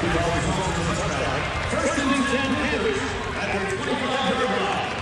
First and 10 Panthers at their 25-yard line.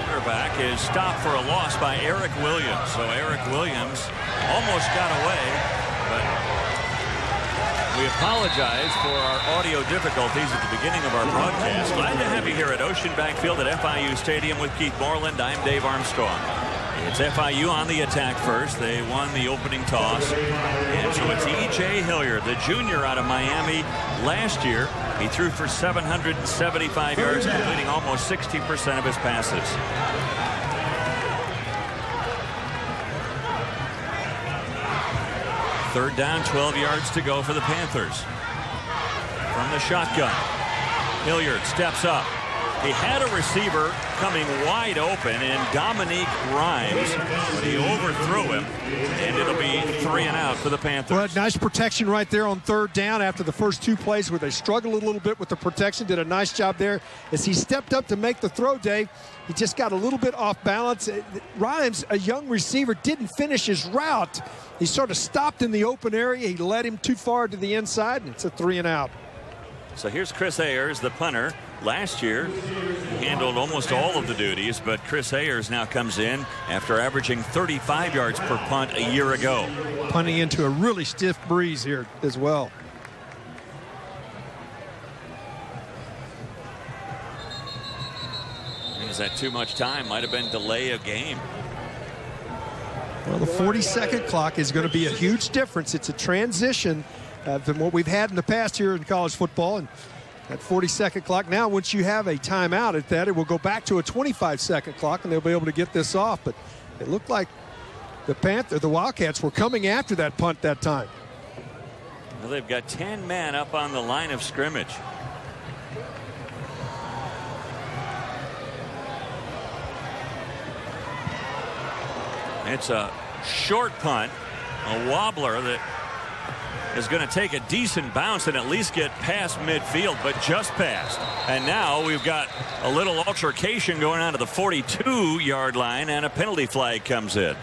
Quarterback is stopped for a loss by Eric Williams. So Eric Williams almost got away, but we apologize for our audio difficulties at the beginning of our broadcast. Glad to have you here at Ocean Bank Field at FIU Stadium with Keith Moreland. I'm Dave Armstrong. It's FIU on the attack first. They won the opening toss. And so it's E.J. Hilliard, the junior out of Miami last year. He threw for 775 yards, completing almost 60% of his passes. Third down, 12 yards to go for the Panthers. From the shotgun, Hilliard steps up. He had a receiver coming wide open in Dominique Grimes, but he overthrew him, and it'll be 3 and out for the Panthers. Well, nice protection right there on third down after the first 2 plays where they struggled a little bit with the protection. Did a nice job there. As he stepped up to make the throw, Dave, he just got a little bit off balance. Grimes, a young receiver, didn't finish his route. He sort of stopped in the open area. He led him too far to the inside, and it's a 3 and out. So here's Chris Ayers, the punter. Last year, he handled almost all of the duties, but Chris Ayers now comes in after averaging 35 yards per punt a year ago. Punting into a really stiff breeze here as well. Is that too much time? Might have been delay of game. Well, the 40-second clock is going to be a huge difference. It's a transition from what we've had in the past here in college football. And that 40-second clock, now once you have a timeout at that, it will go back to a 25-second clock, and they'll be able to get this off. But it looked like the Wildcats were coming after that punt that time. Well, they've got 10 men up on the line of scrimmage. It's a short punt, a wobbler that is going to take a decent bounce and at least get past midfield, but just past. And now we've got a little altercation going on to the 42-yard line, and a penalty flag comes in.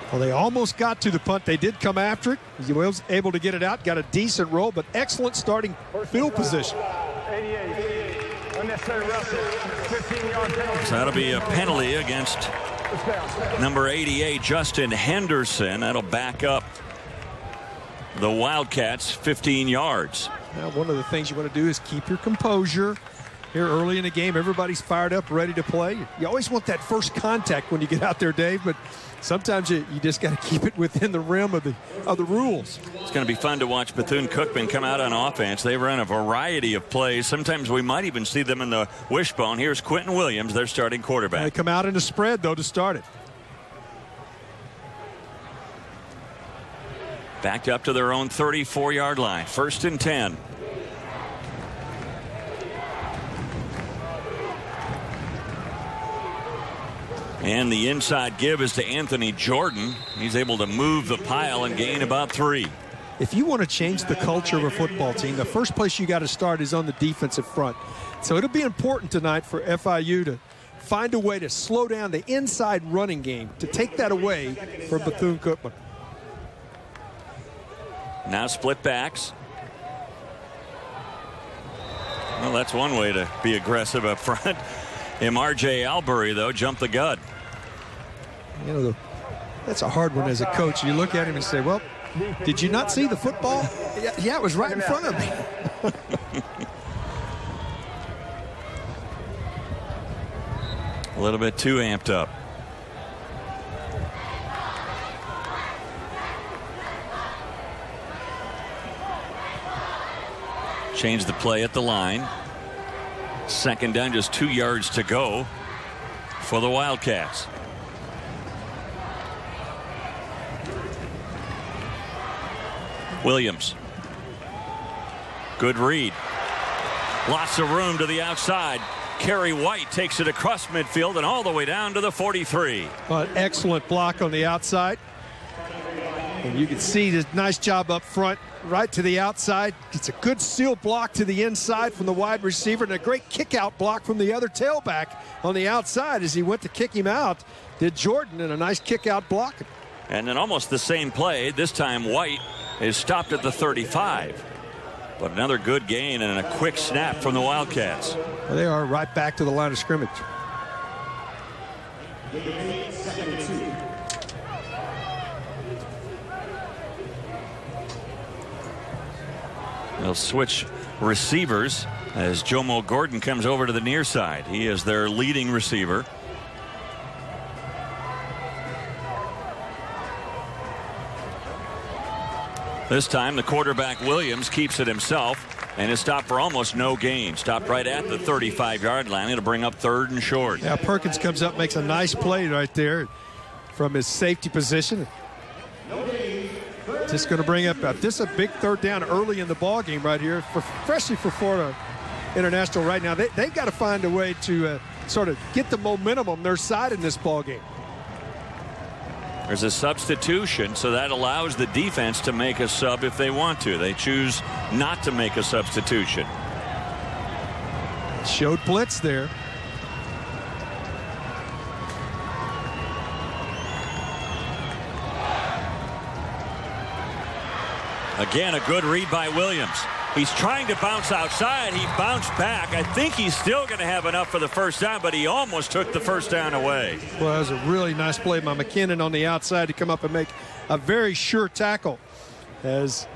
Well, they almost got to the punt. They did come after it. He was able to get it out, got a decent roll, but excellent starting field position. 88, unnecessary roughing, 15-yard penalty. So that'll be a penalty against number 88, Justin Henderson. That'll back up the Wildcats 15 yards. Now, one of the things you want to do is keep your composure here early in the game. Everybody's fired up, ready to play. You always want that first contact when you get out there, Dave, but sometimes you just got to keep it within the rim of the rules. It's going to be fun to watch Bethune Cookman come out on offense. They run a variety of plays. Sometimes we might even see them in the wishbone. Here's Quentin Williams, their starting quarterback. They come out in a spread, though, to start it. Backed up to their own 34-yard line. 1st and 10. And the inside give is to Anthony Jordan. He's able to move the pile and gain about 3. If you want to change the culture of a football team, the first place you got to start is on the defensive front. So it'll be important tonight for FIU to find a way to slow down the inside running game, to take that away from Bethune Cookman. Now split backs. Well, that's one way to be aggressive up front. R.J. Albury, though, jumped the gut. You know, that's a hard one as a coach. You look at him and say, well, did you not see the football? Yeah, it was right in front of me. A little bit too amped up. change the play at the line. Second down, just 2 yards to go for the Wildcats. Williams. Good read. Lots of room to the outside. Kerry White takes it across midfield and all the way down to the 43. Well, excellent block on the outside. And you can see the nice job up front, right to the outside. It's a good seal block to the inside from the wide receiver, and a great kick-out block from the other tailback on the outside as he went to kick him out. Did Jordan, and a nice kick-out block. And then almost the same play. This time White is stopped at the 35. But another good gain and a quick snap from the Wildcats. Well, they are right back to the line of scrimmage. They'll switch receivers as Jomo Gordon comes over to the near side. He is their leading receiver. This time the quarterback Williams keeps it himself and is stopped for almost no gain. Stopped right at the 35-yard line. It'll bring up 3rd and short. Yeah, Perkins comes up, makes a nice play right there from his safety position. Just going to bring up this is a big 3rd down early in the ball game right here, especially for Florida International right now. They've got to find a way to sort of get the momentum on their side in this ball game. There's a substitution, so that allows the defense to make a sub if they want to. They choose not to make a substitution. Showed blitz there. Again, a good read by Williams. He's trying to bounce outside. He bounced back. I think he's still going to have enough for the first down, but he almost took the first down away. Well, that was a really nice play by McKinnon on the outside to come up and make a very sure tackle as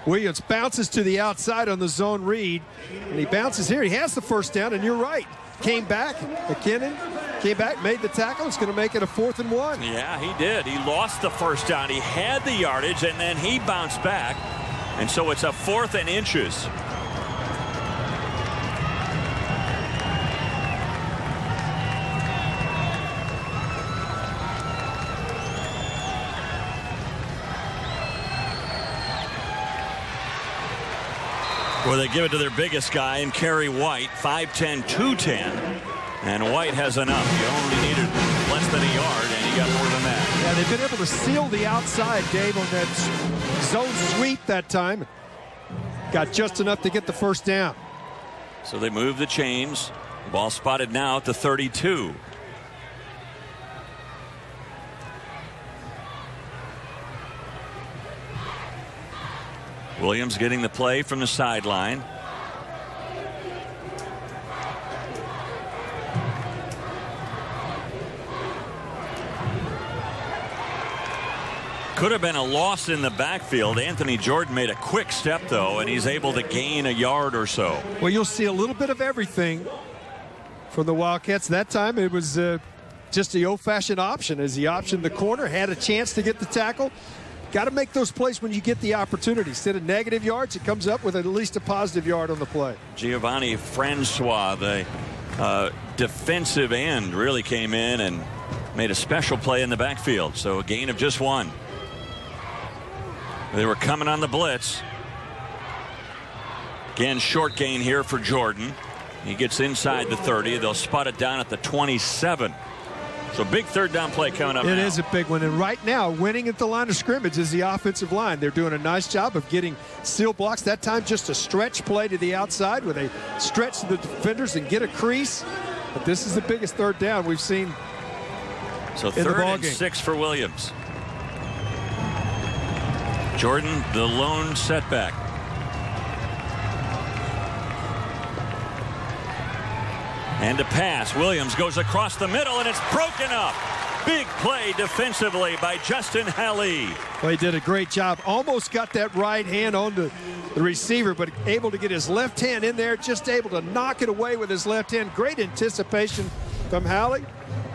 Williams bounces to the outside on the zone read, and he bounces here. He has the first down, and you're right. Came back. McKinnon came back, made the tackle. It's going to make it a 4th and 1. Yeah, he did. He lost the first down. He had the yardage, and then he bounced back. And so it's a 4th and inches. Where they give it to their biggest guy in Kerry White, 5'10", 210. And White has enough. He only needed less than a yard, and he got more than that. Yeah, they've been able to seal the outside, Dave, on that zone sweep that time. Got just enough to get the first down. So they move the chains. Ball spotted now at the 32. Williams getting the play from the sideline. Could have been a loss in the backfield. Anthony Jordan made a quick step, though, and he's able to gain a yard or so. Well, you'll see a little bit of everything from the Wildcats. That time it was just the old-fashioned option as he optioned the corner, had a chance to get the tackle. Got to make those plays when you get the opportunity. Instead of negative yards, it comes up with at least a positive yard on the play. Giovanni Francois, the defensive end, really came in and made a special play in the backfield. So a gain of just 1. They were coming on the blitz. Again, short gain here for Jordan. He gets inside the 30. They'll spot it down at the 27. So big 3rd down play coming up now. It is a big one. And right now, winning at the line of scrimmage is the offensive line. They're doing a nice job of getting seal blocks. That time just a stretch play to the outside where they stretch the defenders and get a crease. But this is the biggest 3rd down we've seen. So 3rd and 6 for Williams. Jordan, the lone setback. And a pass. Williams goes across the middle, and it's broken up. Big play defensively by Justin Halley. Well, he did a great job. Almost got that right hand on the receiver, but able to get his left hand in there, just able to knock it away with his left hand. Great anticipation from Halley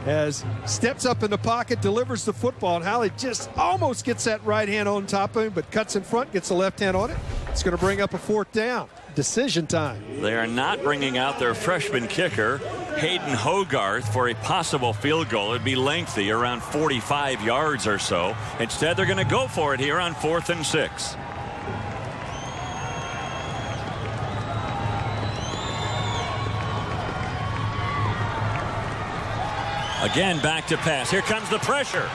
as steps up in the pocket, delivers the football, and Halley just almost gets that right hand on top of him, but cuts in front, gets the left hand on it. It's going to bring up a 4th down. decision time. They are not bringing out their freshman kicker, Hayden Hogarth, for a possible field goal. It'd be lengthy, around 45 yards or so. Instead, they're going to go for it here on 4th and 6. Again, back to pass. Here comes the pressure.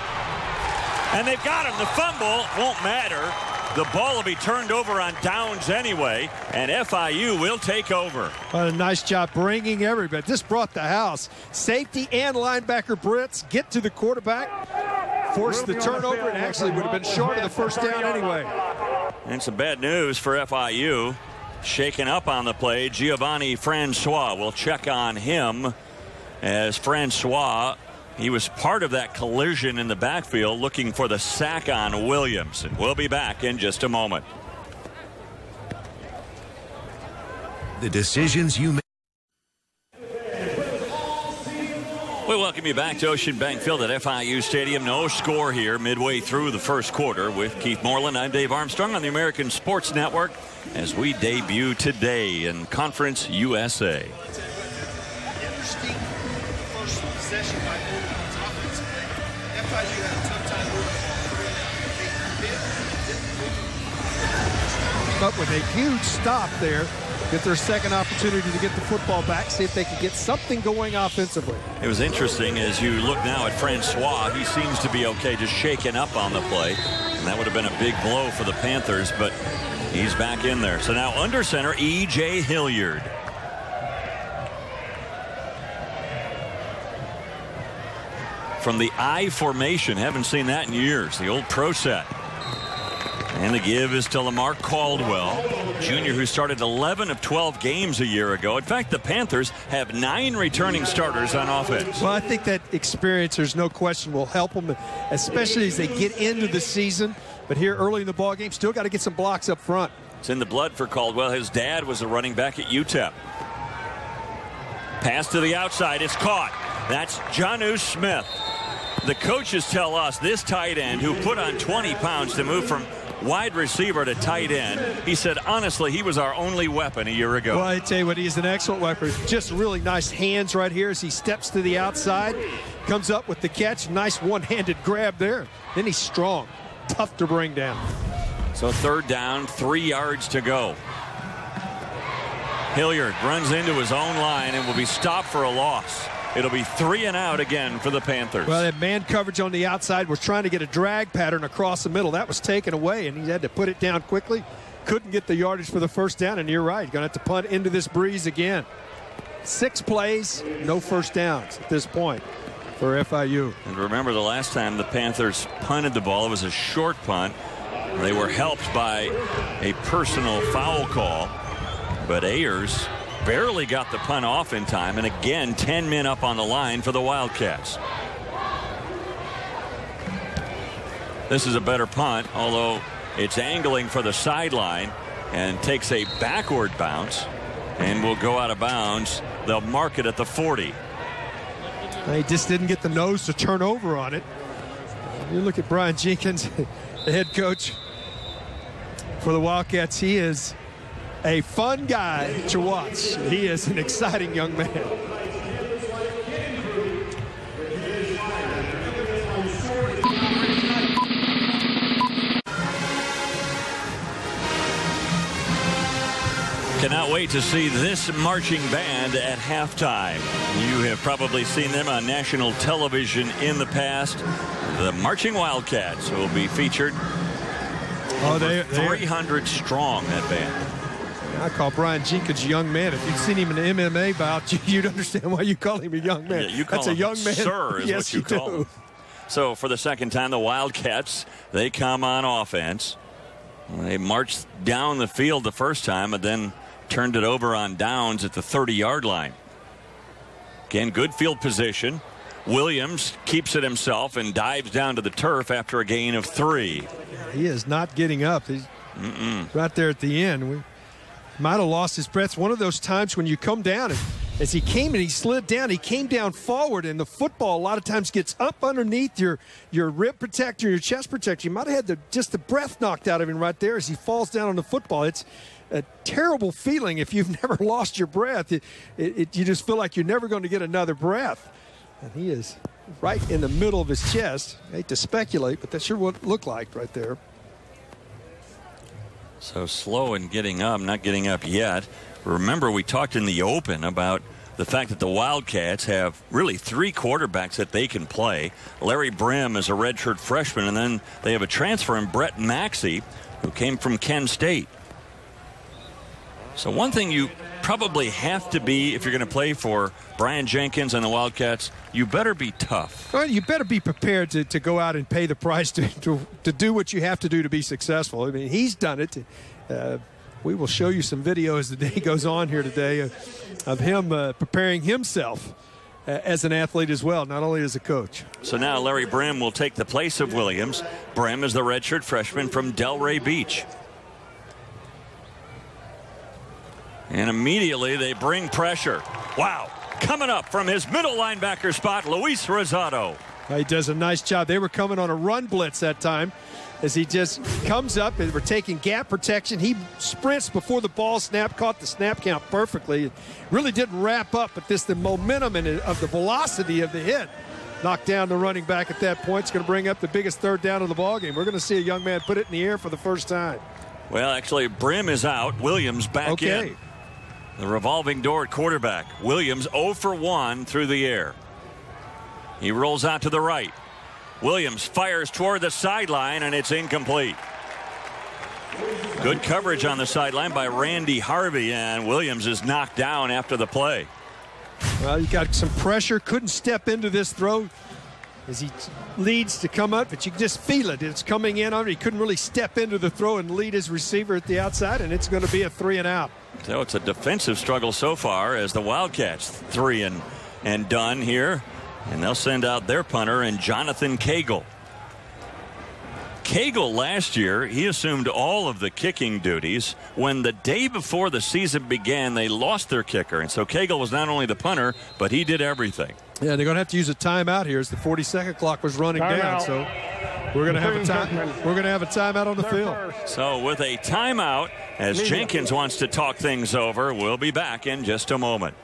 And they've got him. The fumble won't matter. The ball will be turned over on downs anyway, and FIU will take over. What a nice job bringing everybody. This brought the house. Safety and linebacker Brits get to the quarterback, force the turnover, and actually would have been short of the first down anyway. And some bad news for FIU. Shaken up on the play, Giovanni Francois. We'll check on him, as Francois, he was part of that collision in the backfield, looking for the sack on Williams. And we'll be back in just a moment. The decisions you make. We welcome you back to Ocean Bank Field at FIU Stadium. No score here midway through the first quarter. With Keith Moreland, I'm Dave Armstrong on the American Sports Network as we debut today in Conference USA. Interesting first possession by Oregon's offensively. FIU had a tough time moving the ball. But with a huge stop there, get their second opportunity to get the football back, see if they can get something going offensively. It was interesting as you look now at Francois. He seems to be okay, just shaken up on the play. And that would have been a big blow for the Panthers, but he's back in there. So now under center, E.J. Hilliard. From the I formation, haven't seen that in years. The old pro set. And the give is to Lamar Caldwell, junior, who started 11 of 12 games a year ago. In fact, the Panthers have 9 returning starters on offense. Well, I think that experience, there's no question, will help them, especially as they get into the season. But here early in the ball game, still got to get some blocks up front. It's in the blood for Caldwell. His dad was a running back at UTEP. Pass to the outside. It's caught. That's Jonnu Smith. The coaches tell us this tight end, who put on 20 pounds to move from wide receiver to tight end, he said, honestly, he was our only weapon a year ago. Well, I tell you what, he is an excellent weapon. Just really nice hands right here as he steps to the outside, comes up with the catch. Nice one-handed grab there. Then he's strong, tough to bring down. So third down, 3 yards to go. Hilliard runs into his own line and will be stopped for a loss. It'll be 3 and out again for the Panthers. Well, that man coverage on the outside was trying to get a drag pattern across the middle. That was taken away, and he had to put it down quickly. Couldn't get the yardage for the first down, and you're right. Going to have to punt into this breeze again. 6 plays, no first downs at this point for FIU. And remember, the last time the Panthers punted the ball, it was a short punt. They were helped by a personal foul call, but Ayers barely got the punt off in time, and again 10 men up on the line for the Wildcats. This is a better punt, although it's angling for the sideline and takes a backward bounce and will go out of bounds. They'll mark it at the 40. He just didn't get the nose to turn over on it. You look at Brian Jenkins, the head coach for the Wildcats. He is a fun guy to watch. He is an exciting young man. Cannot wait to see this marching band at halftime. You have probably seen them on national television in the past. The Marching Wildcats will be featured. Oh, they 300 strong, that band. I call Brian Jenkins a young man. If you'd seen him in an MMA bout, you'd understand why you call him a young man. Yeah, you call That's him a young man. Sir, is yes, what you call him. So for the second time, the Wildcats, they come on offense. They marched down the field the first time and then turned it over on downs at the 30-yard line. Again, good field position. Williams keeps it himself and dives down to the turf after a gain of 3. He is not getting up. He's right there at the end. We might have lost his breath. One of those times when you come down and as he came and he slid down, he came down forward, and the football a lot of times gets up underneath your rib protector, your chest protector. You might have had just the breath knocked out of him right there as he falls down on the football. It's a terrible feeling if you've never lost your breath. You just feel like you're never going to get another breath. And he is right in the middle of his chest. I hate to speculate, but that's sure what it looked like right there. So slow in getting up, not getting up yet. Remember, we talked in the open about the fact that the Wildcats have really 3 quarterbacks that they can play. Larry Brim is a redshirt freshman, and then they have a transfer in Brett Maxey, who came from Kent State. So one thing you probably have to be, if you're going to play for Brian Jenkins and the Wildcats, you better be tough. Well, you better be prepared to go out and pay the price to do what you have to do to be successful. I mean, he's done it. We will show you some video as the day goes on here today of him preparing himself as an athlete as well, not only as a coach. So now Larry Brim will take the place of Williams. Brim is the redshirt freshman from Delray Beach. And immediately they bring pressure. Wow. Coming up from his middle linebacker spot, Luis Rosado. He does a nice job. They were coming on a run blitz that time as he just comes up and we're taking gap protection. He sprints before the ball snap, caught the snap count perfectly. It really didn't wrap up, but the momentum of the velocity of the hit knocked down the running back at that point. It's going to bring up the biggest third down of the ballgame. We're going to see a young man put it in the air for the first time. Well, actually, Brim is out. Williams back in. The revolving door at quarterback. Williams 0 for 1 through the air. He rolls out to the right. Williams fires toward the sideline, and it's incomplete. Good coverage on the sideline by Randy Harvey, and Williams is knocked down after the play. Well, you got some pressure. Couldn't step into this throw as he leads to come up, but you can just feel it. It's coming in on him. He couldn't really step into the throw and lead his receiver at the outside, and it's going to be a 3 and out. So it's a defensive struggle so far as the Wildcats 3 and done here. And they'll send out their punter and Jonathan Cagle. Cagle last year, he assumed all of the kicking duties. When the day before the season began, they lost their kicker. And so Cagle was not only the punter, but he did everything. Yeah, they're going to have to use a timeout here as the 40-second clock was running down. So we're going to have a time. We're going to have a timeout on the field. So with a timeout, as Jenkins wants to talk things over, we'll be back in just a moment.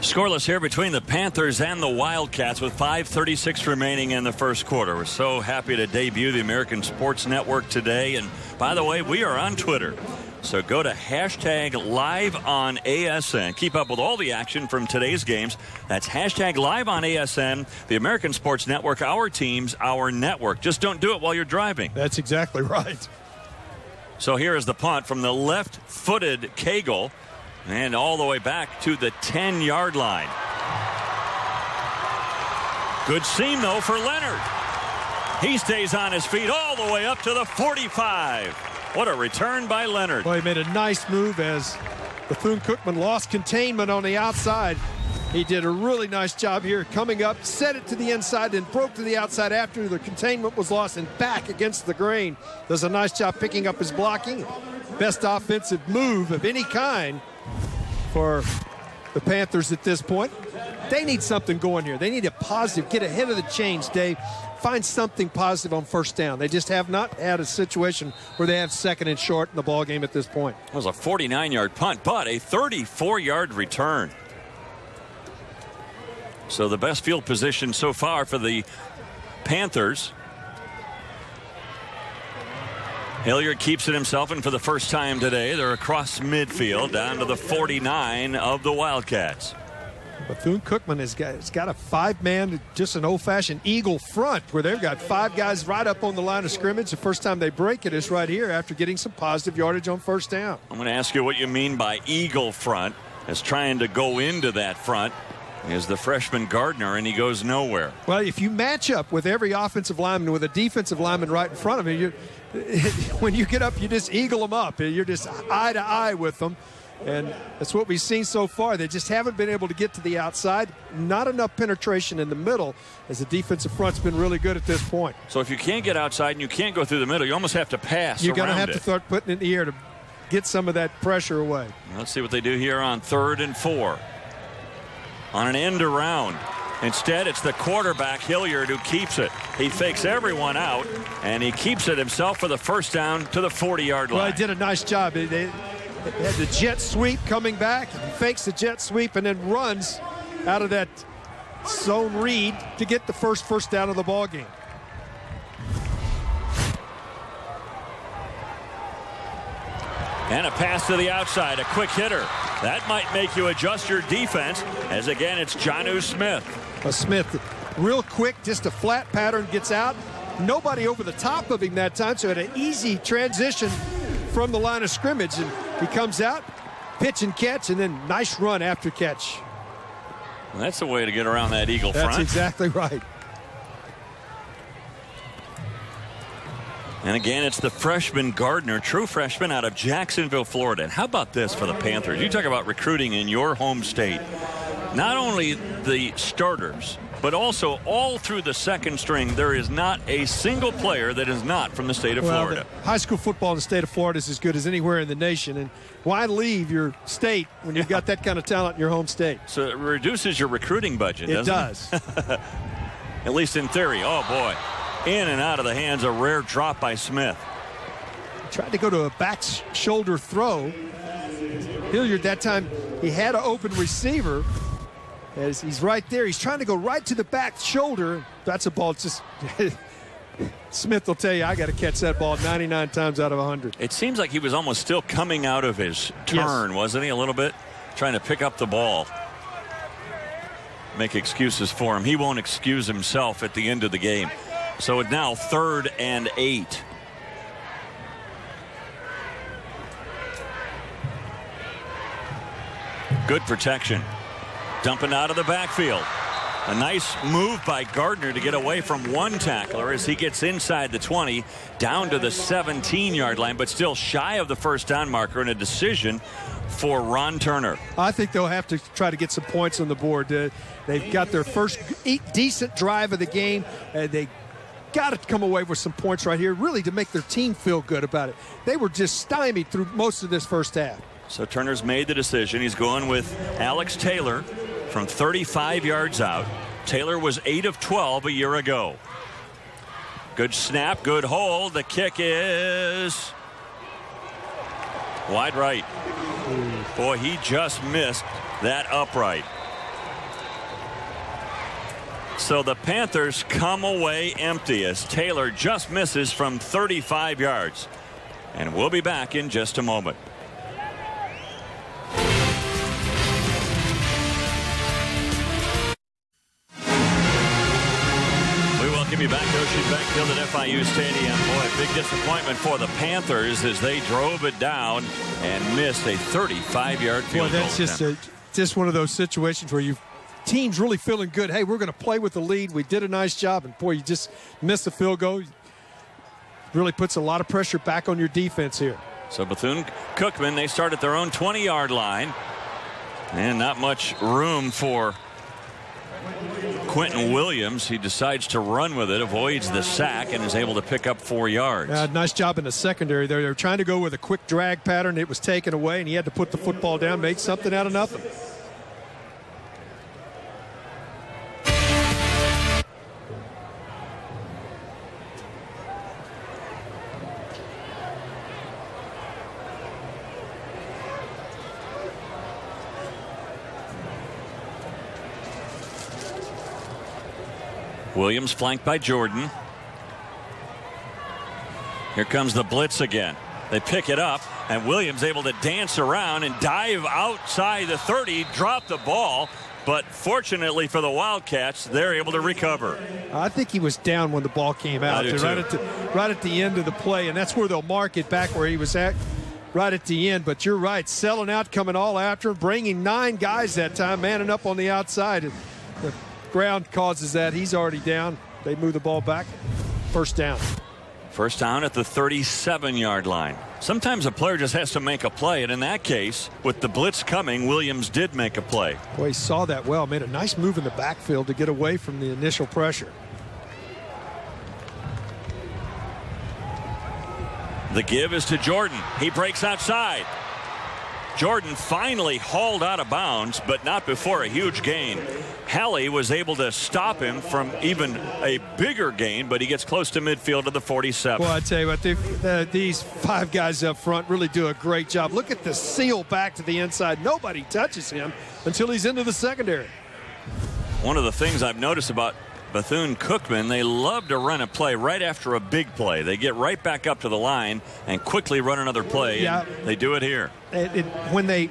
Scoreless here between the Panthers and the Wildcats with 5:36 remaining in the first quarter. We're so happy to debut the American Sports Network today. And by the way, we are on Twitter. So go to #LiveOnASN. Keep up with all the action from today's games. That's #LiveOnASN. The American Sports Network, our teams, our network. Just don't do it while you're driving. That's exactly right. So here is the punt from the left-footed Cagle. And all the way back to the 10-yard line. Good seam, though, for Leonard. He stays on his feet all the way up to the 45. What a return by Leonard. Well, he made a nice move as Bethune Cookman lost containment on the outside. He did a really nice job here coming up, set it to the inside, then broke to the outside after the containment was lost and back against the grain. Does a nice job picking up his blocking. Best offensive move of any kind for the Panthers at this point. They need something going here. They need a positive, get ahead of the chains, Dave. Find something positive on first down. They just have not had a situation where they have second and short in the ball game at this point. That was a 49-yard punt, but a 34-yard return. So the best field position so far for the Panthers. Hilliard keeps it himself, and for the first time today, they're across midfield down to the 49 of the Wildcats. Bethune Cookman has got a 5-man, just an old-fashioned eagle front where they've got 5 guys right up on the line of scrimmage. The first time they break it is right here after getting some positive yardage on first down. I'm going to ask you what you mean by eagle front. As trying to go into that front is the freshman Gardner, and he goes nowhere. Well, if you match up with every offensive lineman with a defensive lineman right in front of him, when you get up, you just eagle them up. You're just eye to eye with them. And that's what we've seen so far. They just haven't been able to get to the outside. Not enough penetration in the middle, as the defensive front's been really good at this point. So if you can't get outside and you can't go through the middle, you almost have to pass. You're going to have to start putting it in the air to get some of that pressure away. Let's see what they do here on 3rd and 4. On an end around. Instead, it's the quarterback, Hilliard, who keeps it. He fakes everyone out, and he keeps it himself for the first down to the 40-yard line. Well, he did a nice job. They had the jet sweep coming back. He fakes the jet sweep and then runs out of that zone read to get the first down of the ball game. And a pass to the outside, a quick hitter. That might make you adjust your defense, as again, it's Jonnu Smith. Smith, real quick, just a flat pattern, gets out. Nobody over the top of him that time, so had an easy transition from the line of scrimmage. And he comes out, pitch and catch, and then nice run after catch. Well, that's the way to get around that Eagle front. That's exactly right. And again, it's the freshman Gardner, true freshman out of Jacksonville, Florida. And how about this for the Panthers? You talk about recruiting in your home state. Not only the starters, but also all through the second string, there is not a single player that is not from the state of Florida. High school football in the state of Florida is as good as anywhere in the nation. And why leave your state when you've got that kind of talent in your home state? So it reduces your recruiting budget, doesn't it? It does. At least in theory. Oh, boy. In and out of the hands, a rare drop by Smith. Tried to go to a back shoulder throw. Hilliard that time, he had an open receiver. As he's right there, he's trying to go right to the back shoulder. That's a ball. It's just Smith will tell you, I got to catch that ball 99 times out of 100. It seems like he was almost still coming out of his turn, wasn't he? A little bit trying to pick up the ball. Make excuses for him. He won't excuse himself at the end of the game. So it's now 3rd and 8. Good protection. Dumping out of the backfield. A nice move by Gardner to get away from one tackler as he gets inside the 20, down to the 17-yard line, but still shy of the first down marker, and a decision for Ron Turner. I think they'll have to try to get some points on the board. They've got their first decent drive of the game, and they got to come away with some points right here, really to make their team feel good about it. They were just stymied through most of this first half. So Turner's made the decision. He's going with Alex Taylor from 35 yards out. Taylor was 8 of 12 a year ago. Good snap, good hold. The kick is wide right. Boy, he just missed that upright. So the Panthers come away empty as Taylor just misses from 35 yards. And we'll be back in just a moment. We welcome you back to Ocean Bank Field at FIU Stadium. Boy, big disappointment for the Panthers as they drove it down and missed a 35-yard field goal. Well, that's just one of those situations where team's really feeling good. Hey, we're going to play with the lead. We did a nice job, and boy, you just missed the field goal. Really puts a lot of pressure back on your defense here. So Bethune Cookman, they start at their own 20-yard line, and not much room for Quentin Williams. He decides to run with it, avoids the sack, and is able to pick up 4 yards. Nice job in the secondary there. They were trying to go with a quick drag pattern. It was taken away, and he had to put the football down, make something out of nothing. Williams flanked by Jordan. Here comes the blitz again. They pick it up, and Williams able to dance around and dive outside the 30, drop the ball. But fortunately for the Wildcats, they're able to recover. I think he was down when the ball came out. Right at the end of the play, and that's where they'll mark it back where he was at right at the end. But you're right, selling out, coming all after him, bringing 9 guys that time, manning up on the outside. The ground causes that. He's already down. They move the ball back. First down. First down at the 37-yard line. Sometimes a player just has to make a play, and in that case, with the blitz coming, Williams did make a play. Boy, he saw that well. Made a nice move in the backfield to get away from the initial pressure. The give is to Jordan. He breaks outside. Jordan finally hauled out of bounds, but not before a huge gain. Hallie was able to stop him from even a bigger gain, but he gets close to midfield to the 47. Well, I tell you what, these 5 guys up front really do a great job. Look at the seal back to the inside. Nobody touches him until he's into the secondary. One of the things I've noticed about Bethune Cookman, they love to run a play right after a big play. They get right back up to the line and quickly run another play. Yeah. They do it here. When they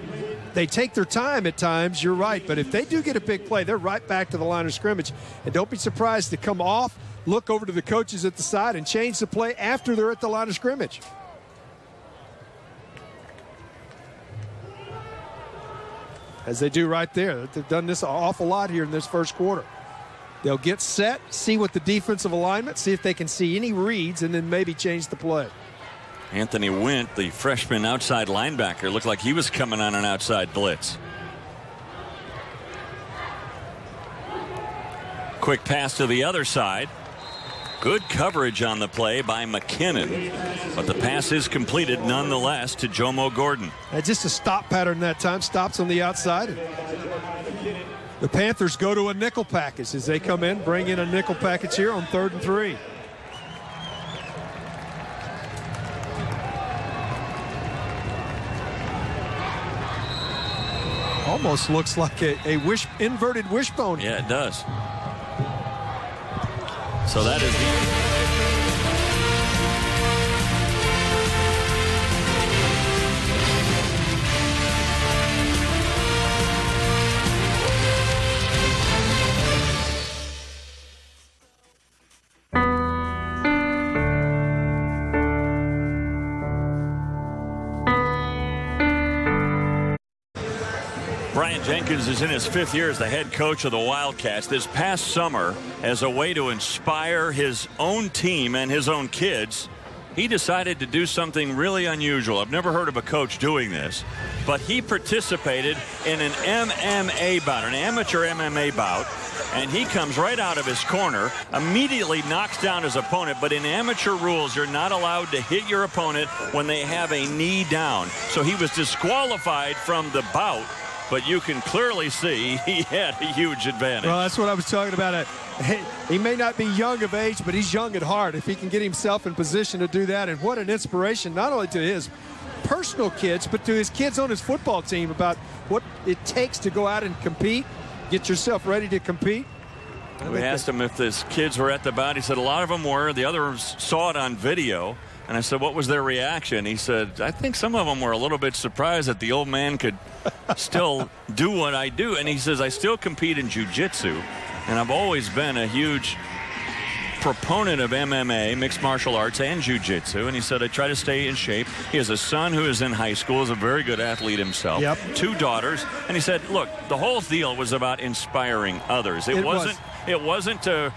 take their time at times, you're right. But if they do get a big play, they're right back to the line of scrimmage. And don't be surprised to come off, look over to the coaches at the side, and change the play after they're at the line of scrimmage. As they do right there. They've done this an awful lot here in this first quarter. They'll get set, see what the defensive alignment, see if they can see any reads, and then maybe change the play. Anthony Wint, the freshman outside linebacker, looked like he was coming on an outside blitz. Quick pass to the other side. Good coverage on the play by McKinnon, but the pass is completed nonetheless to Jomo Gordon. Just a stop pattern that time. Stops on the outside. The Panthers go to a nickel package as they come in, bring in a nickel package here on 3rd and 3. Almost looks like a inverted wishbone. Yeah, it does. So that is the... Jenkins is in his 5th year as the head coach of the Wildcats. This past summer, as a way to inspire his own team and his own kids, he decided to do something really unusual. I've never heard of a coach doing this, but he participated in an MMA bout, an amateur MMA bout, and he comes right out of his corner, immediately knocks down his opponent. But in amateur rules, you're not allowed to hit your opponent when they have a knee down. So he was disqualified from the bout. But you can clearly see he had a huge advantage. Well, that's what I was talking about. He may not be young of age, but he's young at heart. If he can get himself in position to do that, and what an inspiration, not only to his personal kids, but to his kids on his football team about what it takes to go out and compete, get yourself ready to compete. We asked him if his kids were at the bout. He said a lot of them were. The others saw it on video. And I said, what was their reaction? He said, I think some of them were a little bit surprised that the old man could still do what I do. And he says, I still compete in jiu-jitsu. And I've always been a huge proponent of MMA, mixed martial arts, and jiu-jitsu. And he said, I try to stay in shape. He has a son who is in high school, is a very good athlete himself. Yep. 2 daughters. And he said, look, the whole deal was about inspiring others. It wasn't to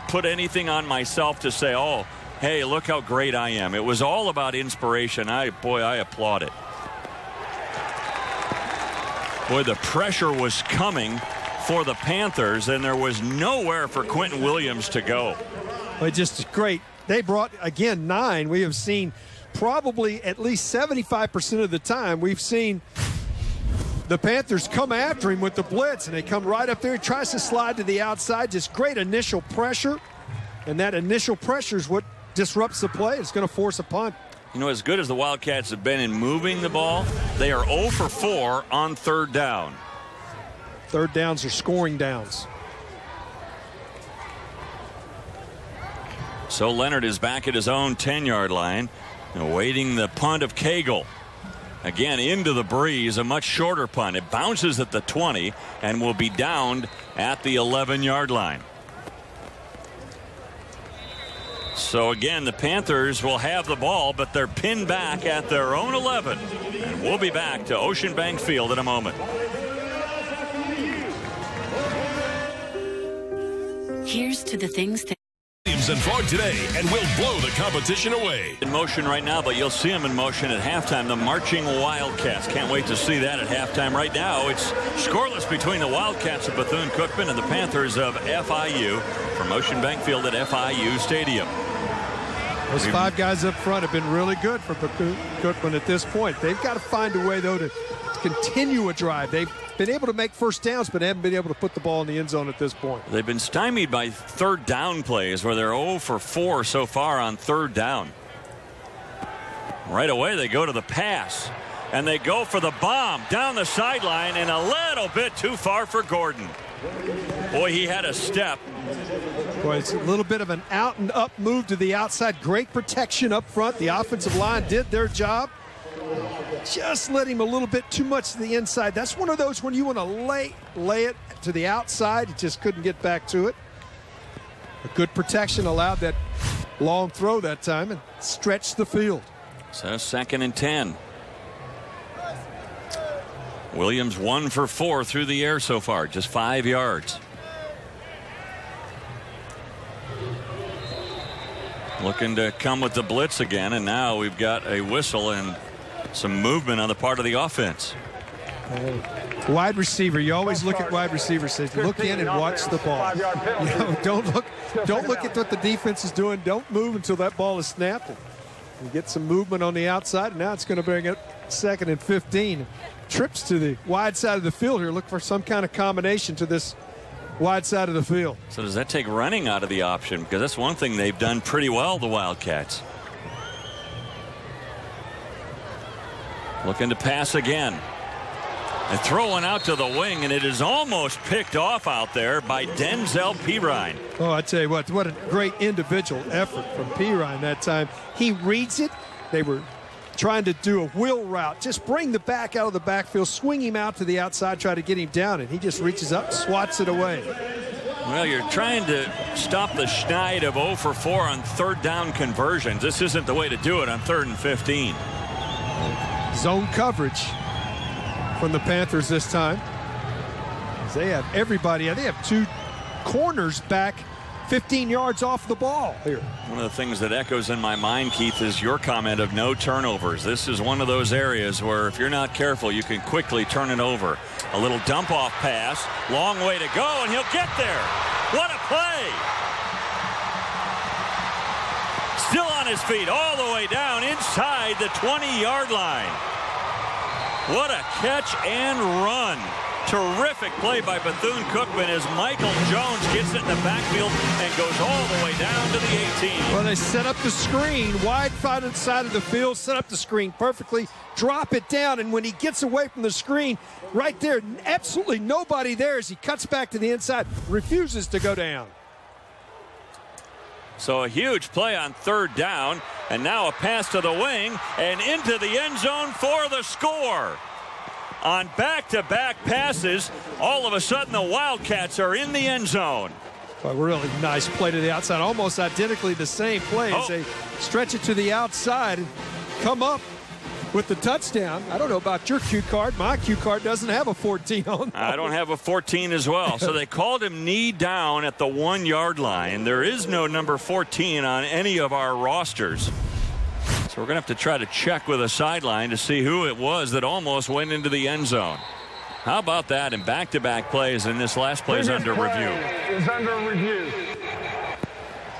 put anything on myself to say, oh, hey, look how great I am. It was all about inspiration. I applaud it. Boy, the pressure was coming for the Panthers, and there was nowhere for Quentin Williams to go. Well, just great. They brought, again, 9. We have seen probably at least 75% of the time we've seen the Panthers come after him with the blitz, and they come right up there. He tries to slide to the outside. Just great initial pressure, and that initial pressure is what disrupts the play. It's going to force a punt. You know, as good as the Wildcats have been in moving the ball, they are 0 for 4 on 3rd down. 3rd downs are scoring downs. So Leonard is back at his own 10-yard line, awaiting the punt of Cagle. Again, into the breeze, a much shorter punt. It bounces at the 20 and will be downed at the 11-yard line. So again, the Panthers will have the ball, but they're pinned back at their own 11. And we'll be back to Ocean Bank Field in a moment. Here's to the things that Clemson for today and will blow the competition away. In motion right now, but you'll see them in motion at halftime. The marching Wildcats. Can't wait to see that at halftime. Right now, it's scoreless between the Wildcats of Bethune Cookman and the Panthers of FIU from Ocean Bank Field at FIU Stadium. Those 5 guys up front have been really good for Bethune Cookman at this point. They've got to find a way, though, to continue a drive. They've been able to make first downs, but haven't been able to put the ball in the end zone at this point. They've been stymied by third down plays where they're 0 for 4 so far on third down. Right away, they go to the pass, and they go for the bomb down the sideline and a little bit too far for Gordon. Boy, he had a step. Boy, it's a little bit of an out and up move to the outside. Great protection up front. The offensive line did their job. Just let him a little bit too much to the inside. That's one of those when you want to lay it to the outside. He just couldn't get back to it. A good protection allowed that long throw that time and stretched the field. So 2nd and 10. Williams 1 for 4 through the air so far, just 5 yards. Looking to come with the blitz again, and now we've got a whistle and some movement on the part of the offense. Wide receiver, you always look at wide receiver, says look in and watch the ball. You know, don't look at what the defense is doing. Don't move until that ball is snapped. You get some movement on the outside, and now it's going to bring it 2nd and 15. Trips to the wide side of the field here. Look for some kind of combination to this wide side of the field. So does that take running out of the option? Because that's one thing they've done pretty well, the Wildcats. Looking to pass again. And throwing out to the wing, and it is almost picked off out there by Denzel Pirine. Oh, I tell you what a great individual effort from Pirine that time. He reads it. They were trying to do a wheel route. Just bring the back out of the backfield, swing him out to the outside, try to get him down, and he just reaches up, swats it away. Well, you're trying to stop the schneid of 0 for 4 on third down conversions. This isn't the way to do it on 3rd and 15. Zone coverage from the Panthers this time. They have everybody. They have 2 corners back 15 yards off the ball here. One of the things that echoes in my mind, Keith, is your comment of no turnovers. This is one of those areas where if you're not careful, you can quickly turn it over. A little dump off pass, long way to go, and he'll get there. What a play! Still on his feet all the way down inside the 20-yard line. What a catch and run. Terrific play by Bethune Cookman as Michael Jones gets it in the backfield and goes all the way down to the 18. Well, they set up the screen wide side of the field, set up the screen perfectly, drop it down, and when he gets away from the screen, right there, absolutely nobody there as he cuts back to the inside, refuses to go down. So a huge play on third down, and now a pass to the wing and into the end zone for the score. On back-to-back passes, all of a sudden the Wildcats are in the end zone. A really nice play to the outside, almost identically the same play as they stretch it to the outside and come up with the touchdown. I don't know about your cue card. My cue card doesn't have a 14 on it. I don't have a 14 as well. So they called him knee down at the 1-yard line. There is no number 14 on any of our rosters. So we're going to have to try to check with a sideline to see who it was that almost went into the end zone. How about that? And back-to-back plays, and this last play is under review.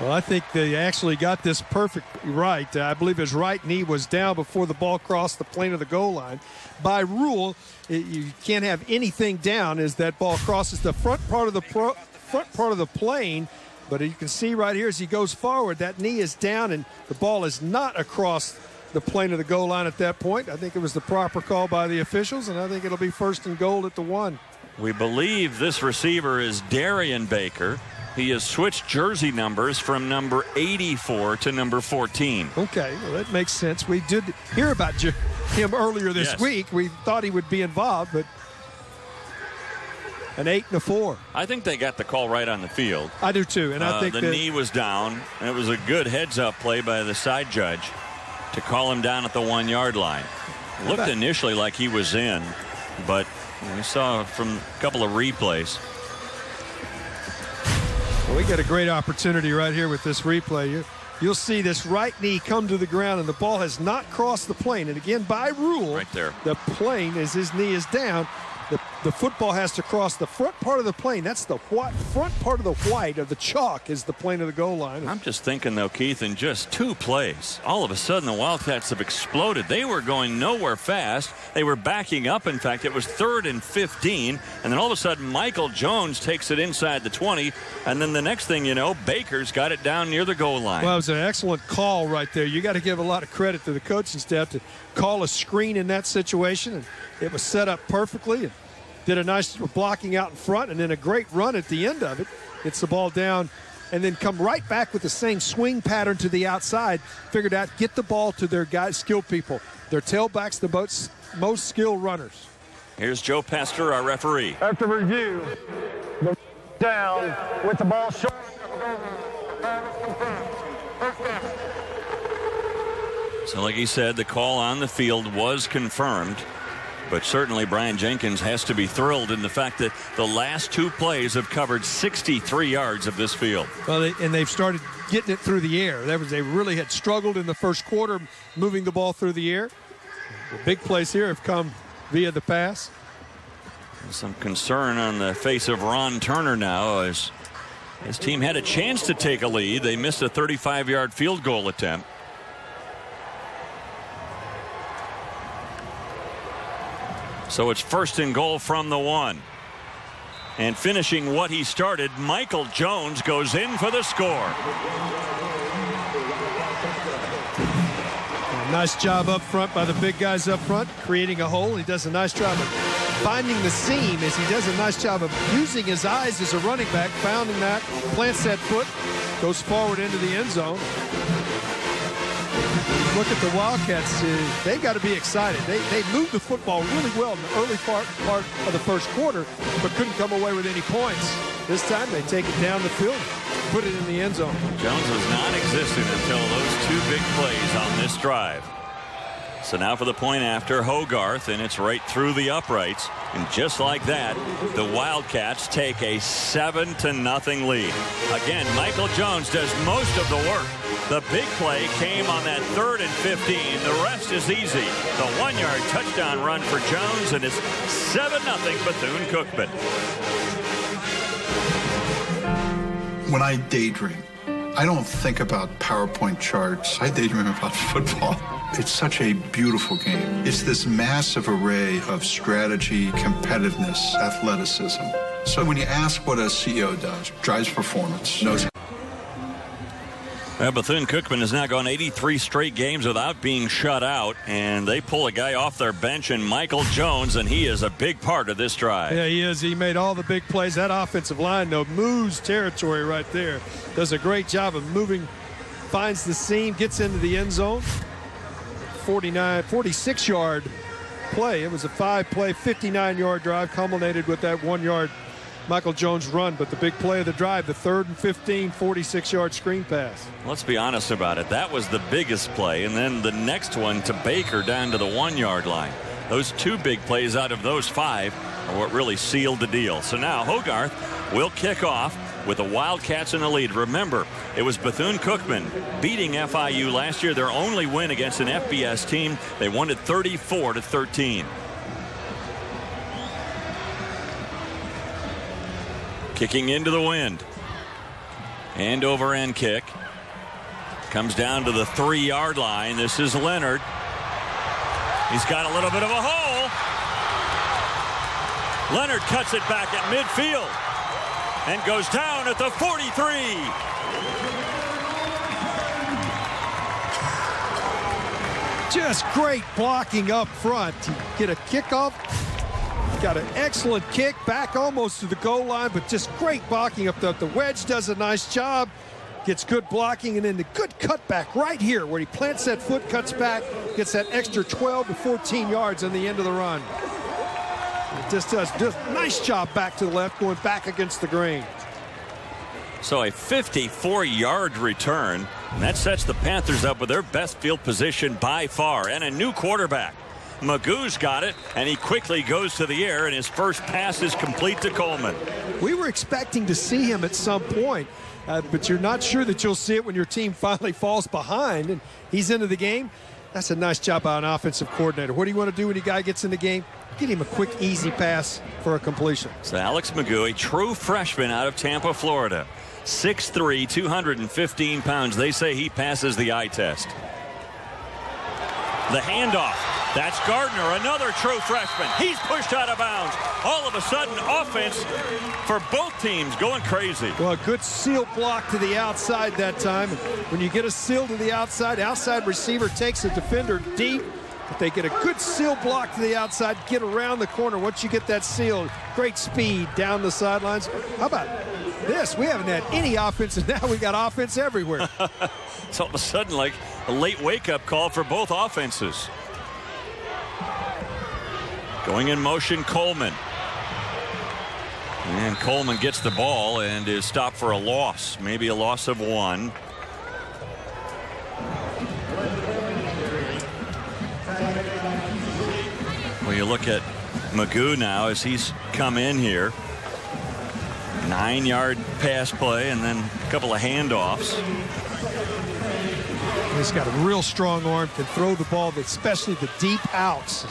Well, I think they actually got this perfectly right. I believe his right knee was down before the ball crossed the plane of the goal line. By rule, you can't have anything down as that ball crosses the front part of the plane. But you can see right here as he goes forward, that knee is down and the ball is not across the plane of the goal line at that point. I think it was the proper call by the officials, and I think it'll be 1st and goal at the 1. We believe this receiver is Darian Baker. He has switched jersey numbers from number 84 to number 14. Okay, well, that makes sense. We did hear about him earlier this week. We thought he would be involved, but an 8 and a 4. I think they got the call right on the field. I do too, and I think the knee was down, and it was a good heads-up play by the side judge to call him down at the 1-yard line. Looked initially like he was in, but we saw from a couple of replays. Well, we get a great opportunity right here with this replay. You'll see this right knee come to the ground, and the ball has not crossed the plane. And again, by rule, right there, the plane, as his knee is down, the football has to cross the front part of the plane. That's the front part of the white of the chalk is the plane of the goal line. I'm just thinking, though, Keith, in just 2 plays, all of a sudden the Wildcats have exploded. They were going nowhere fast. They were backing up. In fact, it was 3rd and 15. And then all of a sudden, Michael Jones takes it inside the 20. And then the next thing you know, Baker's got it down near the goal line. Well, it was an excellent call right there. You got to give a lot of credit to the coaching staff to call a screen in that situation. And it was set up perfectly. And did a nice blocking out in front, and then a great run at the end of it. Gets the ball down and then come right back with the same swing pattern to the outside. Figured out, get the ball to their guys, skilled people. Their tailbacks, the most skilled runners. Here's Joe Pester, our referee. After review, the down with the ball short. So like he said, the call on the field was confirmed. But certainly Brian Jenkins has to be thrilled in the fact that the last 2 plays have covered 63 yards of this field. Well, they've started getting it through the air. They really had struggled in the first quarter moving the ball through the air. The big plays here have come via the pass. Some concern on the face of Ron Turner now as his team had a chance to take a lead. They missed a 35-yard field goal attempt. So it's 1st and goal from the 1. And finishing what he started, Michael Jones goes in for the score. Nice job up front by the big guys up front, creating a hole. He does a nice job of finding the seam as he does a nice job of using his eyes as a running back, founding that, plants that foot, goes forward into the end zone. Look at the Wildcats. They got to be excited. They moved the football really well in the early part of the first quarter, but couldn't come away with any points. This time they take it down the field, put it in the end zone. Jones was non-existent until those 2 big plays on this drive. So now for the point after, Hogarth, and it's right through the uprights. And just like that, the Wildcats take a 7-0 lead. Again, Michael Jones does most of the work. The big play came on that 3rd and 15. The rest is easy. The 1-yard touchdown run for Jones, and it's 7-0 Bethune-Cookman. When I daydream, I don't think about PowerPoint charts. I daydream about football. It's such a beautiful game. It's this massive array of strategy, competitiveness, athleticism. So when you ask what a CEO does, drives performance, knows. Bethune-Cookman has now gone 83 straight games without being shut out, and they pull a guy off their bench in Michael Jones, and he is a big part of this drive. Yeah, he is. He made all the big plays. That offensive line, though, moves territory right there. Does a great job of moving, finds the seam, gets into the end zone. 46-yard play. It was a 5-play, 59-yard drive, culminated with that 1-yard Michael Jones run, but the big play of the drive, the 3rd and 15, 46-yard screen pass. Let's be honest about it. That was the biggest play, and then the next one to Baker down to the 1-yard line. Those 2 big plays out of those 5 are what really sealed the deal. So now Hogarth will kick off with the Wildcats in the lead. Remember, it was Bethune-Cookman beating FIU last year, their only win against an FBS team. They won it 34-13. Kicking into the wind. End over end kick. Comes down to the 3-yard line. This is Leonard. He's got a little bit of a hole. Leonard cuts it back at midfield and goes down at the 43. Just great blocking up front. You get a kickoff. Got an excellent kick back almost to the goal line, but just great blocking up the wedge. Does a nice job. Gets good blocking, and then the good cutback right here where he plants that foot, cuts back, gets that extra 12 to 14 yards on the end of the run. It just does nice job back to the left, going back against the grain. So a 54-yard return, and that sets the Panthers up with their best field position by far, and a new quarterback. Magoo's got it, and he quickly goes to the air, and his first pass is complete to Coleman. We were expecting to see him at some point, but you're not sure that you'll see it when your team finally falls behind, and he's into the game. That's a nice job by an offensive coordinator. What do you want to do when your guy gets in the game? Get him a quick, easy pass for a completion. So Alex Magoo, a true freshman out of Tampa, Florida. 6'3", 215 pounds. They say he passes the eye test. The handoff. That's Gardner, another true freshman. He's pushed out of bounds. All of a sudden, offense for both teams going crazy. Well, a good seal block to the outside that time. When you get a seal to the outside receiver takes a defender deep. But they get a good seal block to the outside, get around the corner. Once you get that seal, great speed down the sidelines. How about this? We haven't had any offense, and now we got offense everywhere. It's all of a sudden like a late wake-up call for both offenses. Going in motion, Coleman. And Coleman gets the ball and is stopped for a loss, maybe a loss of 1. Well, you look at Magoo now as he's come in here. 9-yard pass play and then a couple of handoffs. He's got a real strong arm, can throw the ball, especially the deep outs.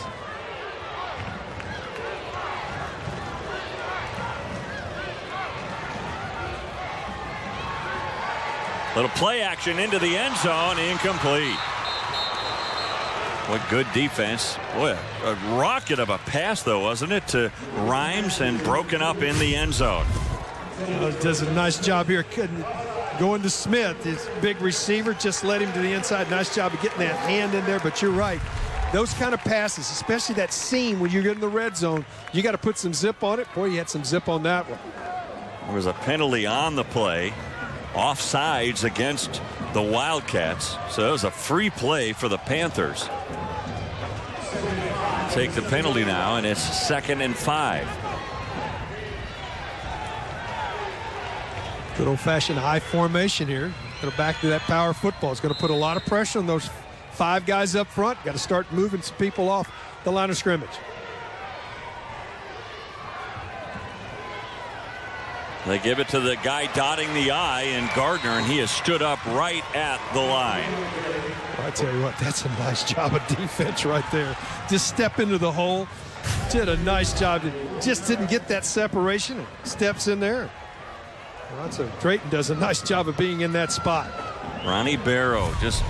Little play action into the end zone, incomplete. What good defense. Boy, a rocket of a pass, though, wasn't it, to Rhymes, and broken up in the end zone. Does a nice job here. Couldn't go into Smith, his big receiver, just led him to the inside. Nice job of getting that hand in there, but you're right. Those kind of passes, especially that seam when you get in the red zone, you got to put some zip on it. Boy, you had some zip on that one. There was a penalty on the play. Offsides against the Wildcats. So it was a free play for the Panthers. Take the penalty now, and it's 2nd and 5. Good old-fashioned high formation here. Going to back to that power football. It's going to put a lot of pressure on those 5 guys up front. Got to start moving some people off the line of scrimmage. They give it to the guy dotting the I in Gardner, and he has stood up right at the line. I tell you what, that's a nice job of defense right there. Just step into the hole. Did a nice job. Just didn't get that separation. Steps in there. Well, Drayton does a nice job of being in that spot. Ronnie Barrow just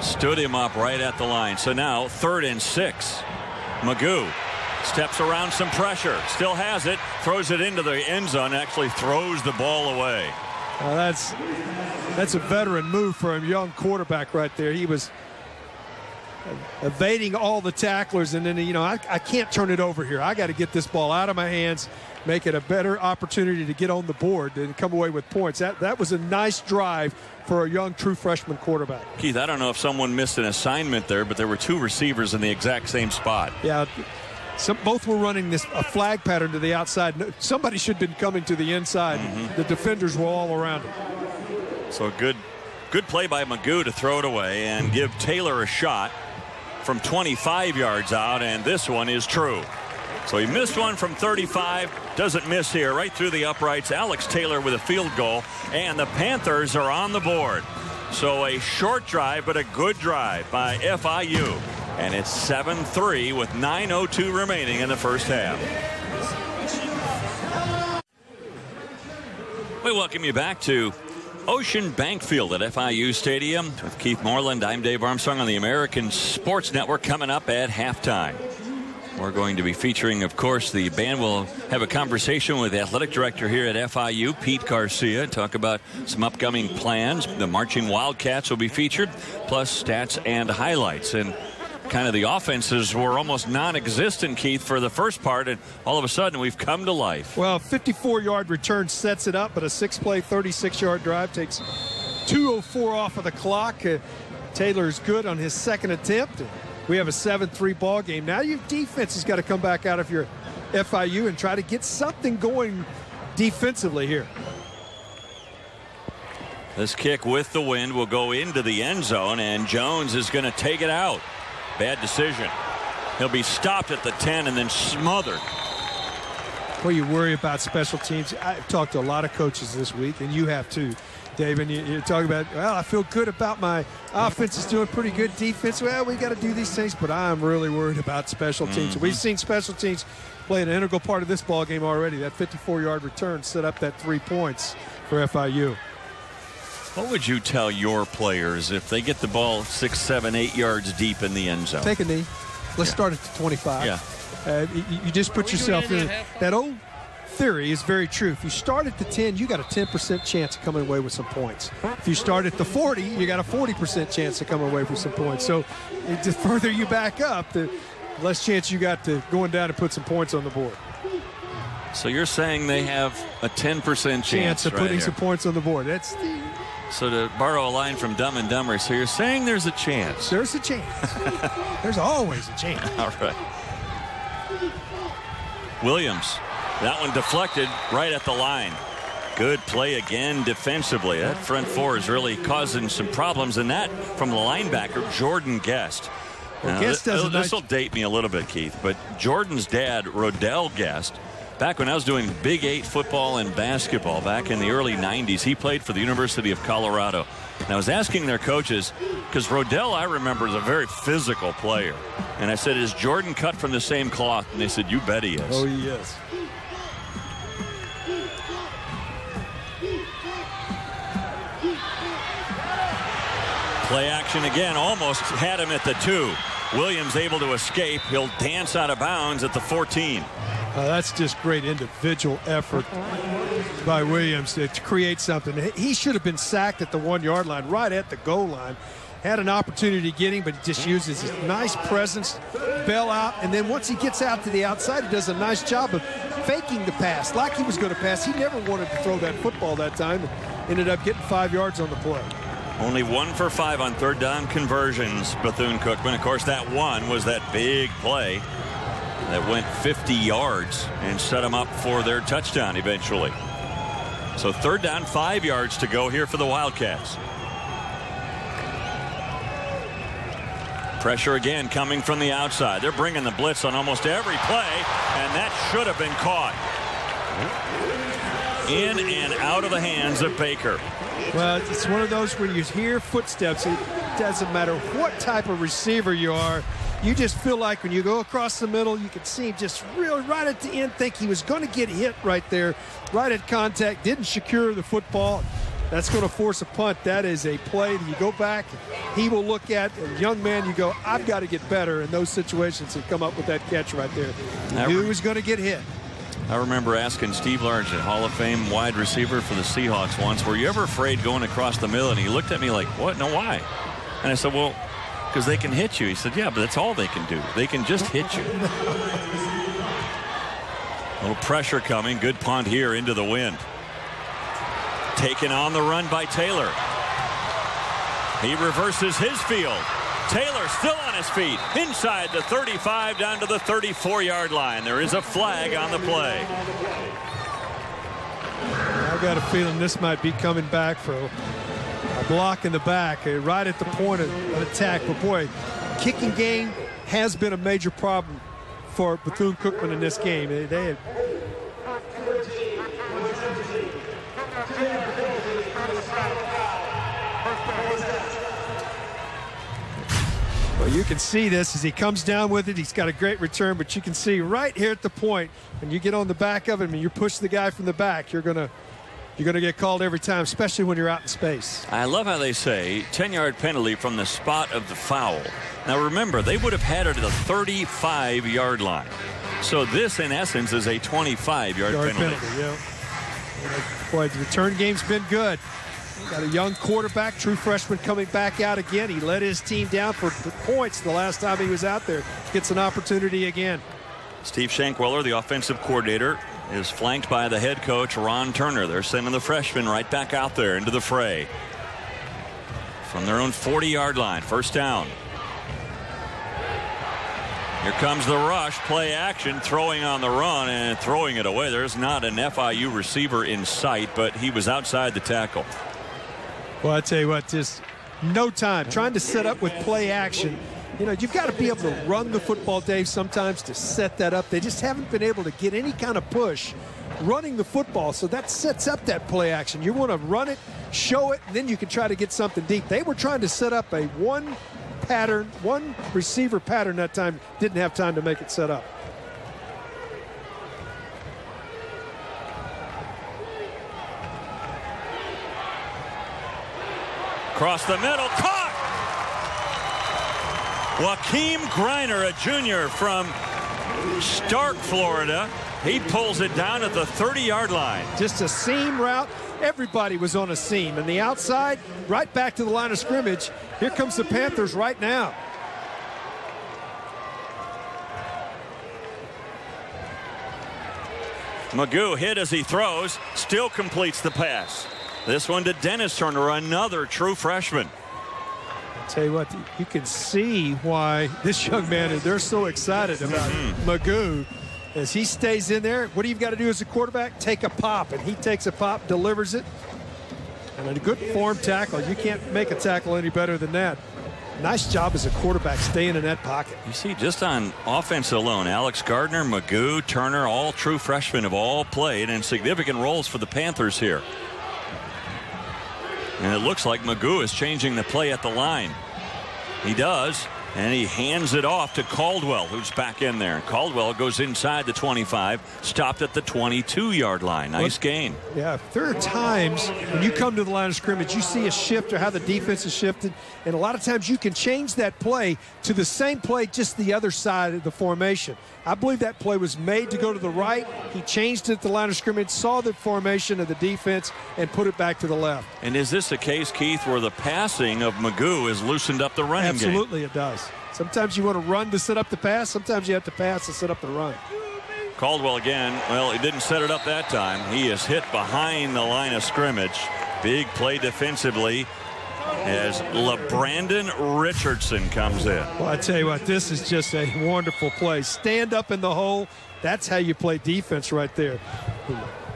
stood him up right at the line. So now 3rd and 6. Magoo steps around some pressure, still has it, throws it into the end zone, actually throws the ball away. That's a veteran move for a young quarterback right there. He was evading all the tacklers, and then, you know, I can't turn it over here. I got to get this ball out of my hands, make it a better opportunity to get on the board and come away with points. That was a nice drive for a young true freshman quarterback. Keith, I don't know if someone missed an assignment there, but there were 2 receivers in the exact same spot. Yeah. Both were running a flag pattern to the outside. Somebody should have been coming to the inside. The defenders were all around him. So good play by Magoo to throw it away and give Taylor a shot from 25 yards out, and this one is true. So he missed one from 35, doesn't miss here, right through the uprights. Alex Taylor with a field goal, and the Panthers are on the board. So a short drive, but a good drive by FIU. And it's 7-3 with 9:02 remaining in the first half. We welcome you back to Ocean Bank Field at FIU Stadium with Keith Moreland. I'm Dave Armstrong on the American Sports Network. Coming up at halftime, we're going to be featuring, of course, the band. Will have a conversation with the athletic director here at FIU, Pete Garcia, talk about some upcoming plans. The Marching Wildcats will be featured, plus stats and highlights. And kind of the offenses were almost non-existent, Keith, for the first part, and all of a sudden we've come to life. Well, 54-yard return sets it up, but a 6-play 36-yard drive takes 2:04 off of the clock. Taylor's good on his 2nd attempt. We have a 7-3 ball game. Now your defense has got to come back out of your FIU and try to get something going defensively here. This kick with the wind will go into the end zone, and Jones is going to take it out. Bad decision. He'll be stopped at the 10 and then smothered. Well, you worry about special teams. I've talked to a lot of coaches this week, and you have too, Dave. And you're talking about, well, I feel good about my offense is doing pretty good. Defense, well, we got to do these things, but I'm really worried about special teams. We've seen special teams play an integral part of this ball game already. That 54-yard return set up that 3 points for FIU. What would you tell your players if they get the ball 6, 7, 8 yards deep in the end zone? Take a knee. Let's start at the 25. Yeah. You just put yourself in. That old theory is very true. If you start at the 10, you got a 10% chance of coming away with some points. If you start at the 40, you got a 40% chance of coming away with some points. So the further you back up, the less chance you got to going down and put some points on the board. So you're saying they have a 10% chance of right putting here. some points on the board. That's the. So to borrow a line from Dumb and Dumber, so you're saying there's a chance. There's a chance. There's always a chance. All right. Williams, that one deflected right at the line. Good play again defensively. That front four is really causing some problems, and that from the linebacker, Jordan Guest. Well, Now, this will date me a little bit, Keith, but Jordan's dad, Rodell Guest, back when I was doing Big 8 football and basketball back in the early 90s, he played for the University of Colorado. And I was asking their coaches, because Rodell, I remember, is a very physical player. And I said, is Jordan cut from the same cloth? And they said, you bet he is. Oh, he is. Play action again, almost had him at the 2. Williams able to escape. He'll dance out of bounds at the 14. That's just great individual effort by Williams to create something. He should have been sacked at the 1-yard line, right at the goal line. Had an opportunity to get him, but he just uses his nice presence, bail out, and then once he gets out to the outside, he does a nice job of faking the pass like he was going to pass. He never wanted to throw that football that time. Ended up getting 5 yards on the play. Only 1 for 5 on third down conversions, Bethune-Cookman. Of course, that one was that big play that went 50 yards and set them up for their touchdown eventually. So third down, 5 yards to go here for the Wildcats. Pressure again coming from the outside. They're bringing the blitz on almost every play, and that should have been caught. In and out of the hands of Baker. Well, it's one of those where you hear footsteps. It doesn't matter what type of receiver you are. You just feel like when you go across the middle, you can see him just really right at the end, think he was going to get hit right there, right at contact, didn't secure the football. That's going to force a punt. That is a play that you go back, he will look at, a young man, you go, I've got to get better in those situations and come up with that catch right there. He knew he was going to get hit. I remember asking Steve Largent, Hall of Fame wide receiver for the Seahawks once, were you ever afraid going across the middle? And he looked at me like, what? No, why? And I said, well, because they can hit you. He said, yeah, but that's all they can do. They can just hit you. A little pressure coming. Good punt here into the wind. Taken on the run by Taylor. He reverses his field. Taylor still on his feet. Inside the 35 down to the 34-yard line. There is a flag on the play. I've got a feeling this might be coming back for a block in the back, right at the point of attack. But boy, kicking game has been a major problem for Bethune-Cookman in this game. They had well, you can see this as he comes down with it. He's got a great return, but you can see right here at the point when you get on the back of him and you push the guy from the back, you're gonna get called every time, especially when you're out in space. I love how they say 10-yard penalty from the spot of the foul. Now remember, they would have had it at the 35-yard line. So this, in essence, is a 25-yard penalty. Yeah. Boy, the return game's been good. Got a young quarterback, true freshman, coming back out again. He led his team down for points the last time he was out there. Gets an opportunity again. Steve Shankweller, the offensive coordinator, is flanked by the head coach, Ron Turner. They're sending the freshman right back out there into the fray. From their own 40-yard line, first down. Here comes the rush, play action, throwing on the run and throwing it away. There's not an FIU receiver in sight, but he was outside the tackle. Well, I tell you what, just no time. Trying to set up with play action. You know, you've got to be able to run the football, Dave, sometimes to set that up. They just haven't been able to get any kind of push running the football, so that sets up that play action. You want to run it, show it, and then you can try to get something deep. They were trying to set up a one receiver pattern that time, didn't have time to make it set up. Across the middle, caught! Joaquim Greiner, a junior from Stark, Florida. He pulls it down at the 30-yard line. Just a seam route. Everybody was on a seam. And the outside, right back to the line of scrimmage. Here comes the Panthers right now. Magoo hit as he throws, still completes the pass. This one to Dennis Turner, another true freshman. I'll tell you what, you can see why this young man, they're so excited about Magoo. As he stays in there, what do you got to do as a quarterback? Take a pop, and he takes a pop, delivers it. And a good form tackle. You can't make a tackle any better than that. Nice job as a quarterback staying in that pocket. You see, just on offense alone, Alex Gardner, Magoo, Turner, all true freshmen have all played in significant roles for the Panthers here. And it looks like Magoo is changing the play at the line. He does. And he hands it off to Caldwell, who's back in there. Caldwell goes inside the 25, stopped at the 22-yard line. Nice gain. Yeah, there are times when you come to the line of scrimmage, you see a shift or how the defense is shifted, and a lot of times you can change that play to the same play, just the other side of the formation. I believe that play was made to go to the right. He changed it at the line of scrimmage, saw the formation of the defense, and put it back to the left. And is this a case, Keith, where the passing of Magoo has loosened up the running game? Absolutely, it does. Sometimes you want to run to set up the pass. Sometimes you have to pass to set up the run. Caldwell again. Well, he didn't set it up that time. He is hit behind the line of scrimmage. Big play defensively as LeBrandon Richardson comes in. Well, I tell you what, this is just a wonderful play. Stand up in the hole. That's how you play defense right there.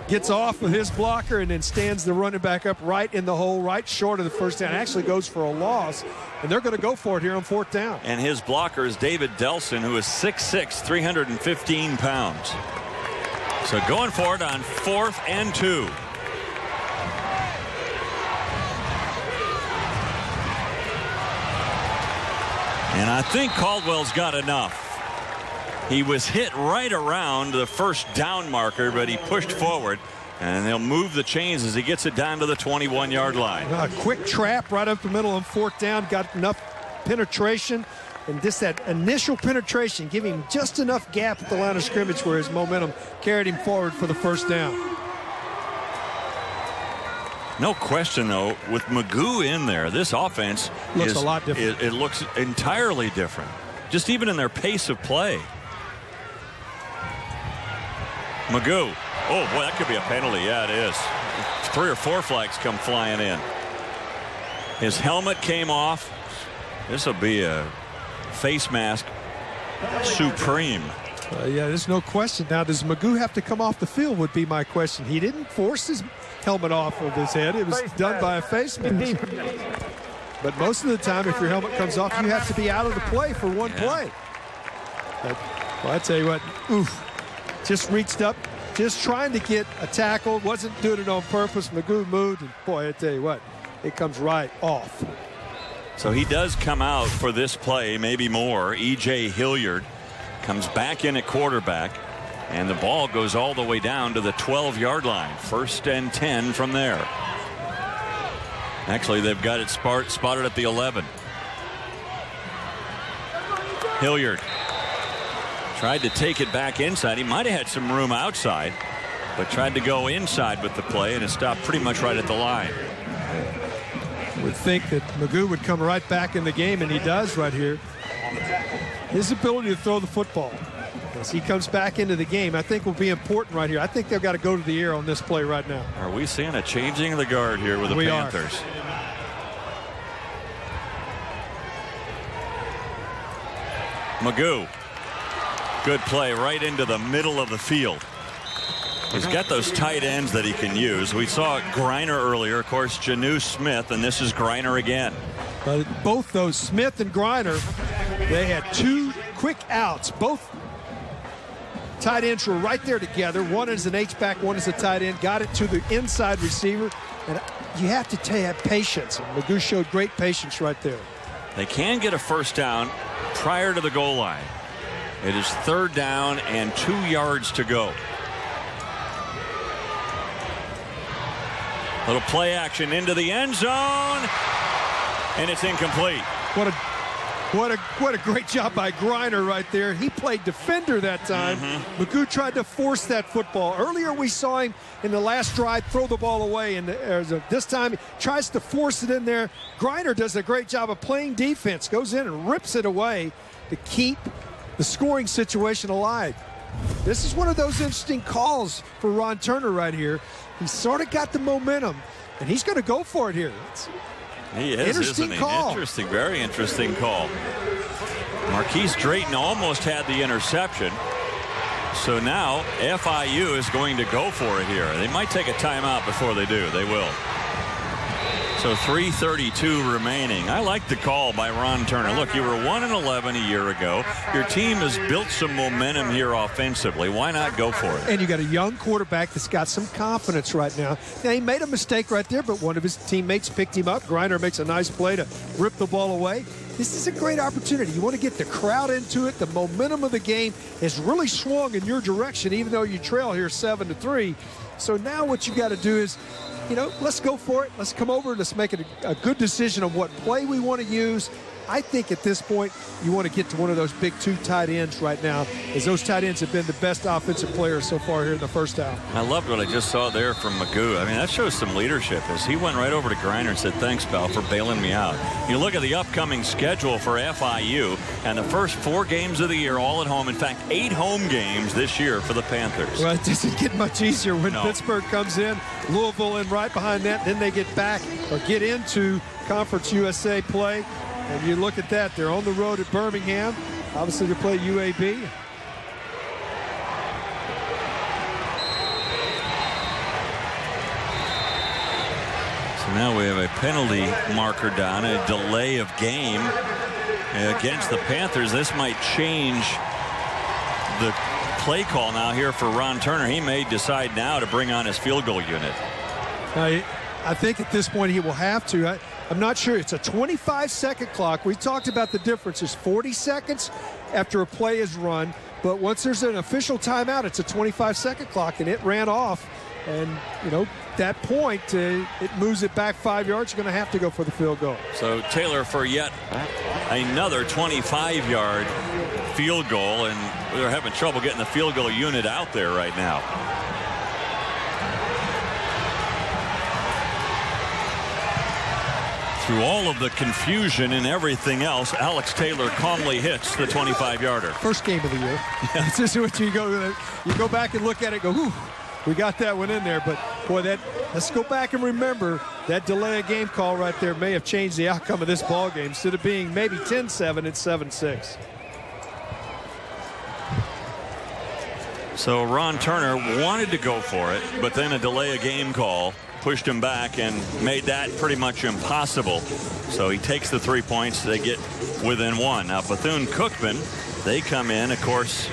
Gets off of his blocker and then stands the running back up right in the hole, right short of the first down. Actually goes for a loss, and they're going to go for it here on fourth down. And his blocker is David Delson, who is 6'6", 315 pounds. So going for it on 4th and 2. And I think Caldwell's got enough. He was hit right around the first down marker, but he pushed forward, and they'll move the chains as he gets it down to the 21-yard line. A quick trap right up the middle on fourth down, got enough penetration, and just that initial penetration, giving him just enough gap at the line of scrimmage where his momentum carried him forward for the first down. No question, though, with Magoo in there, this offense looks a lot different. It looks entirely different, just even in their pace of play. Magoo. Oh, boy, that could be a penalty. Yeah, it is. 3 or 4 flags come flying in. His helmet came off. This will be a face mask supreme. Yeah, there's no question. Now, does Magoo have to come off the field would be my question. He didn't force his helmet off of his head. It was done by a face mask. But most of the time, if your helmet comes off, you have to be out of the play for one play. But, well, I tell you what, oof. Just reached up, just trying to get a tackle, wasn't doing it on purpose. Magoo moved, and boy, I tell you what, it comes right off. So he does come out for this play, maybe more. E.J. Hilliard comes back in at quarterback, and the ball goes all the way down to the 12-yard line. 1st and 10 from there. Actually, they've got it spotted at the 11. Hilliard tried to take it back inside. He might have had some room outside, but tried to go inside with the play, and it stopped pretty much right at the line. Would think that Magoo would come right back in the game, and he does right here. His ability to throw the football as he comes back into the game, I think will be important right here. I think they've got to go to the air on this play right now. Are we seeing a changing of the guard here with the Panthers? Magoo. Good play right into the middle of the field. He's got those tight ends that he can use. We saw Greiner earlier, of course, Janu Smith, and this is Greiner again. Both those, Smith and Greiner, They had 2 quick outs. Both tight ends were right there together. One is an H-back, one is a tight end. Got it to the inside receiver. And you have to have patience. And Magoo showed great patience right there. They can get a first down prior to the goal line. It is 3rd down and 2 yards to go. Little play action into the end zone, and it's incomplete. What a great job by Griner right there. He played defender that time. Magoo tried to force that football. Earlier we saw him in the last drive throw the ball away, and this time he tries to force it in there. Griner does a great job of playing defense, goes in and rips it away to keep the scoring situation alive. This is one of those interesting calls for Ron Turner right here. He sort of got the momentum, and he's going to go for it here. He is, isn't he? Call. Interesting, very interesting call. Marquise Drayton almost had the interception. So now FIU is going to go for it here. They might take a timeout before they do. They will. So 3:32 remaining. I like the call by Ron Turner. Look, you were 1-11 a year ago. Your team has built some momentum here offensively. Why not go for it? And you got a young quarterback that's got some confidence right now. Now, he made a mistake right there, but one of his teammates picked him up. Griner makes a nice play to rip the ball away. This is a great opportunity. You want to get the crowd into it. The momentum of the game has really swung in your direction, even though you trail here 7-3. So now what you got to do is, let's go for it. Let's come over and let's make it a good decision on what play we want to use. I think at this point you want to get to one of those big 2 tight ends right now, as those tight ends have been the best offensive players so far here in the first half. I loved what I just saw there from Magoo. I mean, that shows some leadership as he went right over to Griner and said, thanks, pal, for bailing me out. You look at the upcoming schedule for FIU, and the first 4 games of the year all at home. In fact, 8 home games this year for the Panthers. Well, it doesn't get much easier when Pittsburgh comes in, Louisville in right behind that. Then they get back or get into Conference USA play. And you look at that, they're on the road at Birmingham. Obviously, they play UAB. So now we have a penalty marker down, a delay of game against the Panthers. This might change the play call now here for Ron Turner. He may decide now to bring on his field goal unit. I think at this point he will have to. I'm not sure. It's a 25-second clock. We talked about the difference. It's 40 seconds after a play is run. But once there's an official timeout, it's a 25-second clock, and it ran off. And, that point, it moves it back 5 yards. You're going to have to go for the field goal. So Taylor for yet another 25-yard field goal, and they're having trouble getting the field goal unit out there right now. Through all of the confusion and everything else, Alex Taylor calmly hits the 25-yarder. First game of the year. This is what you go back and look at it, go, whew, we got that one in there. But boy, let's go back and remember that delay of game call right there may have changed the outcome of this ball game. Instead of being maybe 10-7, it's 7-6. So Ron Turner wanted to go for it, but then a delay of game call pushed him back and made that pretty much impossible. So he takes the 3 points. They get within 1. Now Bethune Cookman, they come in, of course,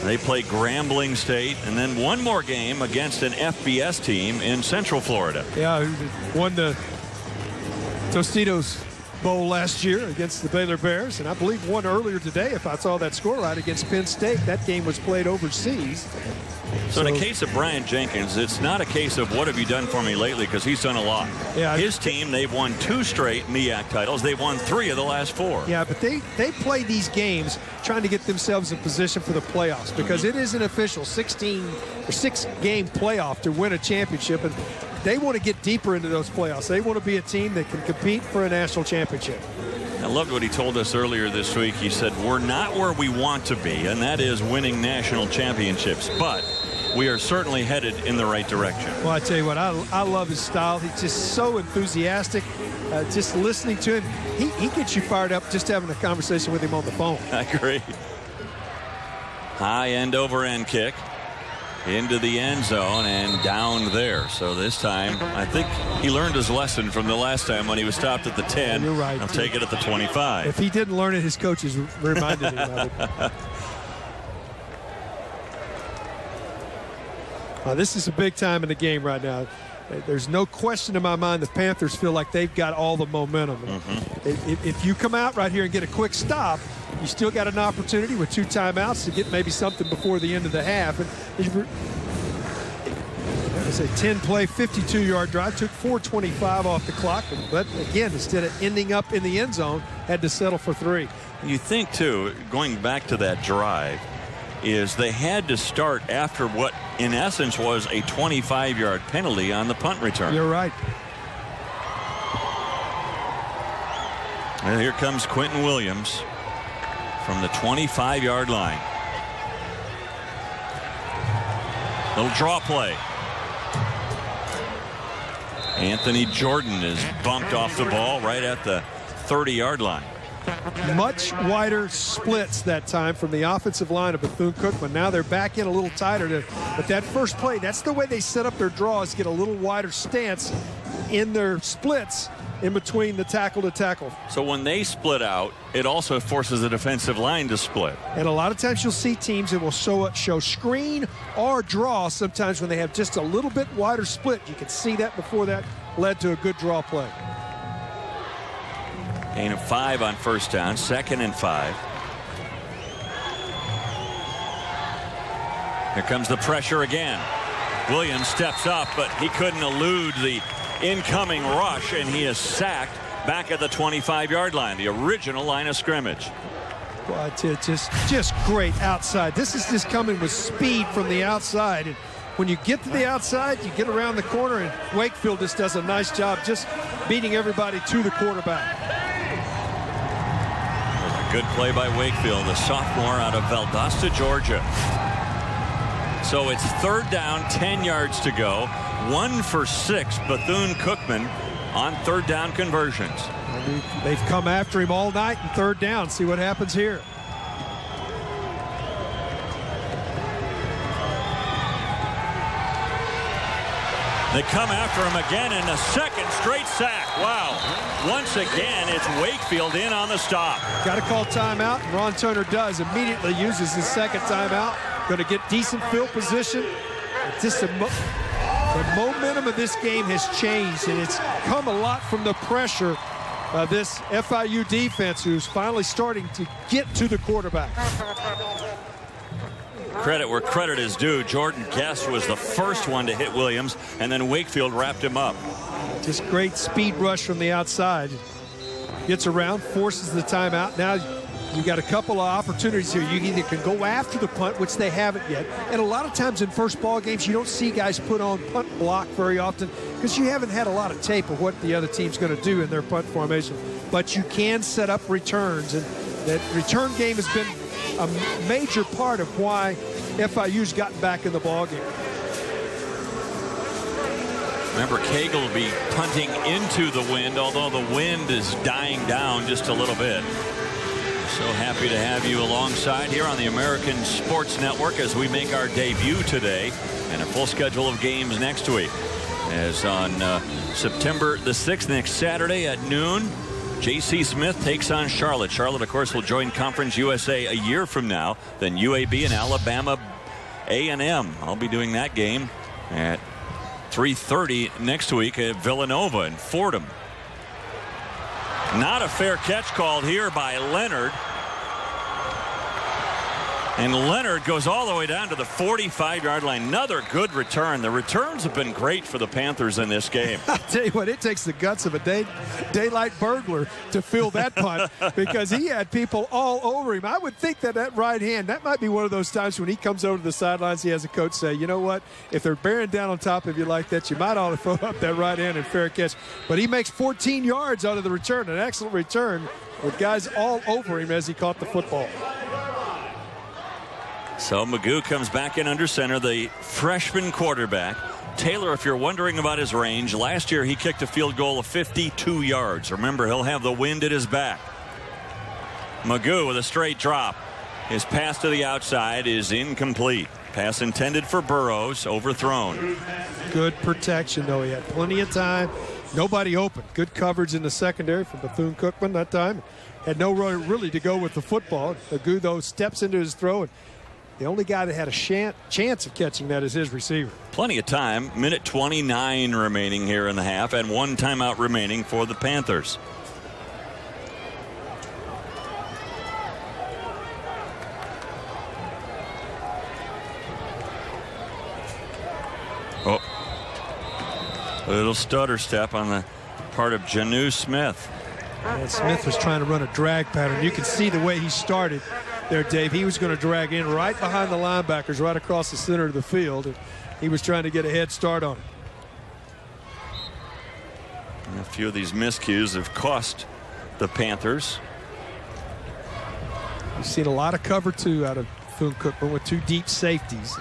they play Grambling State, and then one more game against an FBS team in Central Florida. Yeah, won the Tostitos Bowl last year against the Baylor Bears, and I believe won earlier today, if I saw that score right, against Penn State. That game was played overseas. So in a case of Brian Jenkins, it's not a case of what have you done for me lately, because he's done a lot. Yeah, his team, they've won 2 straight MEAC titles. They've won 3 of the last 4. Yeah, but they play these games trying to get themselves in position for the playoffs, because it is an official 6-game playoff to win a championship, and they want to get deeper into those playoffs. They want to be a team that can compete for a national championship. I loved what he told us earlier this week. He said, we're not where we want to be, and that is winning national championships, but we are certainly headed in the right direction. Well, I tell you what, I love his style. He's just so enthusiastic. Just listening to him, he gets you fired up just having a conversation with him on the phone. I agree. High end over end kick. into the end zone and down there. So this time, I think he learned his lesson from the last time when he was stopped at the 10. You're right. I'll take it at the 25. If he didn't learn it, his coaches reminded him of it. This is a big time in the game right now. There's no question in my mind the Panthers feel like they've got all the momentum. If you come out right here and get a quick stop, you still got an opportunity with 2 timeouts to get maybe something before the end of the half. And it's a 10-play, 52-yard drive. Took 4:25 off the clock. But, again, instead of ending up in the end zone, had to settle for 3. You think, too, going back to that drive, is they had to start after what, in essence, was a 25-yard penalty on the punt return. You're right. And here comes Quentin Williams from the 25-yard line. Little draw play. Anthony Jordan is bumped off the ball right at the 30-yard line. Much wider splits that time from the offensive line of Bethune-Cookman. Now they're back in a little tighter. But that first play, that's the way they set up their draws, get a little wider stance in their splits in between the tackle to tackle. So when they split out, it also forces the defensive line to split. And a lot of times you'll see teams that will show screen or draw sometimes when they have just a little bit wider split. You can see that before that led to a good draw play. Gain of 5 on first down, 2nd and 5. Here comes the pressure again. Williams steps up, but he couldn't elude the incoming rush, and he is sacked back at the 25-yard line, the original line of scrimmage. Well, just great outside. This is just coming with speed from the outside. And when you get to the outside, you get around the corner, and Wakefield just does a nice job just beating everybody to the quarterback. Good play by Wakefield, the sophomore out of Valdosta, Georgia. So it's 3rd down, 10 yards to go. 1 for 6, Bethune-Cookman on 3rd down conversions. They've come after him all night in 3rd down. See what happens here. They come after him again, and a 2nd straight sack. Wow. Once again, it's Wakefield in on the stop. Got to call timeout. Ron Turner does. Immediately uses his 2nd timeout. Going to get decent field position. Just the momentum of this game has changed, and it's come a lot from the pressure of this FIU defense, who's finally starting to get to the quarterback. Credit where credit is due. Jordan Guest was the first one to hit Williams, and then Wakefield wrapped him up. Just great speed rush from the outside. Gets around, forces the timeout. Now you got a couple of opportunities here. You either can go after the punt, which they haven't yet. And a lot of times in first ball games, you don't see guys put on punt block very often because you haven't had a lot of tape of what the other team's going to do in their punt formation. But you can set up returns, and that return game has been a major part of why FIU's gotten back in the ballgame. Remember, Cagle will be punting into the wind, although the wind is dying down just a little bit. So happy to have you alongside here on the American Sports Network as we make our debut today, and a full schedule of games next week. As on September the 6th, next Saturday at noon, J.C. Smith takes on Charlotte. Charlotte, of course, will join Conference USA a year from now. Then UAB and Alabama A&M. I'll be doing that game at 3:30 next week at Villanova and Fordham. Not a fair catch called here by Leonard. And Leonard goes all the way down to the 45-yard line. Another good return. The returns have been great for the Panthers in this game. I'll tell you what, it takes the guts of a daylight burglar to fill that punt because he had people all over him. I would think that right hand, that might be one of those times when he comes over to the sidelines, he has a coach say, you know what, if they're bearing down on top of you like that, you might ought to throw up that right hand and fair catch. But he makes 14 yards out of the return, an excellent return with guys all over him as he caught the football. So Magoo comes back in under center, the freshman quarterback. Taylor, if you're wondering about his range, last year he kicked a field goal of 52 yards. Remember, he'll have the wind at his back. Magoo with a straight drop. His pass to the outside is incomplete. Pass intended for Burrows, overthrown. Good protection, though. He had plenty of time. Nobody open. Good coverage in the secondary from Bethune Cookman that time. Had no really to go with the football. Agu, though, steps into his throw. And the only guy that had a chance of catching that is his receiver. Plenty of time. Minute 29 remaining here in the half, and one timeout remaining for the Panthers. Oh, a little stutter step on the part of Janu Smith. And Smith was trying to run a drag pattern. You can see the way he started there, Dave. He was going to drag in right behind the linebackers, right across the center of the field. And he was trying to get a head start on it. And a few of these miscues have cost the Panthers. We've seen a lot of cover two out of Bethune Cookman with two deep safeties.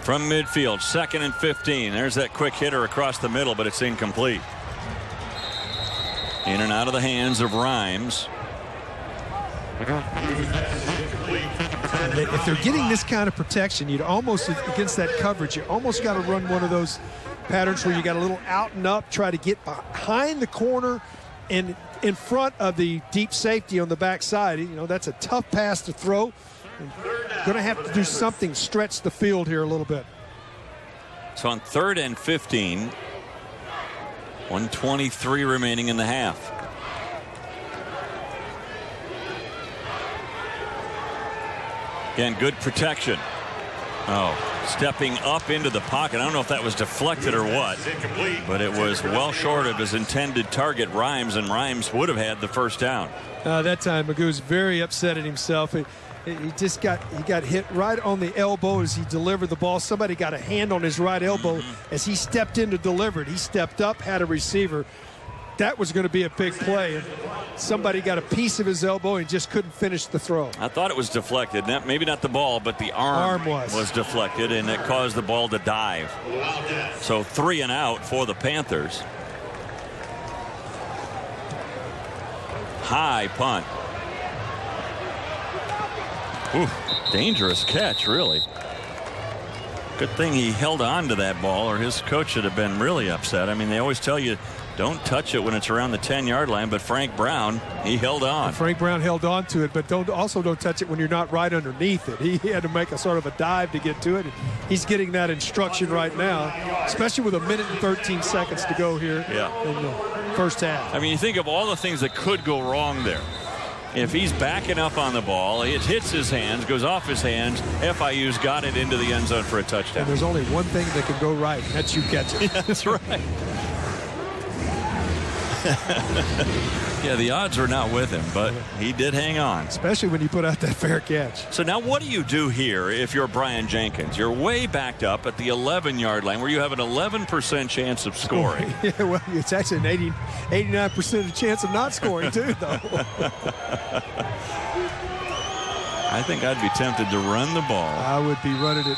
From midfield, 2nd and 15. There's that quick hitter across the middle, but it's incomplete. In and out of the hands of Rhymes. If they're getting this kind of protection, you'd almost, against that coverage, you almost got to run one of those patterns where you got a little out and up, try to get behind the corner and in front of the deep safety on the backside. You know, that's a tough pass to throw. Going to have to do something, stretch the field here a little bit. So on 3rd and 15, 1:23 remaining in the half. Again, good protection. Oh, stepping up into the pocket. I don't know if that was deflected or what, but it was well short of his intended target, Rhymes, and Rhymes would have had the first down. That time, Magoo was very upset at himself. He just got hit right on the elbow as he delivered the ball. Somebody got a hand on his right elbow as he stepped in to deliver it. He stepped up, had a receiver. That was going to be a big play. And somebody got a piece of his elbow and just couldn't finish the throw. I thought it was deflected. Maybe not the ball, but the arm was deflected, and it caused the ball to dive. So 3 and out for the Panthers. High punt. Ooh, dangerous catch, really. Good thing he held on to that ball, or his coach should have been really upset. I mean, they always tell you don't touch it when it's around the 10-yard line, but Frank Brown, he held on. And Frank Brown held on to it, but don't touch it when you're not right underneath it. He had to make a sort of a dive to get to it. He's getting that instruction right now, especially with 1 minute and 13 seconds to go here in the first half. I mean, you think of all the things that could go wrong there. If he's backing up on the ball, it hits his hands, goes off his hands. FIU's got it into the end zone for a touchdown. And there's only one thing that can go right, and that's you catch it. Yeah, that's right. Yeah, the odds were not with him, but he did hang on. Especially when you put out that fair catch. So now what do you do here if you're Brian Jenkins? You're way backed up at the 11-yard line where you have an 11% chance of scoring. Yeah, well, it's actually an 89% chance of not scoring, too, though. I think I'd be tempted to run the ball. I would be running it.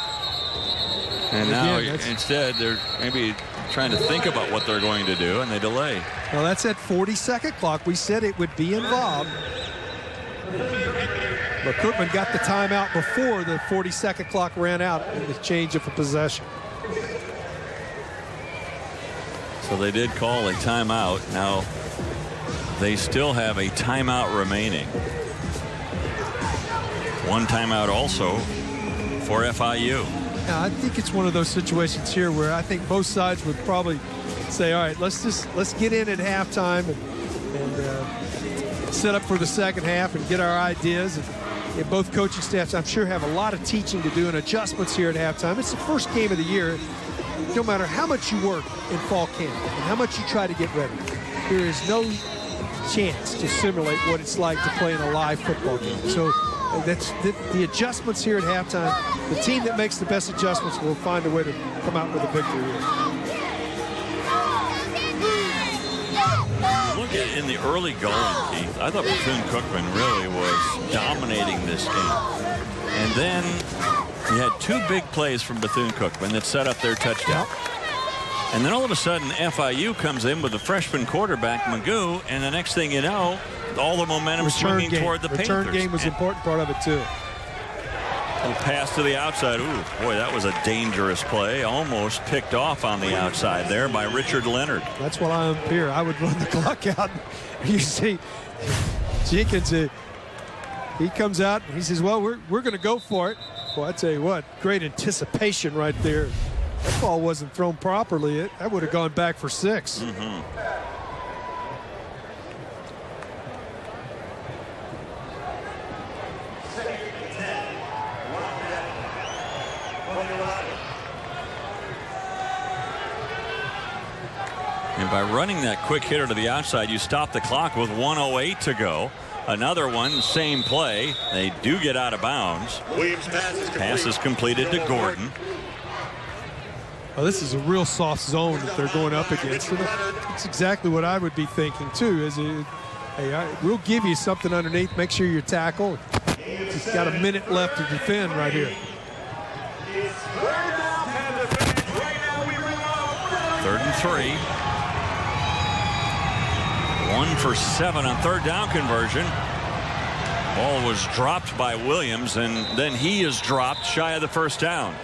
And now instead they're maybe trying to think about what they're going to do, and they delay. Well, that's at 40-second clock. We said it would be involved. But Cookman got the timeout before the 40-second clock ran out in the change of a possession. So they did call a timeout. Now they still have a timeout remaining. One timeout also for FIU. Yeah, I think it's one of those situations here where I think both sides would probably say, all right, let's get in at halftime and set up for the second half and get our ideas. And both coaching staffs, I'm sure, have a lot of teaching to do and adjustments here at halftime. It's the first game of the year. No matter how much you work in fall camp and how much you try to get ready, there is no chance to simulate what it's like to play in a live football game. So that's the adjustments here at halftime. The team that makes the best adjustments will find a way to come out with a victory here. Look at in the early going, Keith. I thought Bethune Cookman really was dominating this game. And then you had two big plays from Bethune Cookman that set up their touchdown. And then all of a sudden FIU comes in with a freshman quarterback, Magoo, and the next thing you know, all the momentum swinging toward the Panthers. Return game was an important part of it, too. A pass to the outside. Ooh, boy, that was a dangerous play. Almost picked off on the outside there by Richard Leonard. That's why I'm here. I would run the clock out. You see Jenkins, he comes out and he says, well, we're going to go for it. Well, I tell you what, great anticipation right there. That ball wasn't thrown properly. That would have gone back for 6. And by running that quick hitter to the outside, you stop the clock with 1:08 to go. Another one, same play. They do get out of bounds. Williams pass is completed to Gordon. Well, this is a real soft zone that they're going up against. And that's exactly what I would be thinking, too. Hey, we'll give you something underneath. Make sure you tackle. He's got a minute left to defend right here. 3rd and 3. 1 for 7 on 3rd down conversion. Ball was dropped by Williams, and then he is dropped shy of the 1st down.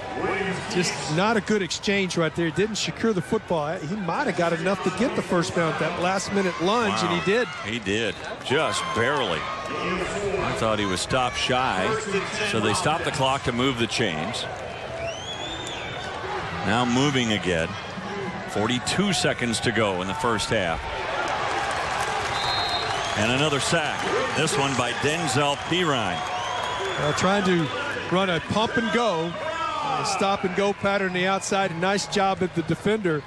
Just not a good exchange right there. Didn't secure the football. He might have got enough to get the 1st down at that last-minute lunge, and he did. He did, just barely. I thought he was stopped shy, so they stopped the clock to move the chains. Now moving again. 42 seconds to go in the 1st half. And another sack. This one by Denzel Pirine. Trying to run a pump and go, a stop and go pattern on the outside. Nice job at the defender.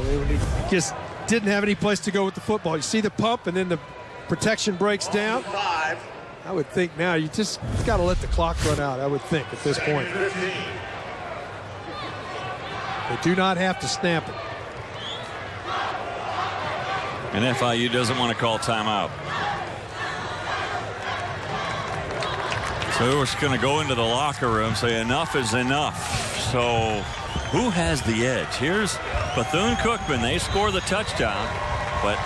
He just didn't have any place to go with the football. You see the pump and then the protection breaks down. I would think now you just got to let the clock run out, I would think, at this point. They do not have to snap it. And FIU doesn't want to call timeout. So we're just going to go into the locker room, say enough is enough. So who has the edge? Here's Bethune Cookman. They score the touchdown, but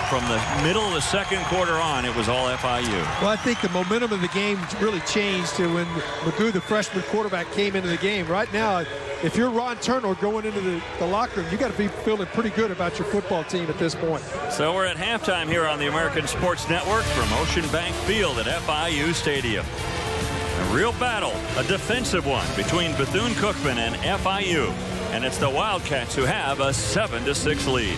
from the middle of the 2nd quarter on, it was all FIU. Well, I think the momentum of the game really changed when Magoo, the freshman quarterback, came into the game. Right now, if you're Ron Turner going into the locker room, you got to be feeling pretty good about your football team at this point. So we're at halftime here on the American Sports Network from Ocean Bank Field at FIU Stadium. A real battle, a defensive one between Bethune Cookman and FIU. And it's the Wildcats who have a 7-6 lead.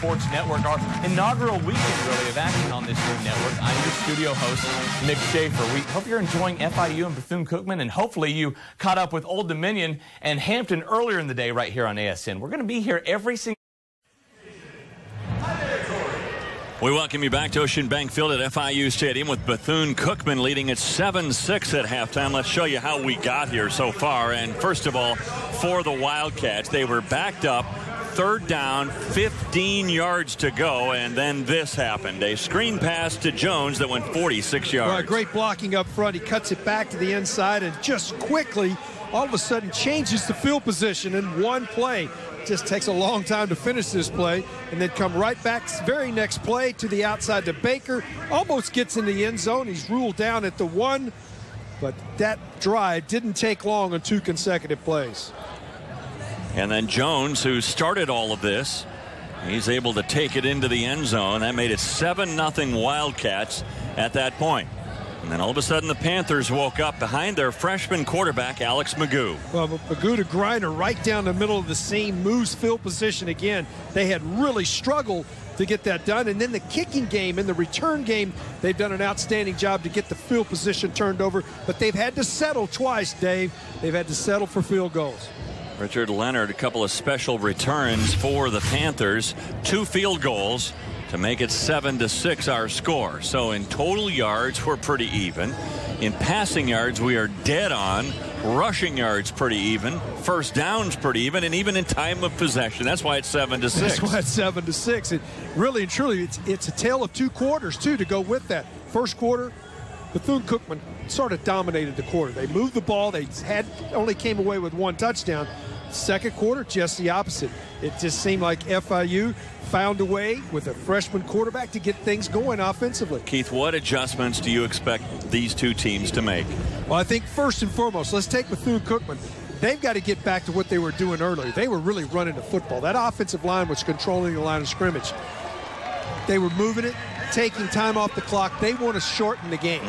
Sports Network, our inaugural weekend, really, of action on this new network. I'm your studio host, Nick Schaefer. We hope you're enjoying FIU and Bethune-Cookman, and hopefully you caught up with Old Dominion and Hampton earlier in the day right here on ASN. We're going to be here every single We welcome you back to Ocean Bank Field at FIU Stadium with Bethune-Cookman leading at 7-6 at halftime. Let's show you how we got here so far. And first of all, for the Wildcats, they were backed up, third down, 15 yards to go, and then this happened. A screen pass to Jones that went 46 yards. Well, great blocking up front. He cuts it back to the inside and just quickly, all of a sudden, changes the field position in one play. Just takes a long time to finish this play and then come right back very next play to the outside to Baker. Almost gets in the end zone. He's ruled down at the 1, but that drive didn't take long on 2 consecutive plays. And then Jones, who started all of this, he's able to take it into the end zone. That made it 7-0 Wildcats at that point. And then all of a sudden the Panthers woke up behind their freshman quarterback, Alex Magoo. Well, Magoo to Griner right down the middle of the seam, moves field position again. They had really struggled to get that done. And then the kicking game and the return game, they've done an outstanding job to get the field position turned over. But they've had to settle twice, Dave. They've had to settle for field goals. Richard Leonard, a couple of special returns for the Panthers, 2 field goals to make it 7-6 our score. So in total yards, we're pretty even. In passing yards, we are dead on. Rushing yards, pretty even. First downs, pretty even. And even in time of possession. That's why it's 7-6. That's why it's 7-6. And really and truly, it's a tale of 2 quarters, too, to go with that. First quarter, Bethune-Cookman sort of dominated the quarter. They moved the ball. They only came away with 1 touchdown. Second quarter, just the opposite. It just seemed like FIU found a way with a freshman quarterback to get things going offensively. Keith, what adjustments do you expect these 2 teams to make? Well, I think first and foremost, let's take Bethune-Cookman. They've got to get back to what they were doing earlier. They were really running the football. That offensive line was controlling the line of scrimmage. They were moving it, taking time off the clock. They want to shorten the game.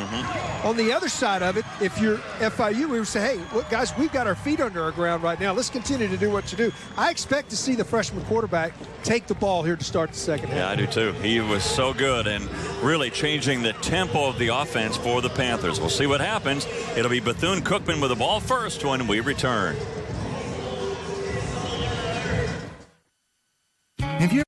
On the other side of it, if you're FIU, we would say, hey, look, guys, we've got our feet under our ground right now. Let's continue to do what you do. I expect to see the freshman quarterback take the ball here to start the second half. Yeah, I do too. He was so good and really changing the tempo of the offense for the Panthers. We'll see what happens. It'll be Bethune-Cookman with the ball first when we return. Have you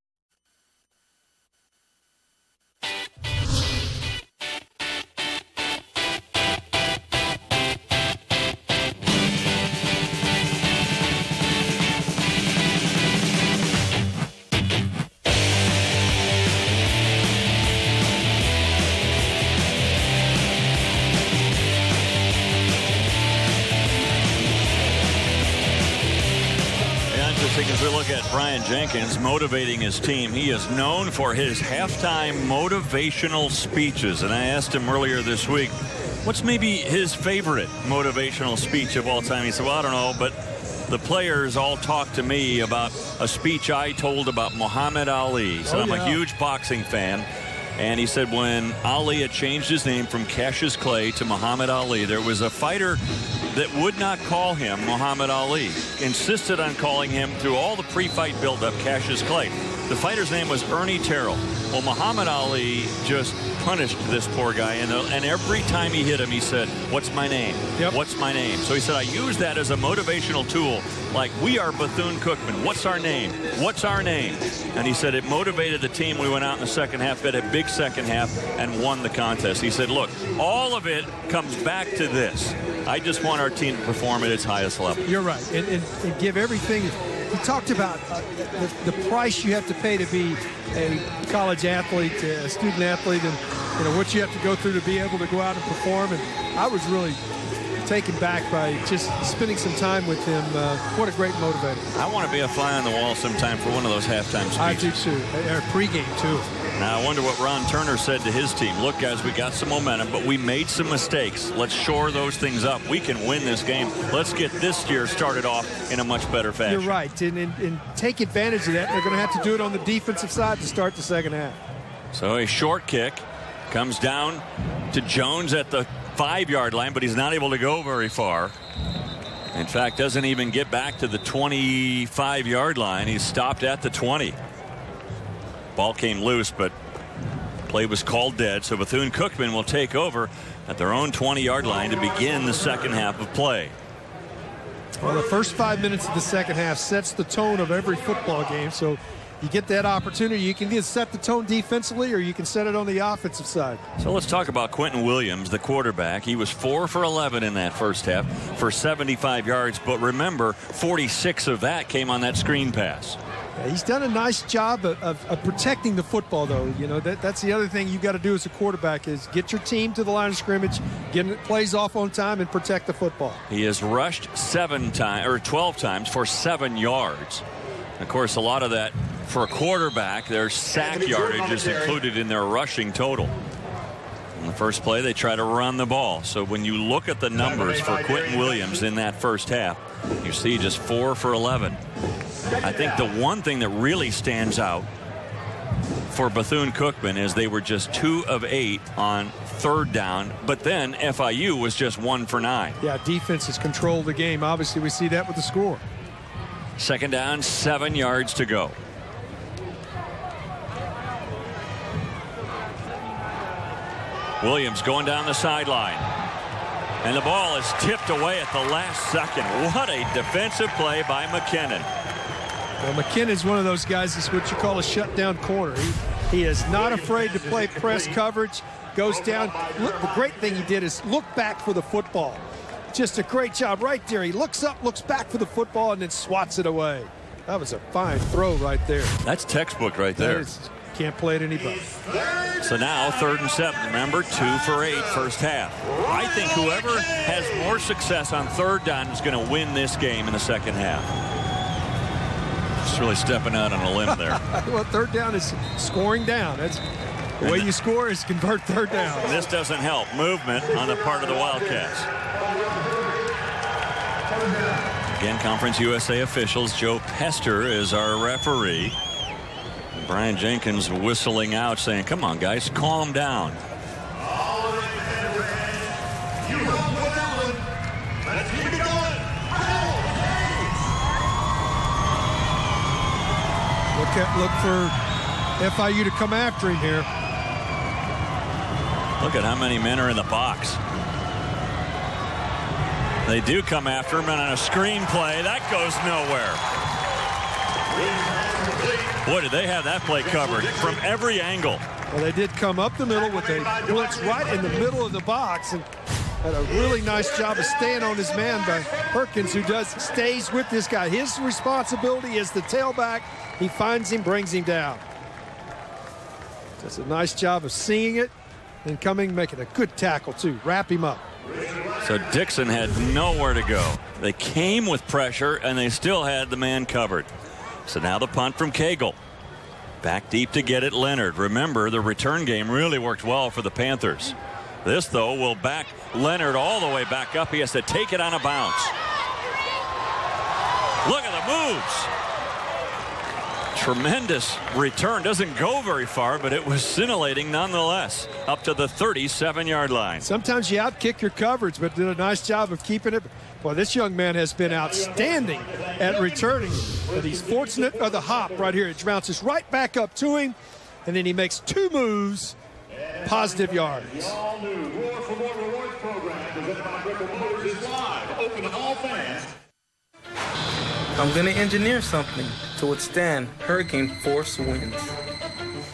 as we look at Brian Jenkins motivating his team, he is known for his halftime motivational speeches. And I asked him earlier this week, what's maybe his favorite motivational speech of all time? He said, well, I don't know, but the players all talked to me about a speech I told about Muhammad Ali. He said, I'm a huge boxing fan. And he said when Ali had changed his name from Cassius Clay to Muhammad Ali, there was a fighter that would not call him Muhammad Ali, insisted on calling him through all the pre-fight buildup Cassius Clay. The fighter's name was Ernie Terrell. Well, Muhammad Ali just punished this poor guy, and every time he hit him, he said, what's my name? Yep. What's my name? So he said, I use that as a motivational tool, like, we are Bethune-Cookman. What's our name? What's our name? And he said it motivated the team. We went out in the second half, had a big second half, and won the contest. He said, look, all of it comes back to this. I just want our team to perform at its highest level. You're right, and give everything. He talked about the price you have to pay to be a college athlete, a student athlete, and what you have to go through to be able to go out and perform. And I was really taken back by just spending some time with him. What a great motivator. I want to be a fly on the wall sometime for one of those halftime speeches. I do too, or pregame too. Now I wonder what Ron Turner said to his team. Look, guys, we got some momentum, but we made some mistakes. Let's shore those things up. We can win this game. Let's get this year started off in a much better fashion. You're right, and take advantage of that. They're going to have to do it on the defensive side to start the second half. So a short kick comes down to Jones at the 5-yard line, but he's not able to go very far. In fact, doesn't even get back to the 25-yard line. He's stopped at the 20. Ball came loose, but play was called dead. So Bethune Cookman will take over at their own 20-yard line to begin the second half of play. Well, the first 5 minutes of the second half sets the tone of every football game. So you get that opportunity. You can either set the tone defensively or you can set it on the offensive side. So let's talk about Quentin Williams, the quarterback. He was 4 for 11 in that first half for 75 yards. But remember, 46 of that came on that screen pass. Yeah, he's done a nice job of protecting the football, though. You know, that's the other thing you've got to do as a quarterback is get your team to the line of scrimmage, get plays off on time, and protect the football. He has rushed 12 times for 7 yards. Of course, a lot of that for a quarterback, their sack yardage is included in their rushing total. In the first play, they try to run the ball. So when you look at the numbers for Quentin Williams in that first half, you see just 4 for 11. I think the one thing that really stands out for Bethune Cookman is they were just 2 of 8 on third down, but then FIU was just 1 for 9. Yeah, defense has controlled the game. Obviously, we see that with the score. Second down, 7 yards to go. Williams going down the sideline. And the ball is tipped away at the last second. What a defensive play by McKinnon. Well, McKinnon's one of those guys that's what you call a shutdown corner. He is not afraid to play press coverage, goes down. Look, the great thing he did is look back for the football. Just a great job right there. He looks up, looks back for the football, and then swats it away. That was a fine throw right there. That's textbook right there. Can't play it any better. So now 3rd and 7. Remember, 2 for 8 first half. I think whoever has more success on third down is going to win this game in the second half. Just really stepping out on a limb there. Well, third down is scoring down. That's the way you score is convert third down. This doesn't help movement on the part of the Wildcats. Again, Conference USA officials. Joe Pester is our referee. Brian Jenkins whistling out saying, come on, guys, calm down. Look for FIU to come after him here. Look at how many men are in the box. They do come after him, and on a screen play, that goes nowhere. Boy, did they have that play covered from every angle. Well, they did come up the middle with a blitz right in the middle of the box and had a really nice job of staying on his man by Perkins, who stays with this guy. His responsibility is the tailback. He finds him, brings him down. Does a nice job of seeing it and making a good tackle, too. Wrap him up. So Dixon had nowhere to go. They came with pressure, and they still had the man covered. So now the punt from Cagle. Back deep to get it, Leonard. Remember, the return game really worked well for the Panthers. This, though, will back Leonard all the way back up. He has to take it on a bounce. Look at the moves. Tremendous return. Doesn't go very far, but it was scintillating nonetheless. Up to the 37-yard line. Sometimes you outkick your coverage, but did a nice job of keeping it. Well, this young man has been outstanding at returning. But he's fortunate for the hop right here. It bounces right back up to him, and then he makes 2 moves, positive yards. I'm going to engineer something to withstand hurricane force winds.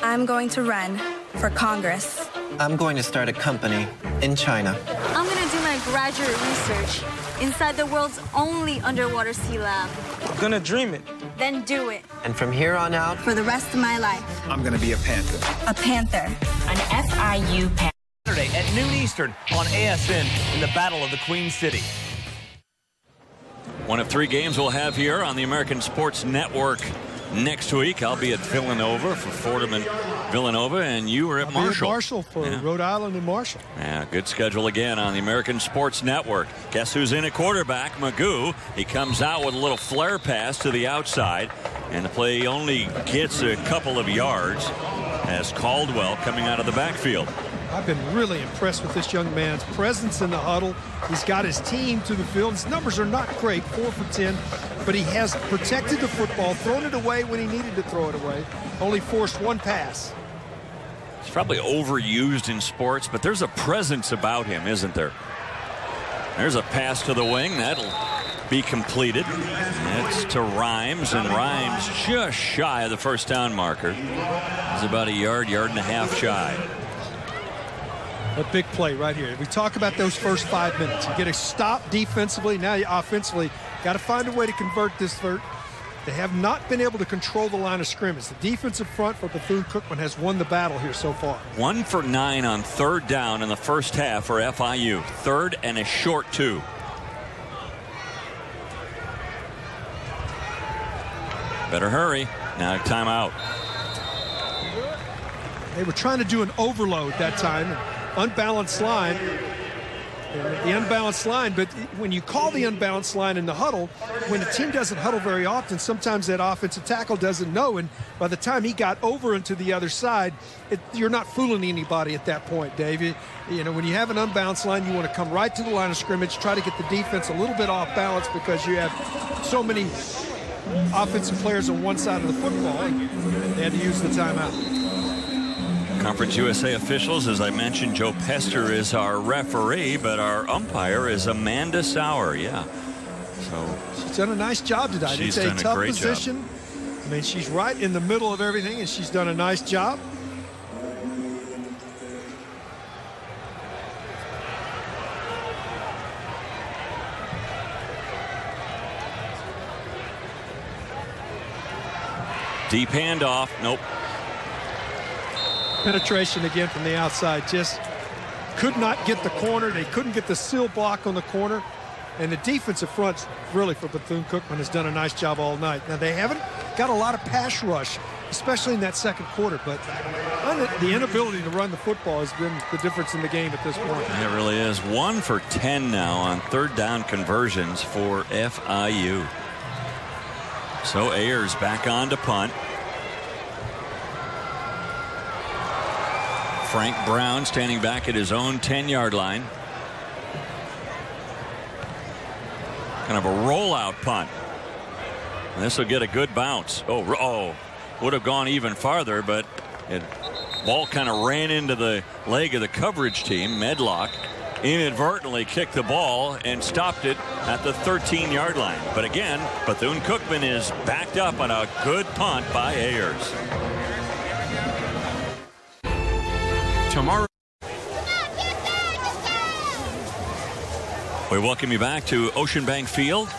I'm going to run for Congress. I'm going to start a company in China. I'm going to do my graduate research inside the world's only underwater sea lab. I'm going to dream it. Then do it. And from here on out, for the rest of my life, I'm going to be a Panther. A Panther. An FIU Panther. Saturday at noon Eastern on ASN in the Battle of the Queen City. One of 3 games we'll have here on the American Sports Network next week. I'll be at Villanova for Fordham and Villanova, and you were at Marshall. Marshall for Rhode Island and Marshall. Yeah, good schedule again on the American Sports Network. Guess who's in at quarterback? Magoo. He comes out with a little flare pass to the outside, and the play only gets a couple of yards as Caldwell coming out of the backfield. I've been really impressed with this young man's presence in the huddle. He's got his team to the field. His numbers are not great, 4 for 10, but he has protected the football, thrown it away when he needed to throw it away. only forced one pass. He's probably overused in sports, but there's a presence about him, isn't there? There's a pass to the wing. That'll be completed. It's to Rhymes, and Rhymes just shy of the first down marker. He's about a yard and a half shy. A big play right here. We talk about those first 5 minutes. You get a stop defensively. Now you offensively got to find a way to convert this third. They have not been able to control the line of scrimmage. The defensive front for Bethune-Cookman has won the battle here so far. 1 for 9 on third down in the first half for FIU. Third and a short 2. Better hurry. Now timeout. They were trying to do an overload that time. Unbalanced line. The unbalanced line, but when you call the unbalanced line in the huddle, when a team doesn't huddle very often, sometimes that offensive tackle doesn't know, and by the time he got over into the other side, you're not fooling anybody at that point, Dave. You know, when you have an unbalanced line, you want to come right to the line of scrimmage, try to get the defense a little bit off balance because you have so many offensive players on one side of the football, and they had to use the timeout. Conference USA officials, as I mentioned, Joe Pester is our referee, but our umpire is Amanda Sauer. Yeah. So she's done a nice job tonight. It's a tough position. I mean, she's right in the middle of everything, and she's done a nice job. Deep handoff. Nope. Penetration again from the outside. Just could not get the corner. They couldn't get the seal block on the corner. And the defensive front, really, for Bethune-Cookman has done a nice job all night. Now, they haven't got a lot of pass rush, especially in that second quarter. But the inability to run the football has been the difference in the game at this point. It really is. 1 for 10 now on third down conversions for FIU. So Ayers back on to punt. Frank Brown standing back at his own 10-yard line. Kind of a rollout punt. And this will get a good bounce. Oh, would have gone even farther, but ball kind of ran into the leg of the coverage team. Medlock inadvertently kicked the ball and stopped it at the 13-yard line. But again, Bethune-Cookman is backed up on a good punt by Ayers. Tomorrow. We welcome you back to Ocean Bank Field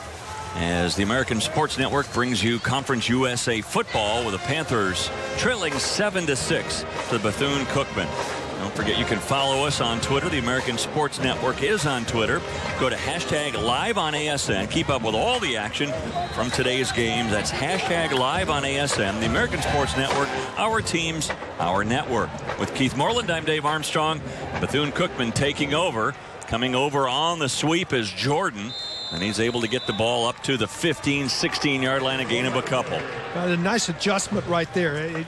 as the American Sports Network brings you Conference USA football with the Panthers trailing 7-6 to Bethune-Cookman. Don't forget you can follow us on Twitter. The American Sports Network is on Twitter. Go to #LiveOnASN. Keep up with all the action from today's games. That's #LiveOnASN. The American Sports Network, our teams, our network. With Keith Moreland, I'm Dave Armstrong. Bethune-Cookman taking over. Coming over on the sweep is Jordan. And he's able to get the ball up to the 15-16-yard line, a gain of a couple. A nice adjustment right there. It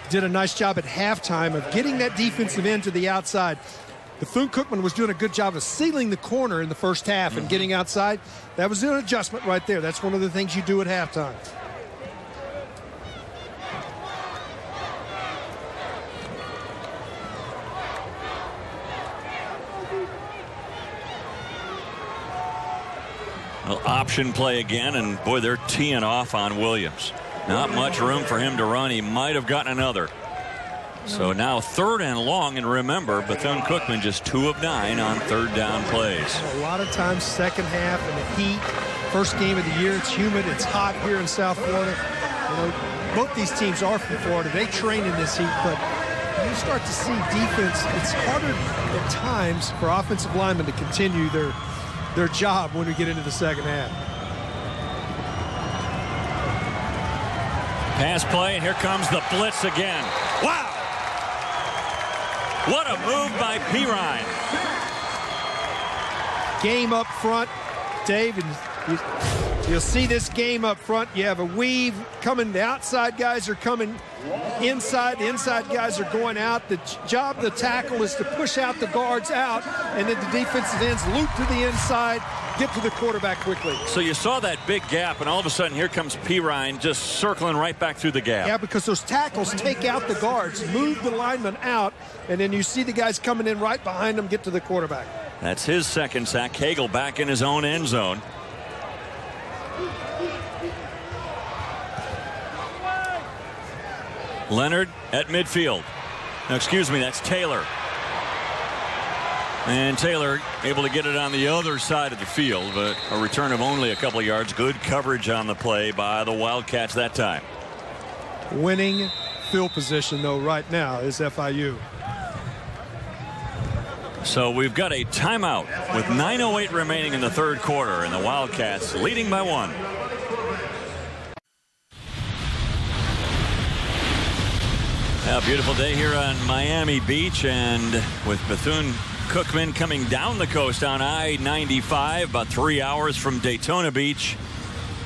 did a nice job at halftime of getting that defensive end to the outside. Bethune-Cookman was doing a good job of sealing the corner in the first half and getting outside. That was an adjustment right there. That's one of the things you do at halftime. Well, option play again, and boy, they're teeing off on Williams. Not much room for him to run. He might have gotten another. So now third and long, and remember, Bethune-Cookman just 2 of 9 on third down plays. A lot of times second half in the heat, first game of the year, it's humid, it's hot here in South Florida. You know, both these teams are from Florida. They train in this heat, but you start to see defense. It's harder at times for offensive linemen to continue their job when we get into the second half. Pass play, and here comes the blitz again. Wow! What a move by Pirine. Game up front, Dave, and You'll see this game up front. You have a weave coming. The outside guys are coming inside. The inside guys are going out. The job of the tackle is to push out the guards out, and then the defensive ends loop to the inside, get to the quarterback quickly. So you saw that big gap, and all of a sudden here comes Pirine just circling right back through the gap. Yeah, because those tackles take out the guards, move the linemen out, and then you see the guys coming in right behind them, get to the quarterback. That's his second sack. Cagle back in his own end zone. Leonard at midfield. No, excuse me, that's Taylor. And Taylor able to get it on the other side of the field, but a return of only a couple of yards. Good coverage on the play by the Wildcats that time. Winning field position, though, right now is FIU. So we've got a timeout with 9:08 remaining in the third quarter, and the Wildcats leading by 1. A beautiful day here on Miami Beach, and with Bethune Cookman coming down the coast on I-95, about 3 hours from Daytona Beach.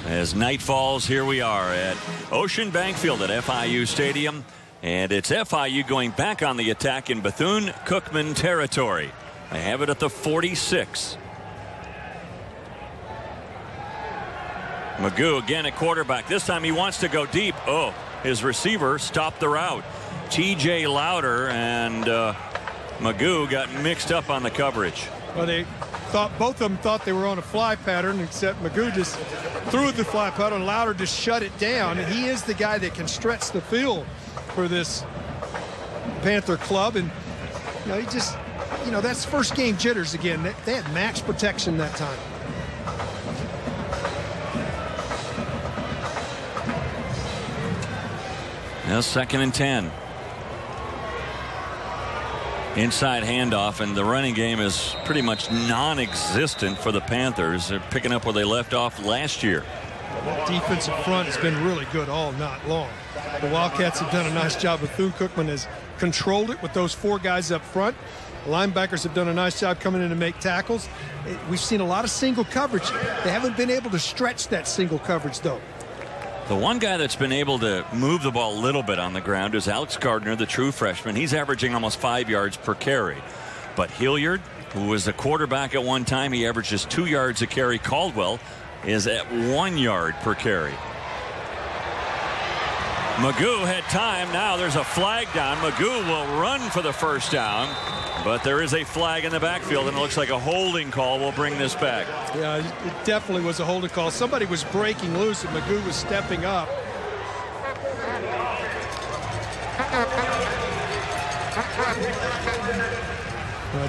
As night falls, here we are at Ocean Bank Field at FIU Stadium, and it's FIU going back on the attack in Bethune Cookman territory. They have it at the 46. Magoo again at quarterback. This time he wants to go deep. Oh, his receiver stopped the route. TJ Louder and Magoo got mixed up on the coverage. Well, both of them thought they were on a fly pattern, except Magoo just threw the fly pattern and Louder just shut it down. And he is the guy that can stretch the field for this Panther club. And he just, that's first game jitters again. They had max protection that time. Now 2nd and 10. Inside handoff, and the running game is pretty much non-existent for the Panthers. They're picking up where they left off last year. That defensive front has been really good all night long. The Wildcats have done a nice job. Bethune Cookman has controlled it with those 4 guys up front. The linebackers have done a nice job coming in to make tackles. We've seen a lot of single coverage. They haven't been able to stretch that single coverage, though. The one guy that's been able to move the ball a little bit on the ground is Alex Gardner, the true freshman. He's averaging almost 5 yards per carry. But Hilliard, who was a quarterback at one time, he averages 2 yards a carry. Caldwell is at 1 yard per carry. Magoo had time. Now there's a flag down. Magoo will run for the first down, but there is a flag in the backfield, and it looks like a holding call will bring this back. Yeah, it definitely was a holding call. Somebody was breaking loose, and Magoo was stepping up.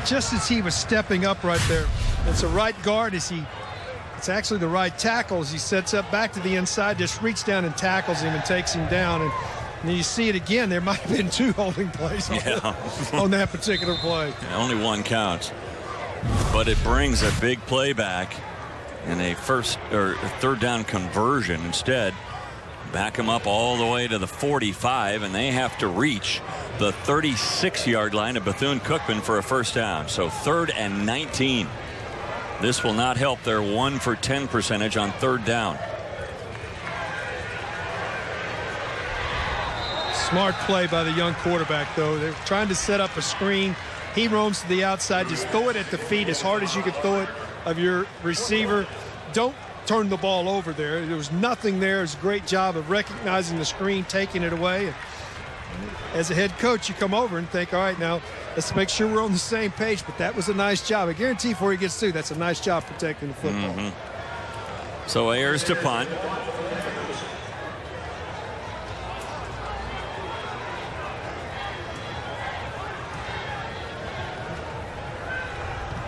Just as he was stepping up right there, it's a right guard as it's actually the right tackle as he sets up back to the inside, just reaches down and tackles him and takes him down. And then you see it again. There might have been 2 holding plays on that particular play. Yeah, only 1 counts. But it brings a big play back in a third down conversion. Instead, back them up all the way to the 45, and they have to reach the 36-yard line of Bethune Cookman for a first down. So 3rd and 19. This will not help their 1 for 10 percentage on 3rd down. Smart play by the young quarterback, though. They're trying to set up a screen. He roams to the outside. Just throw it at the feet as hard as you can throw it of your receiver. Don't turn the ball over there. There was nothing there. It was a great job of recognizing the screen, taking it away. As a head coach, you come over and think, all right, now let's make sure we're on the same page. But that was a nice job. I guarantee before he gets through, that's a nice job protecting the football. So Ayers to punt.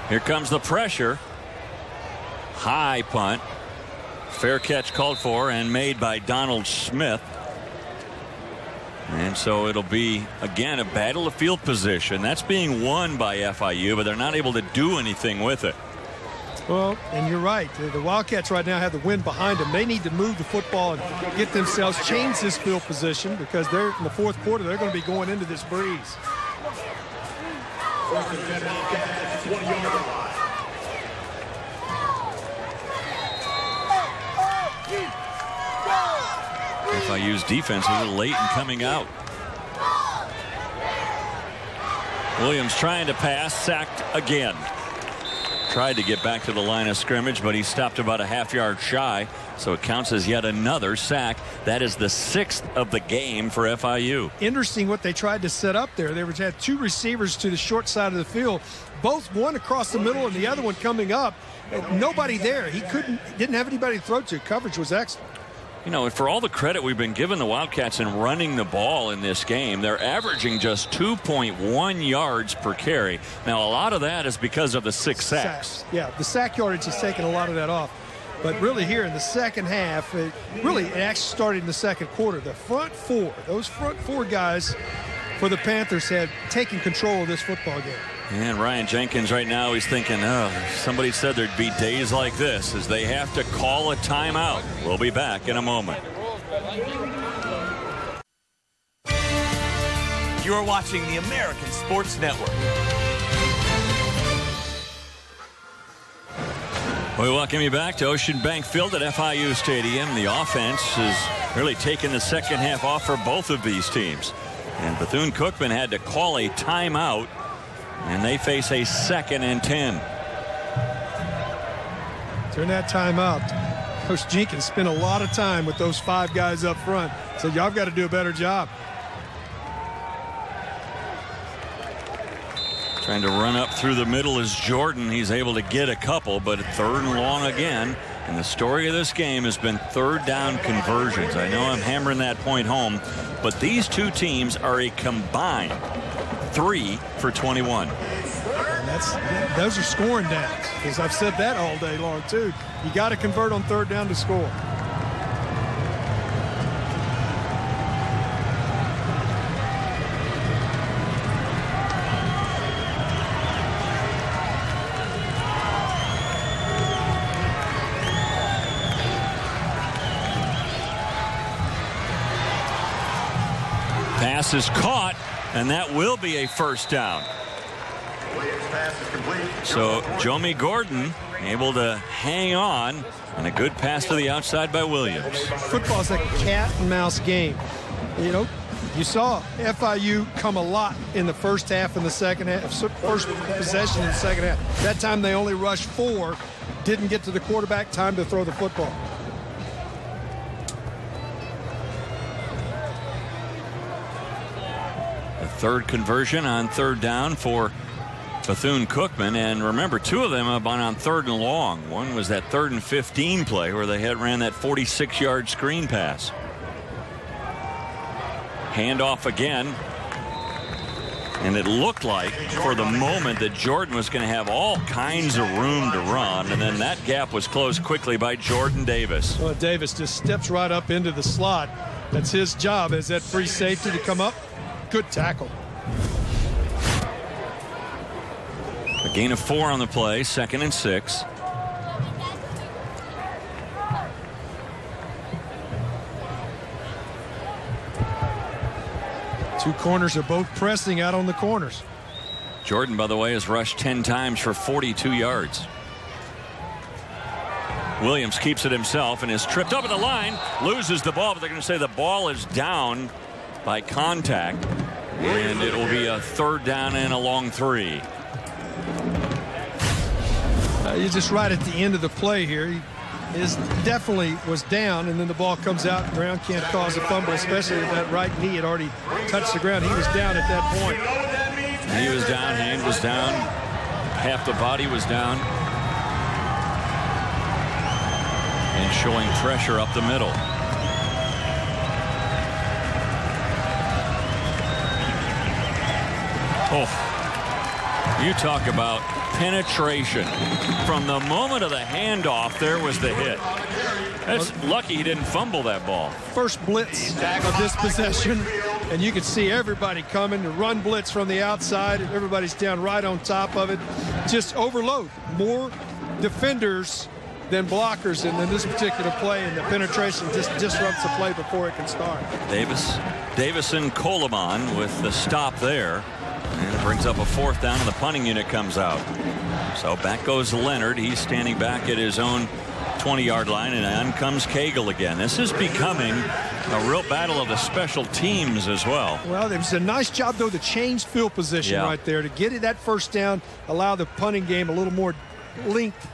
Here comes the pressure. High punt. Fair catch called for and made by Donald Smith. And so it'll be, again, a battle of field position. That's being won by FIU, but they're not able to do anything with it. Well, and you're right. The Wildcats right now have the wind behind them. They need to move the football and get themselves, change this field position, because they're in the 4th quarter. They're going to be going into this breeze. FIU's defense a little late in coming out. Williams trying to pass, sacked again. Tried to get back to the line of scrimmage, but he stopped about a half-yard shy, so it counts as yet another sack. That is the 6th of the game for FIU. Interesting what they tried to set up there. They had 2 receivers to the short side of the field, both one across the middle and the other one coming up. Nobody there. He didn't have anybody to throw to. Coverage was excellent. You know, for all the credit we've been giving the Wildcats in running the ball in this game, they're averaging just 2.1 yards per carry. Now, a lot of that is because of the 6 sacks. Yeah, the sack yardage has taken a lot of that off. But really here in the second half, it actually started in the second quarter. The front 4, those front 4 guys for the Panthers had taken control of this football game. And Ryan Jenkins right now, he's thinking, oh, somebody said there'd be days like this as they have to call a timeout. We'll be back in a moment. You're watching the American Sports Network. We welcome you back to Ocean Bank Field at FIU Stadium. The offense has really taken the second half off for both of these teams. And Bethune Cookman had to call a timeout, and they face a 2nd and 10. During that timeout, Coach Jenkins spent a lot of time with those 5 guys up front. Said, y'all got to do a better job. Trying to run up through the middle is Jordan. He's able to get a couple, but 3rd and long again. And the story of this game has been 3rd down conversions. I know I'm hammering that point home, but these 2 teams are a combined 3 for 21. And those are scoring downs, because I've said that all day long too. You got to convert on 3rd down to score. Pass is caught, and that will be a 1st down. So Jomi Gordon able to hang on, and a good pass to the outside by Williams. Football's a cat and mouse game. You know, you saw FIU come a lot in the first half and the second half, first possession in the second half. That time they only rushed 4, didn't get to the quarterback, time to throw the football. The 3rd conversion on 3rd down for Bethune Cookman, and remember, 2 of them have gone on 3rd and long. One was that 3rd and 15 play where they ran that 46-yard screen pass. Handoff again, and it looked like for the moment that Jordan was going to have all kinds of room to run, and then that gap was closed quickly by Jordan Davis. Well, Davis just steps right up into the slot. That's his job as that free safety to come up. Good tackle. A gain of 4 on the play, 2nd and 6. Two corners are both pressing out on the corners. Jordan, by the way, has rushed 10 times for 42 yards. Williams keeps it himself and is tripped up at the line, loses the ball, but they're going to say the ball is down by contact, and it will be a 3rd down and a long 3. You're just right at the end of the play here. He definitely was down, and then the ball comes out. Ground can't cause a fumble, especially if that right knee had already touched the ground. He was down at that point. He was down, hand was down, half the body was down, and showing pressure up the middle. Oh, you talk about penetration. From the moment of the handoff, there was the hit. That's lucky he didn't fumble that ball. First blitz of this possession, and you can see everybody coming to run blitz from the outside, and everybody's down right on top of it. Just overload. More defenders than blockers in this particular play, and the penetration just disrupts the play before it can start. Davison Coleman with the stop there. And it brings up a 4th down, and the punting unit comes out. So back goes Leonard. He's standing back at his own 20-yard line, and on comes Cagle again. This is becoming a real battle of the special teams as well. Well, it was a nice job, though, to change field position right there to get it that 1st down, allow the punting game a little more length.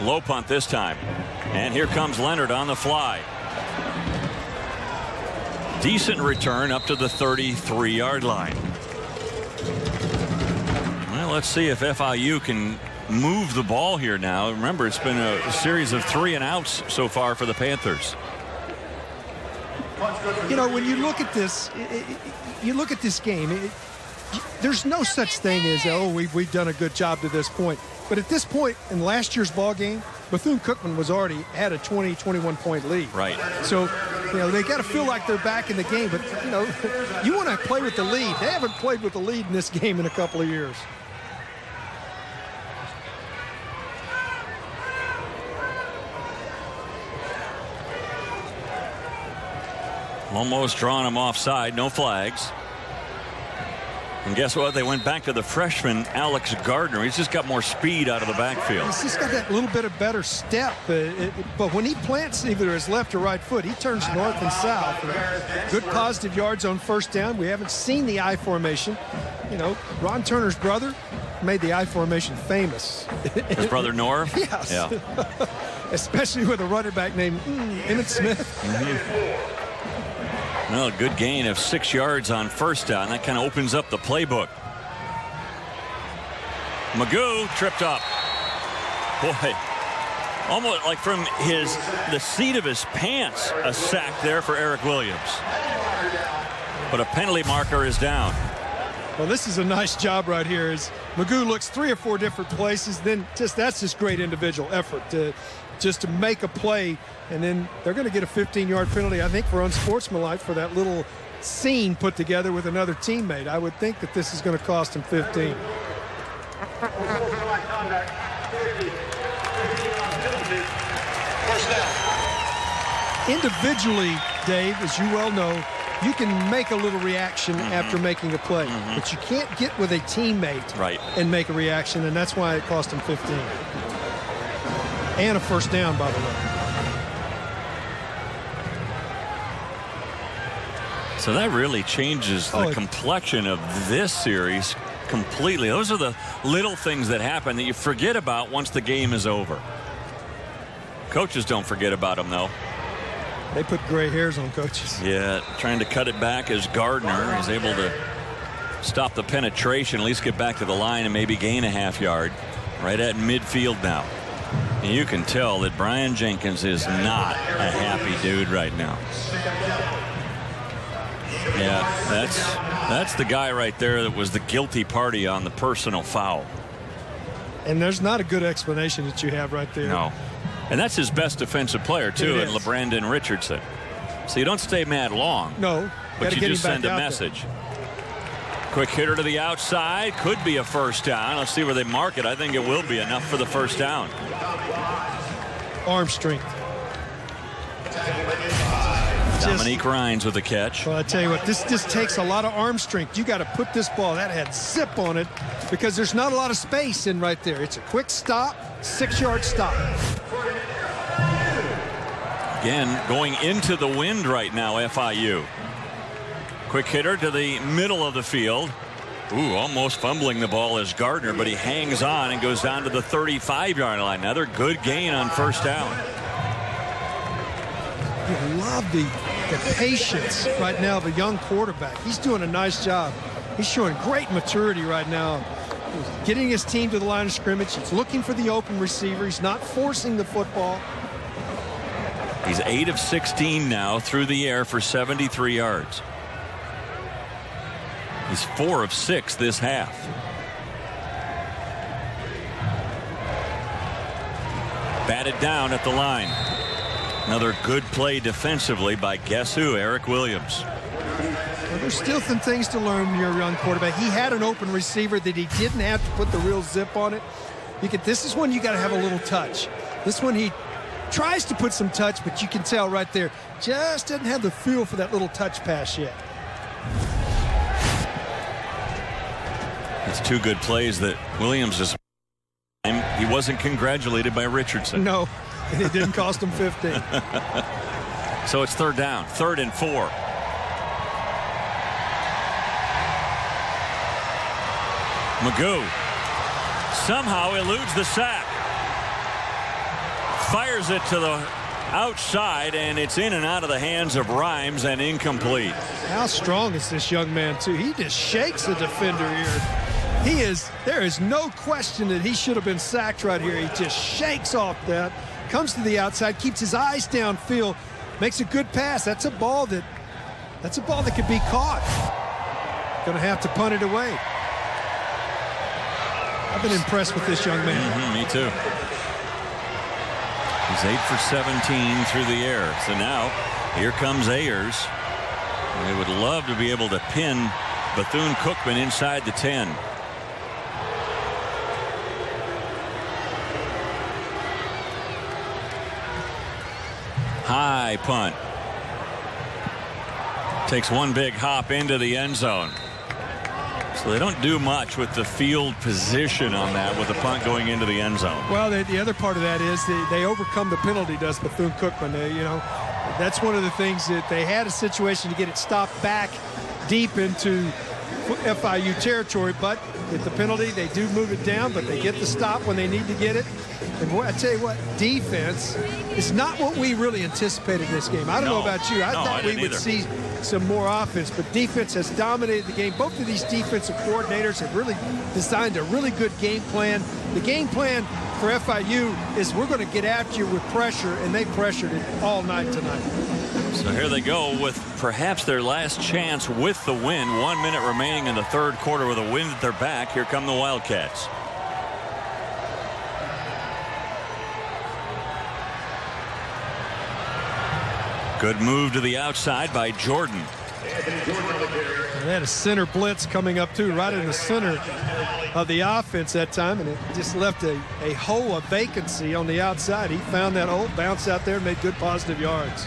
Low punt this time. And here comes Leonard on the fly. Decent return up to the 33-yard line. Well, let's see if FIU can move the ball here now. Remember, it's been a series of 3-and-outs so far for the Panthers. You know, when you look at this, you look at this game, there's no such thing as, oh, we've done a good job to this point. But at this point in last year's ball game, Bethune Cookman was already had a 20-21 point lead. Right. So, you know, they got to feel like they're back in the game. But, you know, you want to play with the lead. They haven't played with the lead in this game in a couple of years. Almost drawing him offside. No flags. And guess what? They went back to the freshman, Alex Gardner. He's just got more speed out of the backfield. He's just got that little bit of better step. But when he plants either his left or right foot, he turns north and south. Good positive yards on 1st down. We haven't seen the I formation. You know, Ron Turner's brother made the I formation famous. His brother Norv? Yes. Yeah. Especially with a running back named Emmitt Smith. Mm-hmm. Well, a good gain of 6 yards on 1st down. That kind of opens up the playbook. Magoo tripped up. Boy, almost like from the seat of his pants, a sack there for Eric Williams. But a penalty marker is down. Well, this is a nice job right here. As Magoo looks 3 or 4 different places, then that's just great individual effort to make a play. And then they're going to get a 15-yard penalty, I think, for unsportsmanlike for that little scene put together with another teammate. I would think that this is going to cost him 15. Individually, Dave, as you well know, you can make a little reaction after making a play, but you can't get with a teammate and make a reaction, and that's why it cost him 15. And a 1st down, by the way. So that really changes the complexion of this series completely. Those are the little things that happen that you forget about once the game is over. Coaches don't forget about them, though. They put gray hairs on coaches. Yeah, trying to cut it back as Gardner is able to stop the penetration, at least get back to the line and maybe gain a half yard. Right at midfield now. And you can tell that Brian Jenkins is not a happy dude right now. Yeah, that's the guy right there that was the guilty party on the personal foul. And there's not a good explanation that you have right there. No. And that's his best defensive player, too, in LeBrandon Richardson. So you don't stay mad long. No. But you just send a message. Quick hitter to the outside. Could be a 1st down. Let's see where they mark it. I think it will be enough for the 1st down. Arm strength. Dominique Rhines with the catch. Well, I tell you what, this just takes a lot of arm strength. You got to put this ball, that had zip on it, because there's not a lot of space in right there. It's a quick stop, 6-yard stop. Again, going into the wind right now, FIU. Quick hitter to the middle of the field. Ooh, almost fumbling the ball is Gardner, but he hangs on and goes down to the 35-yard line. Another good gain on 1st down. You love the patience right now of a young quarterback. He's doing a nice job. He's showing great maturity right now. He's getting his team to the line of scrimmage. He's looking for the open receiver. He's not forcing the football. He's 8 of 16 now through the air for 73 yards. He's 4 of 6 this half. Batted down at the line. Another good play defensively by guess who? Eric Williams. Well, there's still some things to learn when you're a young quarterback. He had an open receiver that he didn't have to put the real zip on it. This is when you got to have a little touch. This one he tries to put some touch, but you can tell right there, just doesn't have the feel for that little touch pass yet. It's two good plays that Williams just. He wasn't congratulated by Richardson. No, and it didn't cost him 15. So it's third down, 3rd and 4. Magoo somehow eludes the sack. Fires it to the outside, and it's in and out of the hands of Rhymes and incomplete. How strong is this young man, too? He just shakes the defender here. There is no question that he should have been sacked right here. He just shakes off that, comes to the outside, keeps his eyes downfield, makes a good pass. That's a ball that could be caught. Going to have to punt it away. I've been impressed with this young man. Me too. He's 8 for 17 through the air. So now here comes Ayers. They would love to be able to pin Bethune Cookman inside the 10. High punt. Takes one big hop into the end zone. So they don't do much with the field position on that with the punt going into the end zone. Well, the other part of that is they overcome the penalty, does Bethune-Cookman. That's one of the things that they had a situation to get it stopped back deep into FIU territory, but with the penalty, they do move it down, but they get the stop when they need to get it. And boy, I tell you what, defense is not what we really anticipated in this game. I don't know about you. I thought we would see some more offense, but defense has dominated the game. Both of these defensive coordinators have really designed a really good game plan. The game plan for FIU is we're going to get after you with pressure, and they pressured it all night tonight. So here they go with perhaps their last chance with the win. 1 minute remaining in the third quarter with a wind at their back. Here come the Wildcats. Good move to the outside by Jordan. They had a center blitz coming up too, right in the center of the offense that time, and it just left a hole, a vacancy on the outside. He found that hole, bounced out there, and made good positive yards.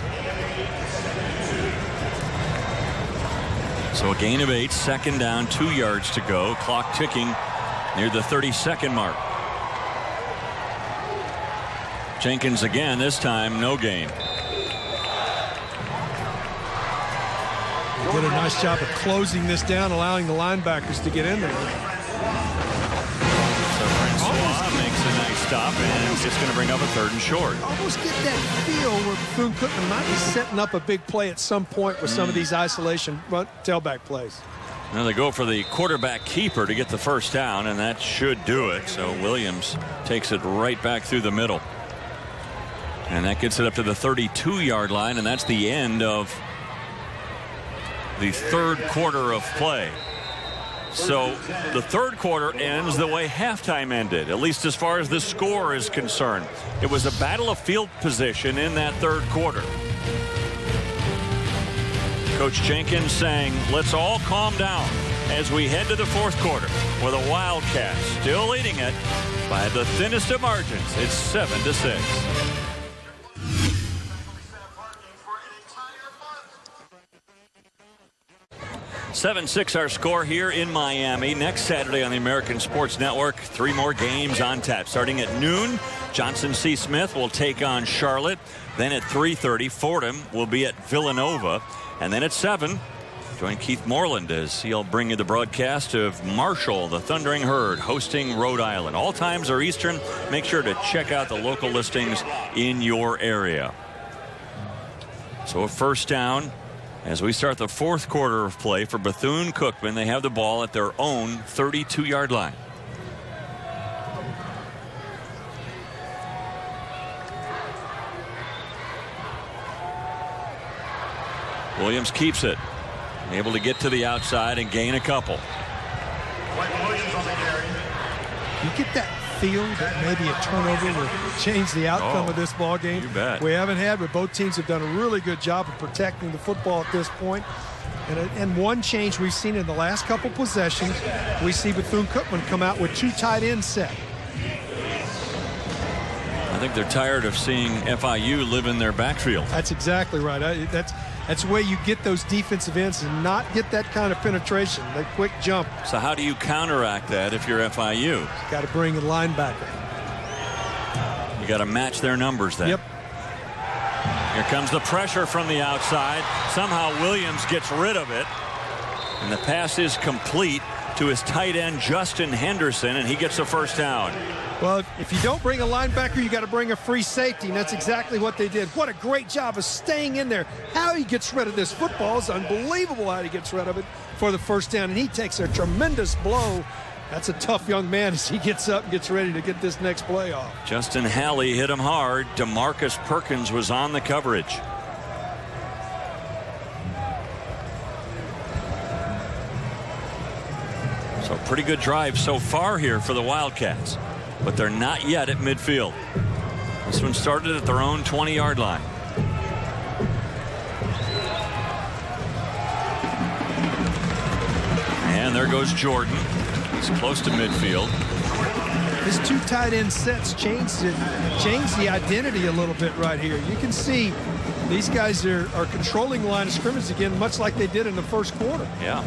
So a gain of 8, 2nd down, 2 yards to go. Clock ticking near the 30-second mark. Jenkins again, this time no gain. Did a nice job of closing this down, allowing the linebackers to get in there. So Francois makes a nice stop, and it's just going to bring up a 3rd and short. Almost get that feel where Bethune-Cookman might be setting up a big play at some point with some of these isolation tailback plays. Now they go for the quarterback keeper to get the 1st down, and that should do it. So Williams takes it right back through the middle. And that gets it up to the 32-yard line, and that's the end of the third quarter of play. So the third quarter ends the way halftime ended, at least as far as the score is concerned. It was a battle of field position in that third quarter. Coach Jenkins saying, let's all calm down as we head to the fourth quarter, with the Wildcats still leading it by the thinnest of margins. It's 7-6. 7-6 our score here in Miami. Next Saturday on the American Sports Network, 3 more games on tap. Starting at noon, Johnson C. Smith will take on Charlotte. Then at 3:30, Fordham will be at Villanova. And then at 7, join Keith Moreland as he'll bring you the broadcast of Marshall, the Thundering Herd, hosting Rhode Island. All times are Eastern. Make sure to check out the local listings in your area. So a 1st down as we start the fourth quarter of play for Bethune-Cookman. They have the ball at their own 32-yard line. Williams keeps it, able to get to the outside and gain a couple. You get that feel that maybe a turnover will change the outcome of this ball game. You bet. We haven't had, but both teams have done a really good job of protecting the football at this point. And one change we've seen in the last couple possessions, we see Bethune-Cookman come out with 2 tight ends set. I think they're tired of seeing FIU live in their backfield. That's exactly right. That's the way you get those defensive ends and not get that kind of penetration, that quick jump. So how do you counteract that if you're FIU? Got to bring a linebacker. You got to match their numbers then. Yep. Here comes the pressure from the outside. Somehow Williams gets rid of it. And the pass is complete to his tight end, Justin Henderson, and he gets the first down. Well, if you don't bring a linebacker, you got to bring a free safety, and that's exactly what they did. What a great job of staying in there. How he gets rid of this football is unbelievable, how he gets rid of it for the first down, and he takes a tremendous blow. That's a tough young man as he gets up and gets ready to get this next play off. Justin Halley hit him hard. DeMarcus Perkins was on the coverage. So pretty good drive so far here for the Wildcats, but they're not yet at midfield. This one started at their own 20-yard line. And there goes Jordan. He's close to midfield. His two tight end sets changed the identity a little bit right here. You can see these guys are controlling the line of scrimmage again, much like they did in the first quarter. Yeah.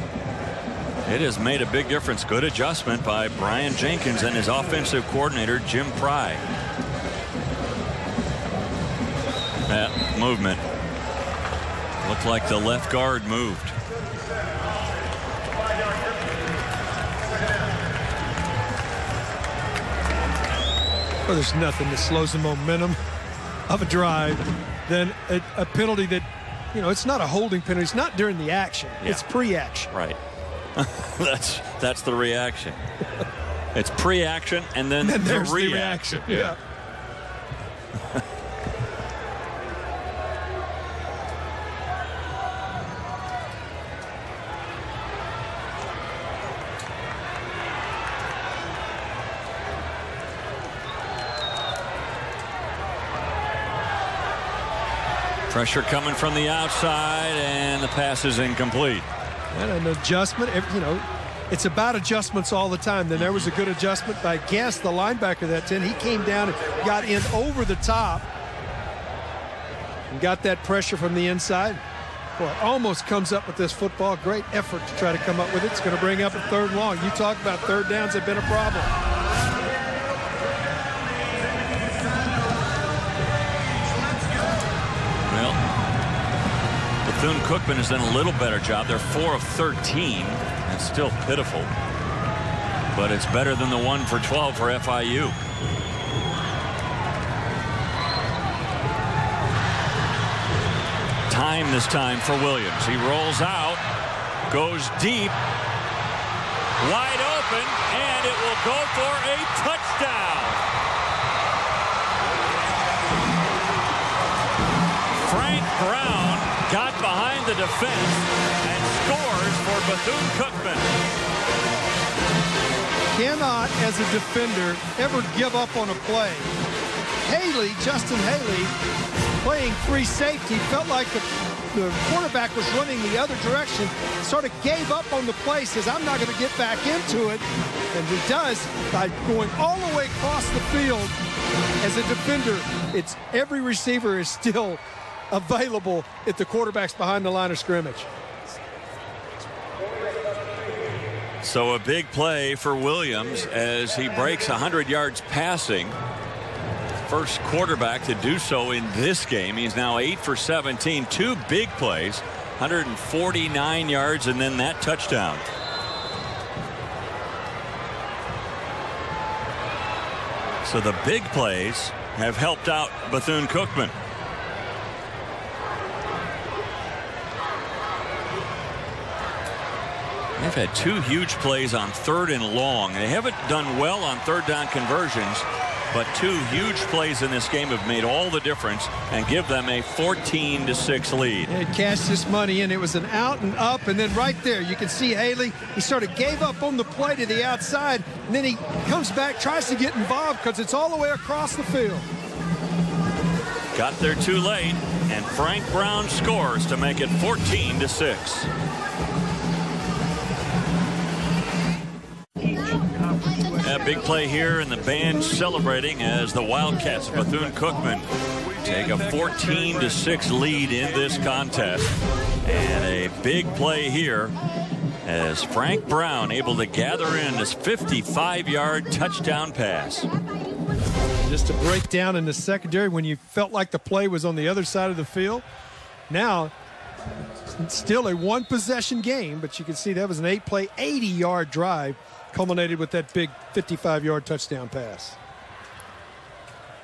It has made a big difference. Good adjustment by Brian Jenkins and his offensive coordinator, Jim Pry. That movement looked like the left guard moved. Well, there's nothing that slows the momentum of a drive than a penalty that, you know, it's not a holding penalty. It's not during the action. Yeah. It's pre-action. Right. That's the reaction. It's pre-action and then the reaction. Yeah. Pressure coming from the outside, and the pass is incomplete. And an adjustment, you know, it's about adjustments all the time. Then there was a good adjustment by Guess, the linebacker that 10. He came down and got in over the top and got that pressure from the inside. Boy, almost comes up with this football. Great effort to try to come up with it. It's going to bring up a third and long. You talk about third downs have been a problem. Bethune Cookman has done a little better job. They're 4 of 13. That's still pitiful, but it's better than the 1 for 12 for FIU. Time this time for Williams. He rolls out, goes deep, wide open, and it will go for a touchdown. Frank Brown got behind the defense and scores for Bethune-Cookman. Cannot, as a defender, ever give up on a play. Haley, Justin Haley, playing free safety, felt like the quarterback was running the other direction, sort of gave up on the play, says, I'm not going to get back into it. And he does by going all the way across the field. As a defender, it's every receiver is still available if the quarterback's behind the line of scrimmage. So a big play for Williams as he breaks 100 yards passing. First quarterback to do so in this game. He's now 8 for 17. 2 big plays, 149 yards, and then that touchdown. So the big plays have helped out Bethune-Cookman. They've had 2 huge plays on 3rd and long. They haven't done well on 3rd down conversions, but 2 huge plays in this game have made all the difference and give them a 14-6 lead. It cashed this money in. It was an out and up, and then right there you can see Haley. He sort of gave up on the play to the outside, and then he comes back, tries to get involved because it's all the way across the field. Got there too late, and Frank Brown scores to make it 14-6. A big play here, and the band celebrating as the Wildcats Bethune-Cookman take a 14-6 lead in this contest. And a big play here as Frank Brown able to gather in this 55-yard touchdown pass. Just a breakdown in the secondary when you felt like the play was on the other side of the field. Now, it's still a one-possession game, but you can see that was an 8-play, 80-yard drive culminated with that big 55-yard touchdown pass.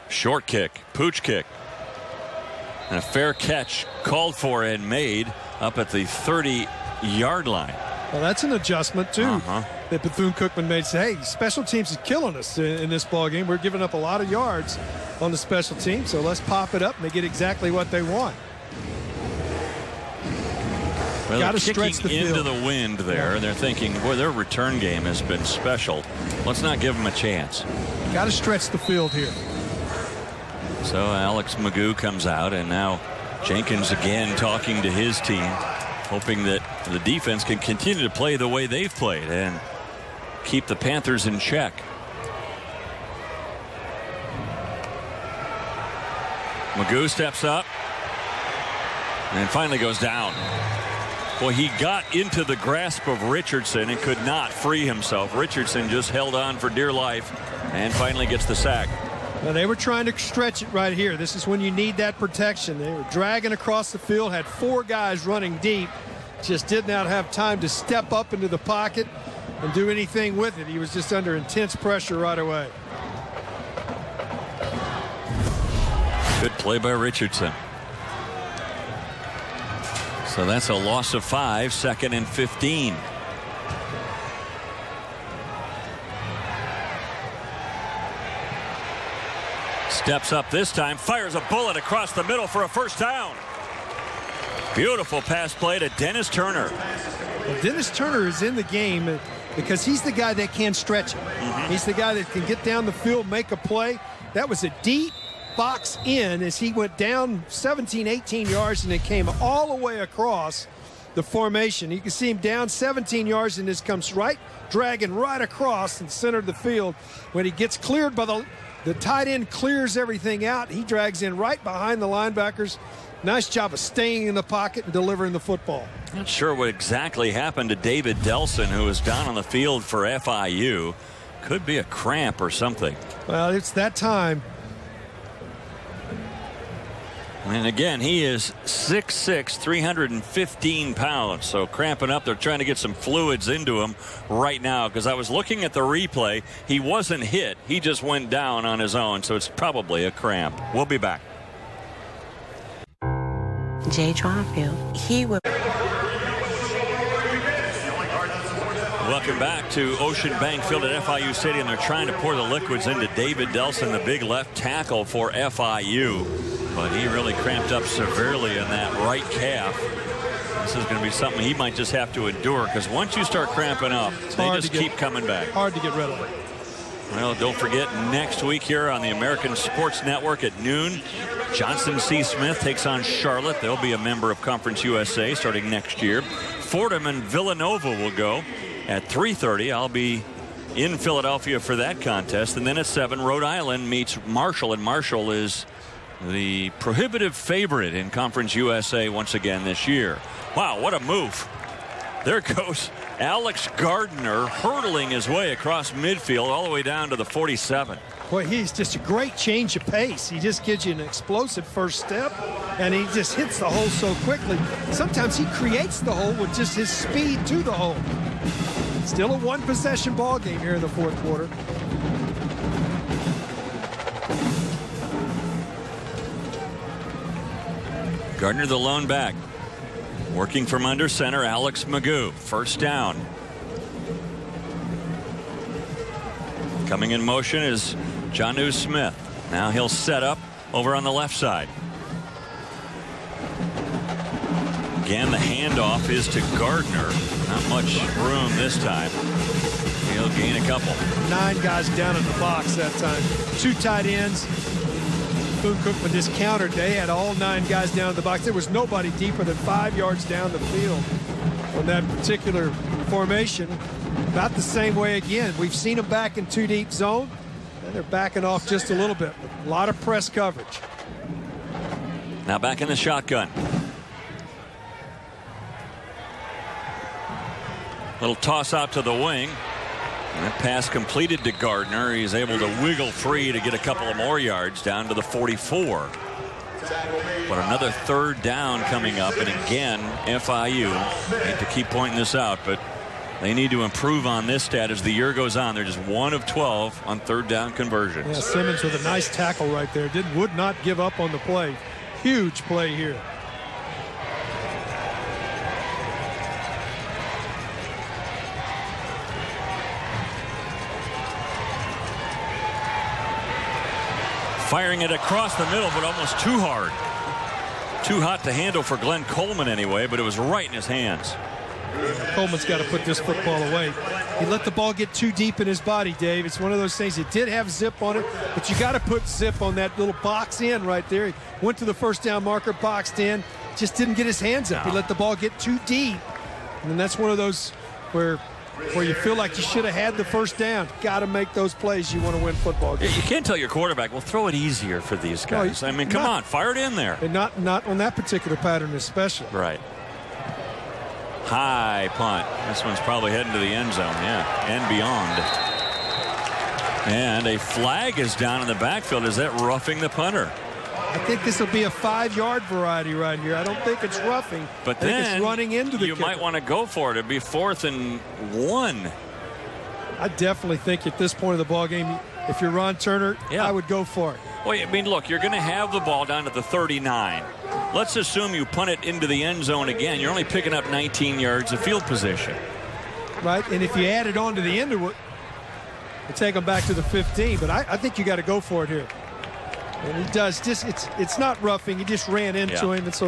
Short kick, pooch kick. And a fair catch called for and made up at the 30-yard line. Well, that's an adjustment, too, that Bethune Cookman made. Say, hey, special teams is killing us in this ball game. We're giving up a lot of yards on the special team, so let's pop it up, and they get exactly what they want. Well, got to stretch the field. Into the wind there, and they're thinking, boy, their return game has been special. Let's not give them a chance. Got to stretch the field here. So Alex Magoo comes out, and now Jenkins again talking to his team, hoping that the defense can continue to play the way they've played and keep the Panthers in check. Magoo steps up and finally goes down. Well, he got into the grasp of Richardson and could not free himself. Richardson just held on for dear life and finally gets the sack. Well, they were trying to stretch it right here. This is when you need that protection. They were dragging across the field, had 4 guys running deep, just did not have time to step up into the pocket and do anything with it. He was just under intense pressure right away. Good play by Richardson. So that's a loss of 5, 2nd and 15. Steps up this time, fires a bullet across the middle for a first down. Beautiful pass play to Dennis Turner. Well, Dennis Turner is in the game because he's the guy that can stretch it. He's the guy that can get down the field, make a play. That was a deep box in as he went down 17, 18 yards, and it came all the way across the formation. You can see him down 17 yards, and this comes right, dragging right across and center of the field. When he gets cleared by the tight end, clears everything out. He drags in right behind the linebackers. Nice job of staying in the pocket and delivering the football. Not sure what exactly happened to David Delson, who was down on the field for FIU. Could be a cramp or something. Well, it's that time. And again, he is 6'6", 315 pounds. So cramping up, they're trying to get some fluids into him right now. Because I was looking at the replay. He wasn't hit. He just went down on his own. So it's probably a cramp. We'll be back. Jay Tronfield, he will. Welcome back to Ocean Bank Field at FIU Stadium. They're trying to pour the liquids into David Delson, the big left tackle for FIU. But he really cramped up severely in that right calf. This is going to be something he might just have to endure, because once you start cramping up, they just keep coming back. Hard to get rid of it. Well, don't forget, next week here on the American Sports Network at noon, Johnson C. Smith takes on Charlotte. They'll be a member of Conference USA starting next year. Fordham and Villanova will go at 3:30. I'll be in Philadelphia for that contest. And then at 7, Rhode Island meets Marshall, and Marshall is the prohibitive favorite in Conference USA once again this year. Wow, what a move. There goes Alex Gardner hurtling his way across midfield all the way down to the 47. Boy, he's just a great change of pace. He just gives you an explosive first step, and he just hits the hole so quickly. Sometimes he creates the hole with just his speed to the hole. Still a one-possession ball game here in the fourth quarter. Gardner, the lone back. Working from under center, Alex Magoo. First down. Coming in motion is Jonnu Smith. Now he'll set up over on the left side. Again, the handoff is to Gardner. Not much room this time. He'll gain a couple. 9 guys down in the box that time. 2 tight ends. Bethune Cookman just countered. They had all 9 guys down in the box. There was nobody deeper than 5 yards down the field on that particular formation. About the same way again. We've seen them back in 2 deep zone, and they're backing off just a little bit. A lot of press coverage. Now back in the shotgun. Little toss out to the wing. And that pass completed to Gardner. He's able to wiggle free to get a couple of more yards down to the 44. But another third down coming up. And again, FIU, hate to keep pointing this out, but they need to improve on this stat as the year goes on. They're just 1 of 12 on third down conversions. Yeah, Simmons with a nice tackle right there. Would not give up on the play. Huge play here. Firing it across the middle, but almost too hard. Too hot to handle for Glenn Coleman anyway, but it was right in his hands. Coleman's got to put this football away. He let the ball get too deep in his body, Dave. It's one of those things. It did have zip on it, but you got to put zip on that little box in right there. He went to the first down marker, boxed in, just didn't get his hands up. He let the ball get too deep. And that's one of those where you feel like you should have had the first down. Got to make those plays. You want to win football games. You can't tell your quarterback, well, throw it easier for these guys. I mean, come on, fire it in there. And not on that particular pattern especially. Right. High punt. This one's probably heading to the end zone, yeah, and beyond. And a flag is down in the backfield. Is that roughing the punter? I think this will be a 5-yard variety right here. I don't think it's roughing. But I think then it's running into the you kicker. might want to go for it. It'd be 4th and 1. I definitely think at this point of the ball game, if you're Ron Turner, I would go for it. Well, I mean, look, you're going to have the ball down at the 39. Let's assume you punt it into the end zone again. You're only picking up 19 yards of field position. Right, and if you add it on to the end of it, you take them back to the 15. But I think you got to go for it here. And he does. It's not roughing. He just ran into him, and so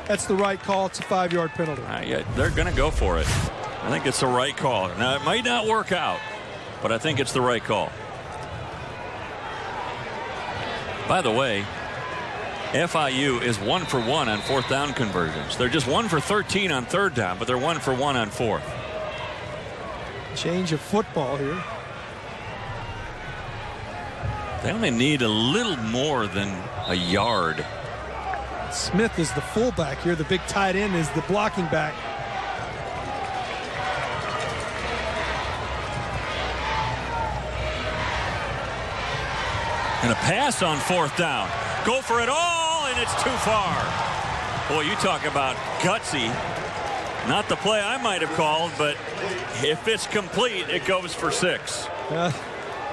that's the right call. It's a 5-yard penalty. Yeah, they're going to go for it. I think it's the right call. Now, it might not work out, but I think it's the right call. By the way, FIU is 1 for 1 on 4th down conversions. They're just 1 for 13 on 3rd down, but they're 1 for 1 on 4th. Change of football here. They only need a little more than a yard. Smith is the fullback here. The big tight end is the blocking back. And a pass on 4th down. Go for it all, and it's too far. Boy, you talk about gutsy. Not the play I might have called, but if it's complete, it goes for 6.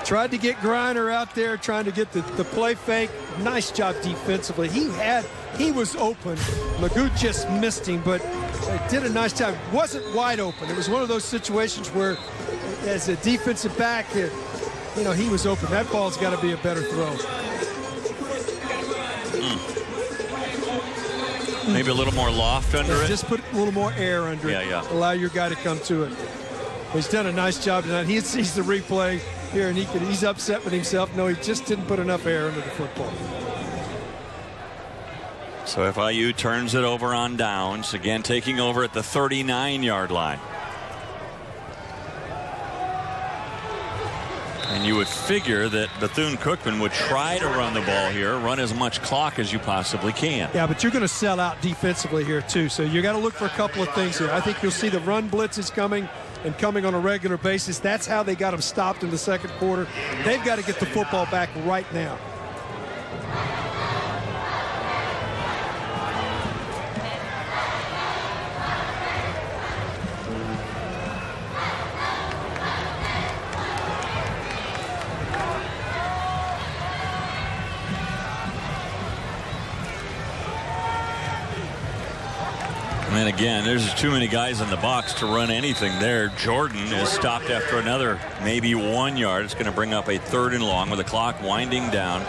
Tried to get Griner out there, trying to get the play fake. Nice job defensively. He was open. Magoo just missed him, but did a nice job. Wasn't wide open. It was one of those situations where, as a defensive back, he was open. That ball's got to be a better throw. Maybe a little more loft under it. Just put a little more air under it. Yeah. Allow your guy to come to it. He's done a nice job tonight. He sees the replay here, and he's upset with himself. No, he just didn't put enough air under the football. So FIU turns it over on downs. Again, taking over at the 39-yard line. And you would figure that Bethune Cookman would try to run the ball here, run as much clock as you possibly can. Yeah, but you're going to sell out defensively here, too. So you got to look for a couple of things here. I think you'll see the run blitzes coming and coming on a regular basis. That's how they got them stopped in the second quarter. They've got to get the football back right now. And again, there's too many guys in the box to run anything there. Jordan is stopped after another maybe 1 yard. It's going to bring up a 3rd and long with the clock winding down.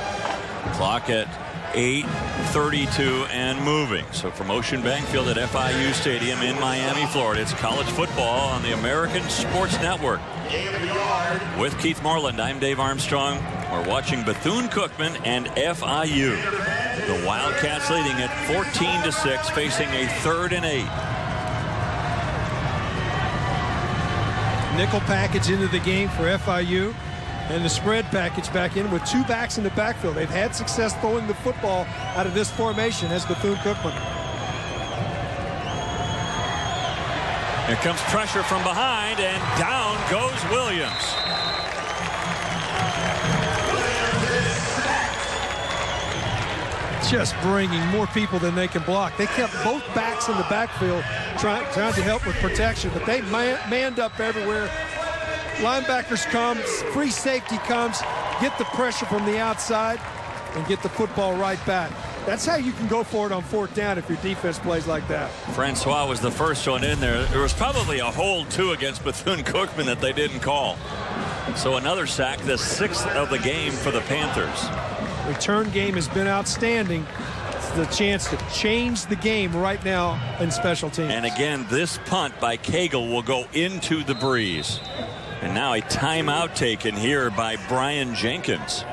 Clock at 8:32 and moving. So from Ocean Bank Field at FIU Stadium in Miami, Florida, it's college football on the American Sports Network. With Keith Moreland, I'm Dave Armstrong. We're watching Bethune Cookman and FIU. The Wildcats leading at 14-6, facing a 3rd and 8. Nickel package into the game for FIU. And the spread package back in with 2 backs in the backfield. They've had success throwing the football out of this formation as Bethune Cookman. Here comes pressure from behind, and down goes Williams. Just bringing more people than they can block. They kept both backs in the backfield trying to help with protection, but they manned up everywhere. Linebackers come, free safety comes, get the pressure from the outside, and get the football right back. That's how you can go for it on 4th down if your defense plays like that. Francois was the first one in there. There was probably a hold, too, against Bethune-Cookman that they didn't call. So another sack, the 6th of the game for the Panthers. Return game has been outstanding. It's the chance to change the game right now in special teams. And again, this punt by Cagle will go into the breeze. And now a timeout taken here by Brian Jenkins.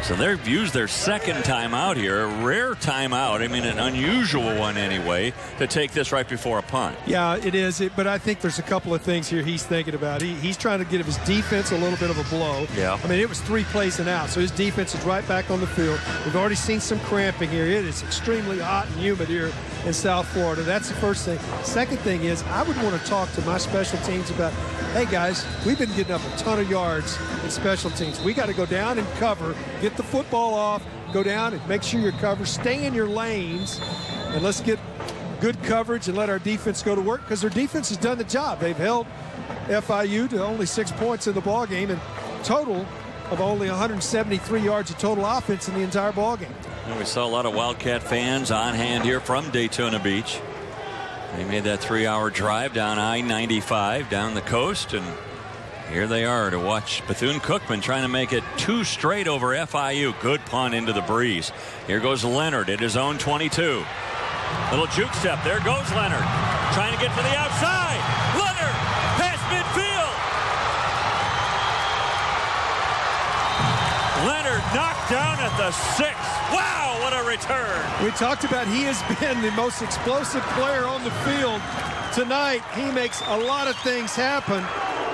So they've used their 2nd timeout here, a rare timeout. I mean, an unusual one anyway, to take this right before a punt. Yeah, it is. But I think there's a couple of things here he's thinking about. He's trying to give his defense a little bit of a blow. Yeah. I mean, it was 3 plays and out, so his defense is right back on the field. We've already seen some cramping here. It is extremely hot and humid here in South Florida. That's the first thing. Second thing is I would want to talk to my special teams about, hey, guys, we've been getting up a ton of yards in special teams. We got to go down and cover, get the football off, go down and make sure you're covered, stay in your lanes, and let's get good coverage and let our defense go to work, because their defense has done the job. They've held FIU to only 6 points in the ball game and total of only 173 yards of total offense in the entire ball game. And we saw a lot of Wildcat fans on hand here from Daytona Beach. They made that 3-hour drive down I-95 down the coast, and here they are to watch Bethune-Cookman trying to make it 2 straight over FIU. Good punt into the breeze. Here goes Leonard at his own 22. Little juke step. There goes Leonard. Trying to get to the outside. Leonard past midfield. Leonard knocked down at the 6. Wow, what a return. We talked about he has been the most explosive player on the field tonight. He makes a lot of things happen.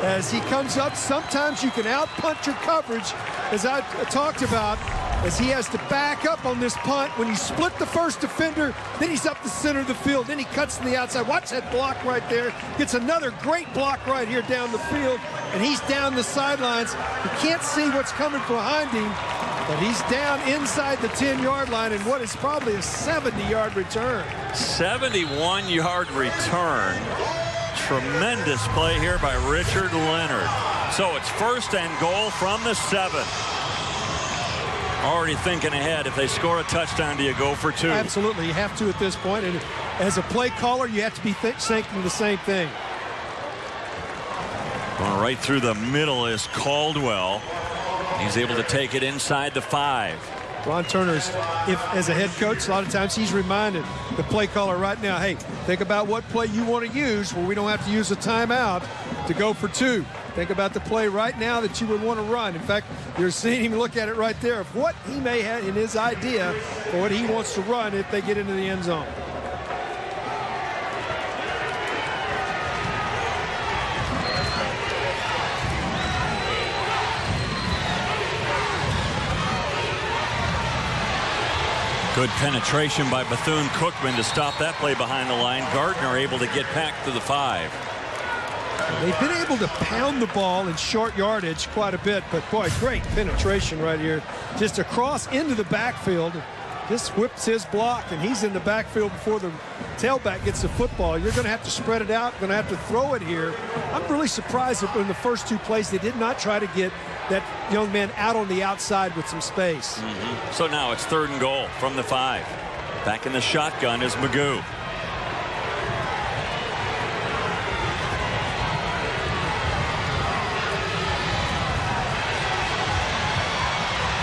As he comes up, sometimes you can out-punt your coverage, as I talked about, as he has to back up on this punt. When you split the first defender, then he's up the center of the field, then he cuts to the outside. Watch that block right there. Gets another great block right here down the field, and he's down the sidelines. You can't see what's coming behind him, but he's down inside the 10-yard line in what is probably a 70-yard return. 71-yard return. Tremendous play here by Richard Leonard. So it's 1st and goal from the 7. Already thinking ahead. If they score a touchdown, do you go for 2? Absolutely. You have to at this point. And as a play caller, you have to be thinking the same thing. Going right through the middle is Caldwell. He's able to take it inside the 5. Ron Turner's, as a head coach, a lot of times he's reminded the play caller right now, hey, think about what play you want to use where we don't have to use a timeout to go for 2. Think about the play right now that you would want to run. In fact, you're seeing him look at it right there of what he may have in his idea for what he wants to run if they get into the end zone. Good penetration by Bethune-Cookman to stop that play behind the line. Gardner able to get back to the 5. They've been able to pound the ball in short yardage quite a bit, but boy, great penetration right here. Just across into the backfield. Just whips his block, and he's in the backfield before the tailback gets the football. You're going to have to spread it out, going to have to throw it here. I'm really surprised that in the first 2 plays they did not try to get that young man out on the outside with some space. So now it's 3rd and goal from the 5. Back in the shotgun is Magoo.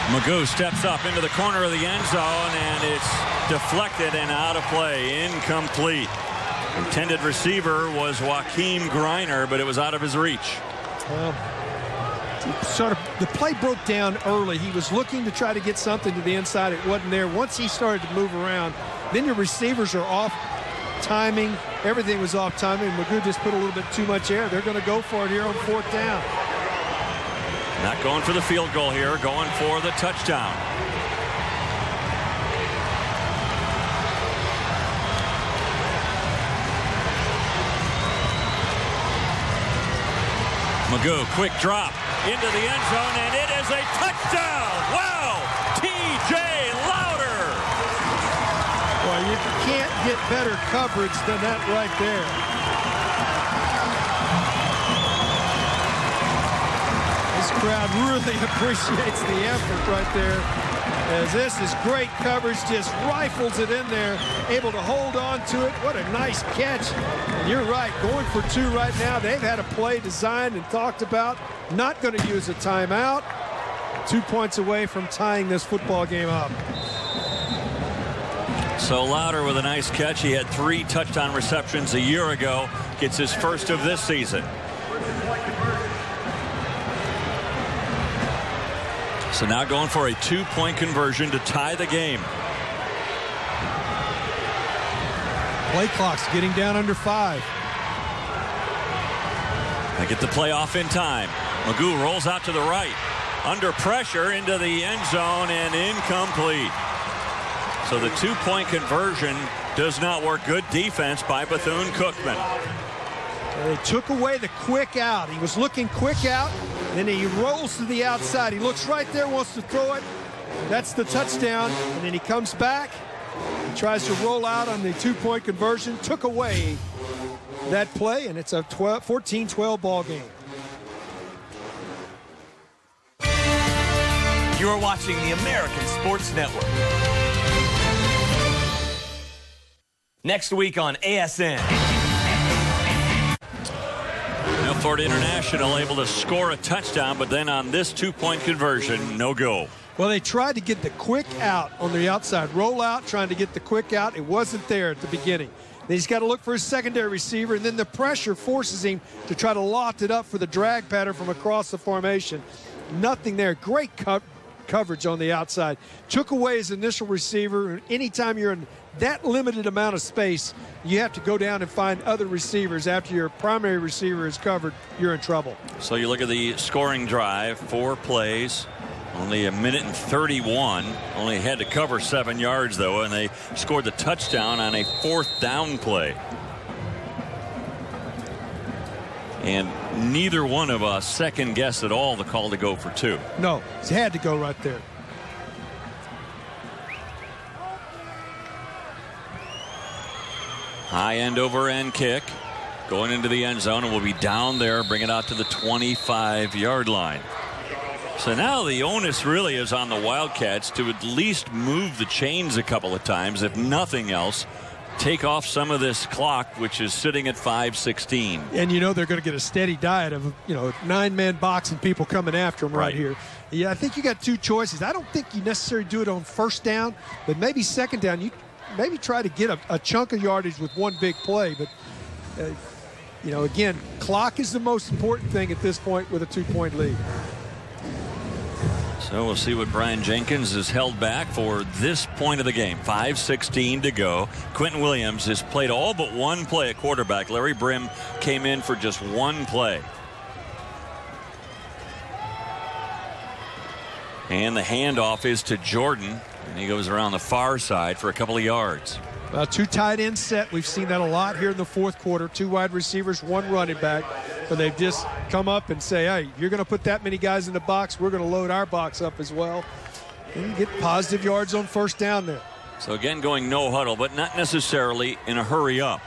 Magoo steps up into the corner of the end zone, and it's deflected and out of play. Incomplete. Intended receiver was Joaquin Griner, but it was out of his reach. Well, sort of the play broke down early. He was looking to try to get something to the inside. It wasn't there. Once he started to move around, then your receivers are off timing, everything was off timing. Magoo just put a little bit too much air. They're going to go for it here on 4th down. Not going for the field goal here, going for the touchdown. Magoo, quick drop into the end zone, and it is a touchdown. Wow! T.J. Louder. Well, you can't get better coverage than that right there. This crowd really appreciates the effort right there, as this is great coverage, just rifles it in there, able to hold on to it. What a nice catch. And you're right, going for 2 right now. They've had a play designed and talked about, not going to use a timeout. 2 points away from tying this football game up. So Louder with a nice catch. He had 3 touchdown receptions a year ago. Gets his first of this season. So now going for a 2-point conversion to tie the game. Play clock's getting down under 5. They get the play off in time. Magoo rolls out to the right. Under pressure into the end zone and incomplete. So the 2-point conversion does not work. Good defense by Bethune Cookman. They took away the quick out. He was looking quick out, then he rolls to the outside. He looks right there, wants to throw it. That's the touchdown, and then he comes back. He tries to roll out on the 2-point conversion. Took away that play, and it's a 14-12 ball game. You are watching the American Sports Network. Next week on ASN. Florida International able to score a touchdown, but then on this 2-point conversion, no go. Well, they tried to get the quick out on the outside. Roll out, trying to get the quick out. It wasn't there at the beginning. Then he's got to look for his secondary receiver, and then the pressure forces him to try to loft it up for the drag pattern from across the formation. Nothing there. Great coverage on the outside. Took away his initial receiver. Anytime you're in that limited amount of space, you have to go down and find other receivers. After your primary receiver is covered, you're in trouble. So you look at the scoring drive, 4 plays, only 1:31. Only had to cover 7 yards, though, and they scored the touchdown on a 4th down play. And neither one of us second-guessed at all the call to go for 2. No, he had to go right there. High end over end kick going into the end zone, and will be down there, bring it out to the 25-yard line. So now the onus really is on the Wildcats to at least move the chains a couple of times, if nothing else. Take off some of this clock, which is sitting at 5:16. And you know they're going to get a steady diet of, 9-man box and people coming after them right here. Yeah, I think you got 2 choices. I don't think you necessarily do it on 1st down, but maybe 2nd down. You maybe try to get a chunk of yardage with one big play. But, again, clock is the most important thing at this point with a 2-point lead. So we'll see what Brian Jenkins has held back for this point of the game. 5:16 to go. Quentin Williams has played all but 1 play at quarterback. Larry Brim came in for just 1 play. And the handoff is to Jordan, and he goes around the far side for a couple of yards. 2 tight end set. We've seen that a lot here in the 4th quarter. 2 wide receivers, 1 running back. But they've just come up and say, hey, you're going to put that many guys in the box. We're going to load our box up as well. And you get positive yards on 1st down there. So again, going no huddle, but not necessarily in a hurry up.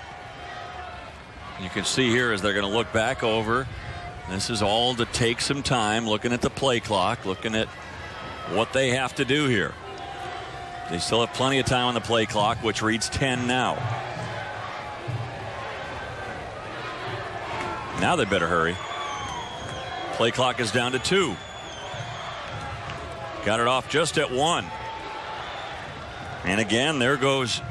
You can see here as they're going to look back over. This is all to take some time, looking at the play clock, looking at what they have to do here. They still have plenty of time on the play clock, which reads 10 now. Now they better hurry. Play clock is down to 2. Got it off just at 1. And again, there goes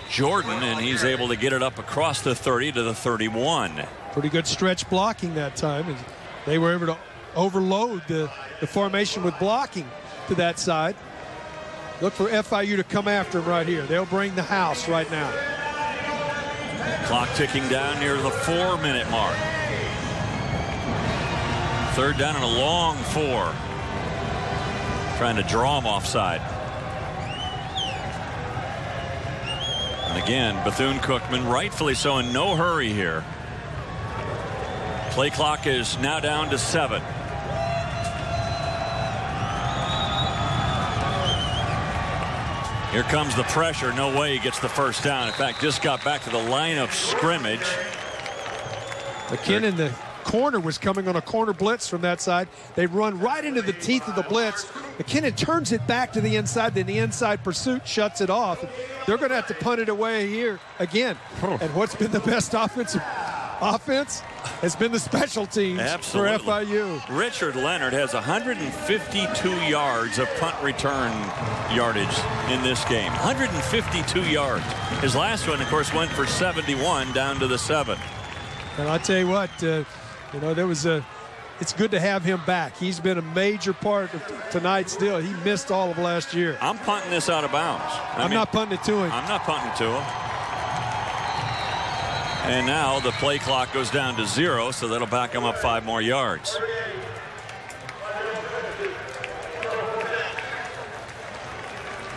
Jordan, and he's able to get it up across the 30 to the 31. Pretty good stretch blocking that time. And they were able to overload the formation with blocking to that side. Look for FIU to come after him right here. They'll bring the house right now. Clock ticking down near the 4-minute mark. 3rd down and a long 4. Trying to draw him offside. And again, Bethune-Cookman, rightfully so, in no hurry here. Play clock is now down to 7. Here comes the pressure. No way he gets the first down. In fact, just got back to the line of scrimmage. McKinnon, the corner, was coming on a corner blitz from that side. They run right into the teeth of the blitz. McKinnon turns it back to the inside. Then the inside pursuit shuts it off. They're going to have to punt it away here again. And what's been the best offense has been the special teams. Absolutely. For FIU. Richard Leonard has 152 yards of punt return yardage in this game. 152 yards. His last one, of course, went for 71 down to the 7. And I tell you what, it's good to have him back. He's been a major part of tonight's deal. He missed all of last year. I'm punting this out of bounds. I'm not punting it to him. I'm not punting it to him. And now the play clock goes down to 0, so that'll back him up 5 more yards.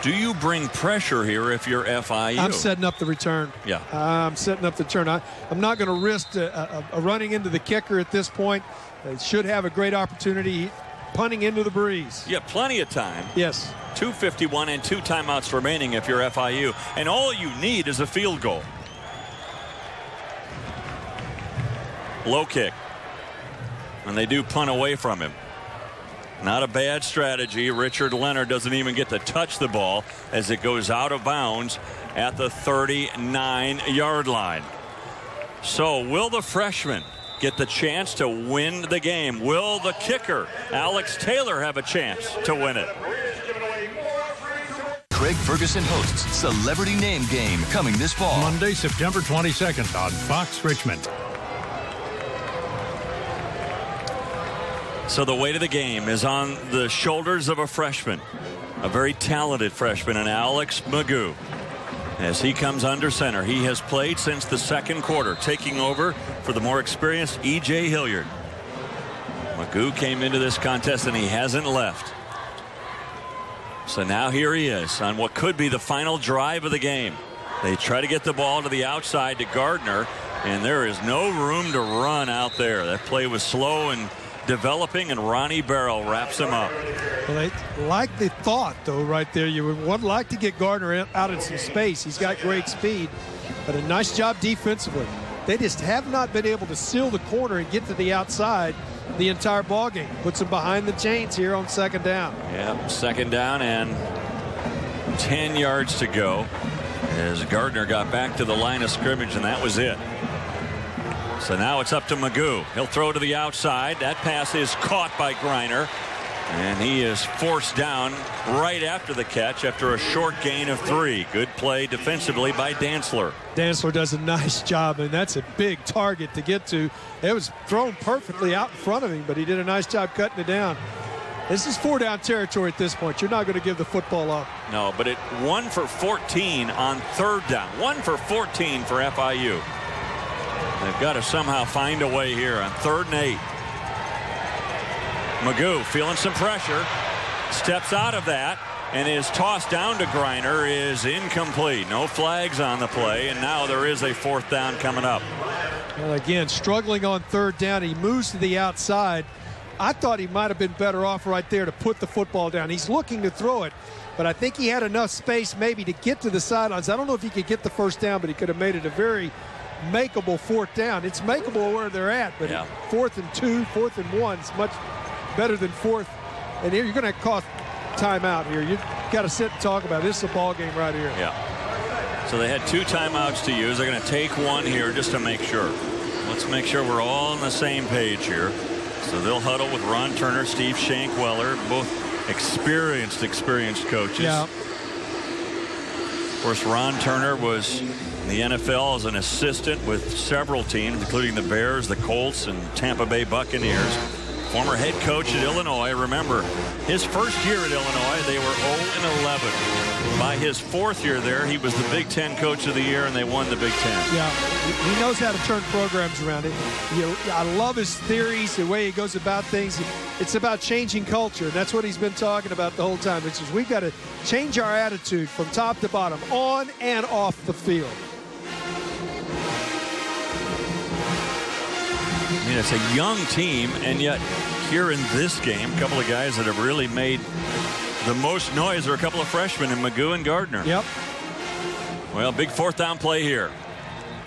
Do you bring pressure here if you're FIU? I'm setting up the return. Yeah. I'm setting up the return. I'm not going to risk a running into the kicker at this point. They should have a great opportunity punting into the breeze. Yeah, plenty of time. Yes. 2:51 and 2 timeouts remaining if you're FIU. And all you need is a field goal. Low kick. And they do punt away from him. Not a bad strategy. Richard Leonard doesn't even get to touch the ball as it goes out of bounds at the 39-yard line. So will the freshman get the chance to win the game? Will the kicker, Alex Taylor, have a chance to win it? Craig Ferguson hosts Celebrity Name Game coming this fall. Monday, September 22nd on Fox Richmond. So the weight of the game is on the shoulders of a freshman, a very talented freshman, and Alex Magoo. As he comes under center, he has played since the 2nd quarter, taking over for the more experienced E.J. Hilliard. Magoo came into this contest and he hasn't left. So now here he is on what could be the final drive of the game. They try to get the ball to the outside to Gardner, and there is no room to run out there. That play was slow and developing, and Ronnie Barrow wraps him up. Well, they like the thought, though, right there. You would like to get Gardner out in some space. He's got great speed, but a nice job defensively. They just have not been able to seal the corner and get to the outside the entire ball game. Puts them behind the chains here on 2nd down. Yeah, 2nd down and 10 yards to go as Gardner got back to the line of scrimmage, and that was it. So now it's up to Magoo. He'll throw to the outside. That pass is caught by Griner, and he is forced down right after the catch after a short gain of 3. Good play defensively by Dantzler. Dantzler does a nice job, and that's a big target to get to. It was thrown perfectly out in front of him, but he did a nice job cutting it down. This is 4-down territory at this point. You're not going to give the football up. No, but it 1 for 14 on 3rd down. 1 for 14 for FIU. They've got to somehow find a way here on 3rd and 8. Magoo feeling some pressure, steps out of that, and is tossed down to Griner. Is incomplete. No flags on the play, and now there is a 4th down coming up. Well, again, struggling on 3rd down. He moves to the outside. I thought he might have been better off right there to put the football down. He's looking to throw it, but I think he had enough space maybe to get to the sidelines. I don't know if he could get the 1st down, but he could have made it a very makeable 4th down. It's makeable where they're at, but 4th and 2, 4th and 1 is much better than 4th. And here you're going to cost timeout here. You've got to sit and talk about it. This is a ball game right here. Yeah. So they had 2 timeouts to use. They're going to take one here just to make sure. Let's make sure we're all on the same page here. So they'll huddle with Ron Turner, Steve Shankweller, both experienced coaches. Yeah. Of course, Ron Turner was in the NFL as an assistant with several teams, including the Bears, the Colts, and Tampa Bay Buccaneers. former head coach at Illinois. Remember, his first year at Illinois, they were 0-11. By his fourth year there, he was the Big Ten Coach of the Year, and they won the Big Ten. Yeah, he knows how to turn programs around. I love his theories, the way he goes about things. It's about changing culture, and that's what he's been talking about the whole time. It's just we've got to change our attitude from top to bottom, on and off the field. I mean, it's a young team, and yet here in this game, a couple of guys that have really made the most noise are a couple of freshmen in Magoo and Gardner. Yep. Well, big fourth down play here.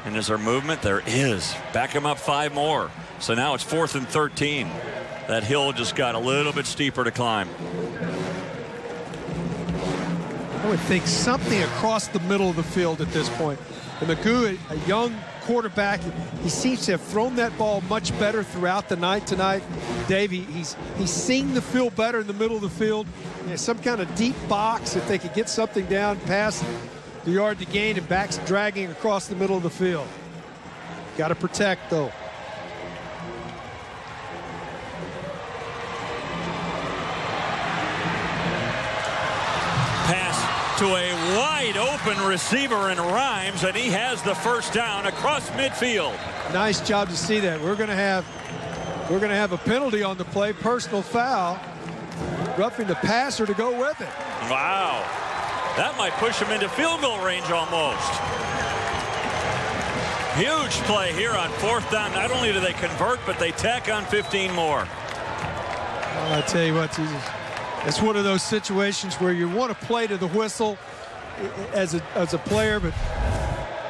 And is there movement? There is. Back him up 5 more. So now it's 4th and 13. That hill just got a little bit steeper to climb. I would think something across the middle of the field at this point. And Magoo, a young quarterback, he seems to have thrown that ball much better throughout the night tonight. Dave, he's seeing the field better in the middle of the field. Some kind of deep box, if they could get something down past the yard to gain, and backs dragging across the middle of the field. Got to protect, though. Pass to a wide open receiver in Rhymes, and he has the first down across midfield. Nice job to see that. We're going to have a penalty on the play, personal foul, roughing the passer to go with it. Wow, that might push him into field goal range almost. Huge play here on 4th down. Not only do they convert, but they tack on 15 more. I tell you what, it's one of those situations where you want to play to the whistle as a player, but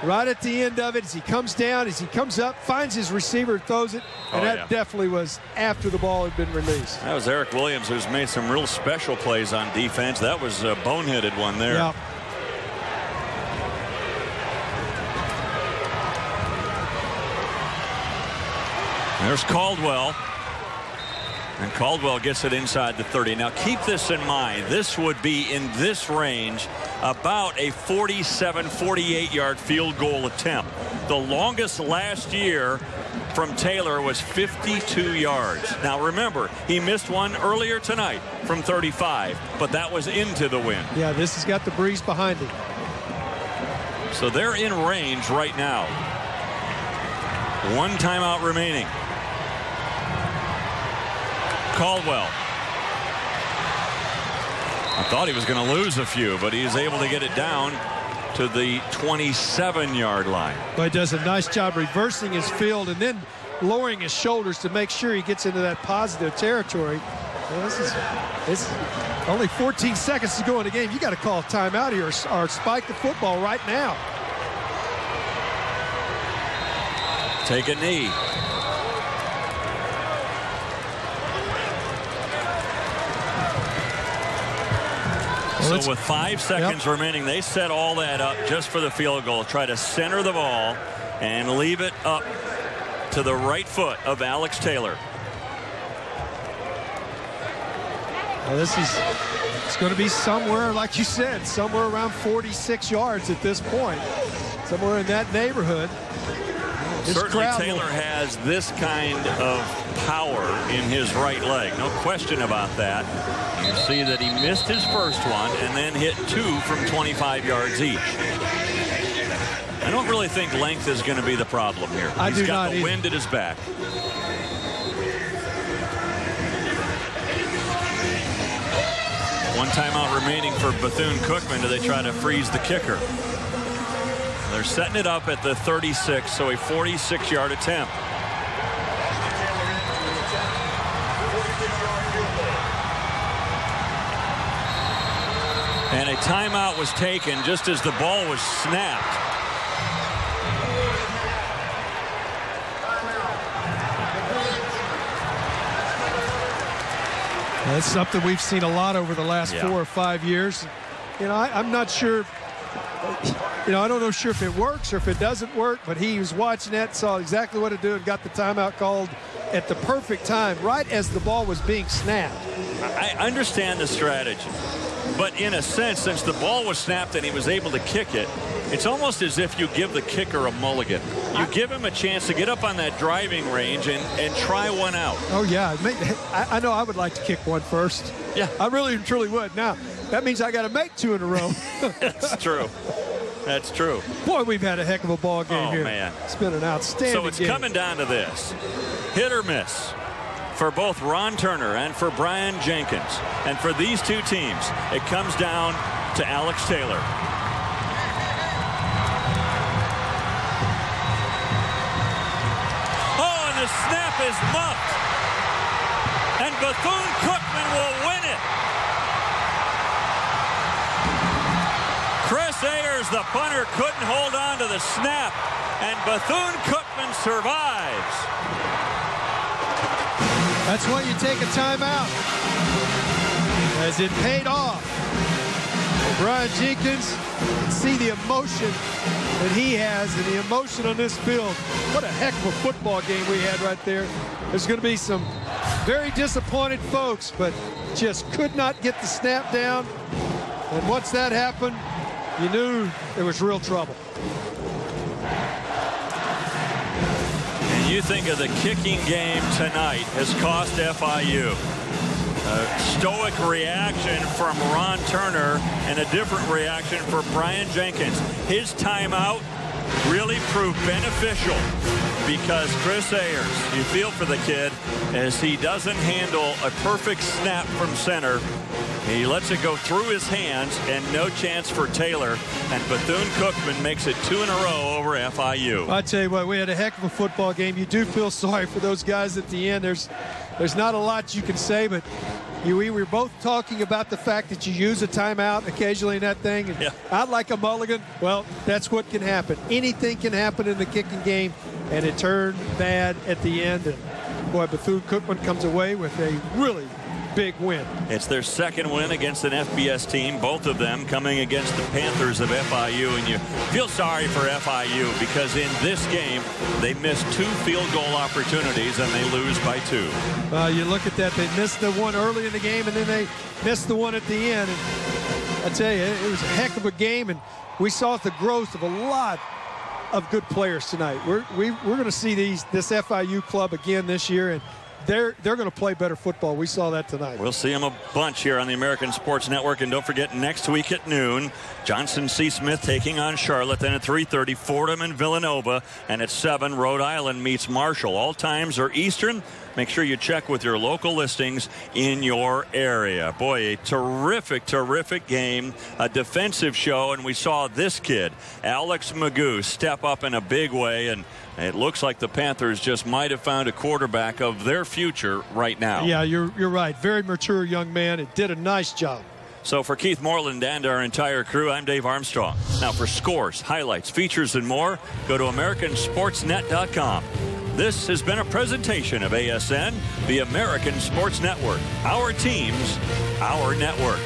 right at the end of it, as he comes down, as he comes up, finds his receiver, throws it, and that definitely was after the ball had been released. That was Eric Williams, who's made some real special plays on defense. That was a boneheaded one there. Yeah. There's Caldwell. And Caldwell gets it inside the 30. Now keep this in mind. This would be in this range about a 47, 48-yard field goal attempt. The longest last year from Taylor was 52 yards. Now remember, he missed one earlier tonight from 35, but that was into the wind. Yeah, this has got the breeze behind it. So they're in range right now. 1 timeout remaining. Caldwell. I thought he was going to lose a few, but he's able to get it down to the 27-yard line. But he does a nice job reversing his field and then lowering his shoulders to make sure he gets into that positive territory. Well, this is only 14 seconds to go in the game. You got to call a timeout here or spike the football right now. Take a knee. So with 5 seconds remaining, they set all that up just for the field goal. Try to center the ball and leave it up to the right foot of Alex Taylor. Well, it's going to be somewhere, like you said, somewhere around 46 yards at this point. Somewhere in that neighborhood. Certainly Taylor has this kind of power in his right leg. No question about that. You see that he missed his first one and then hit 2 from 25 yards each. I don't really think length is going to be the problem here. He's got the wind at his back. One timeout remaining for Bethune-Cookman. Do they try to freeze the kicker? They're setting it up at the 36, so a 46-yard attempt. And a timeout was taken just as the ball was snapped. That's something we've seen a lot over the last 4 or 5 years. You know, I'm not sure. You know, I don't know if it works or if it doesn't work, but he was watching that, saw exactly what to do, and got the timeout called at the perfect time, right as the ball was being snapped. I understand the strategy, but in a sense, since the ball was snapped and he was able to kick it, it's almost as if you give the kicker a mulligan. You give him a chance to get up on that driving range and try one out. Oh, yeah. I know I would like to kick one first. Yeah. I really and truly would. Now, that means I got to make 2 in a row. That's true. That's true. Boy, we've had a heck of a ball game here. Oh, man. It's been an outstanding So it's game. coming down to this. Hit or miss for both Ron Turner and for Brian Jenkins. And for these two teams, it comes down to Alex Taylor. Oh, and the snap is muffed. And Bethune Cookman will win it. Chris Ayers, the punter, couldn't hold on to the snap, and Bethune Cookman survives. That's why you take a timeout, as it paid off. Brian Jenkins, see the emotion that he has and the emotion on this field. What a heck of a football game we had right there. There's going to be some very disappointed folks, but just could not get the snap down. And once that happened, you knew there was real trouble. And you think of the kicking game tonight has cost FIU. A stoic reaction from Ron Turner and a different reaction for Brian Jenkins. His timeout really proved beneficial because Chris Ayers, you feel for the kid as he doesn't handle a perfect snap from center. He lets it go through his hands, and no chance for Taylor. And Bethune-Cookman makes it 2 in a row over FIU. I tell you what, we had a heck of a football game. You do feel sorry for those guys at the end. There's not a lot you can say, but we were both talking about the fact that you use a timeout occasionally in that thing. And I'd like a mulligan. Well, that's what can happen. Anything can happen in the kicking game, and it turned bad at the end. And boy, Bethune-Cookman comes away with a really big win. It's their second win against an FBS team, both of them coming against the Panthers of FIU, and you feel sorry for FIU because in this game they missed 2 field goal opportunities and they lose by 2. You look at that, they missed the one early in the game and then they missed the one at the end, and I tell you, it was a heck of a game, and we saw the growth of a lot of good players tonight. We're going to see this FIU club again this year, and they're going to play better football. We saw that tonight. We'll see them a bunch here on the American Sports Network. And don't forget, next week at noon, Johnson C. Smith taking on Charlotte. Then at 3:30, Fordham and Villanova. And at 7, Rhode Island meets Marshall. All times are Eastern. Make sure you check with your local listings in your area. Boy, a terrific, terrific game, a defensive show, and we saw this kid, Alex Magoo, step up in a big way, and it looks like the Panthers just might have found a quarterback of their future right now. Yeah, you're right. Very mature young man. It did a nice job. So for Keith Moreland and our entire crew, I'm Dave Armstrong. Now for scores, highlights, features, and more, go to AmericanSportsNet.com. This has been a presentation of ASN, the American Sports Network. Our teams, our network.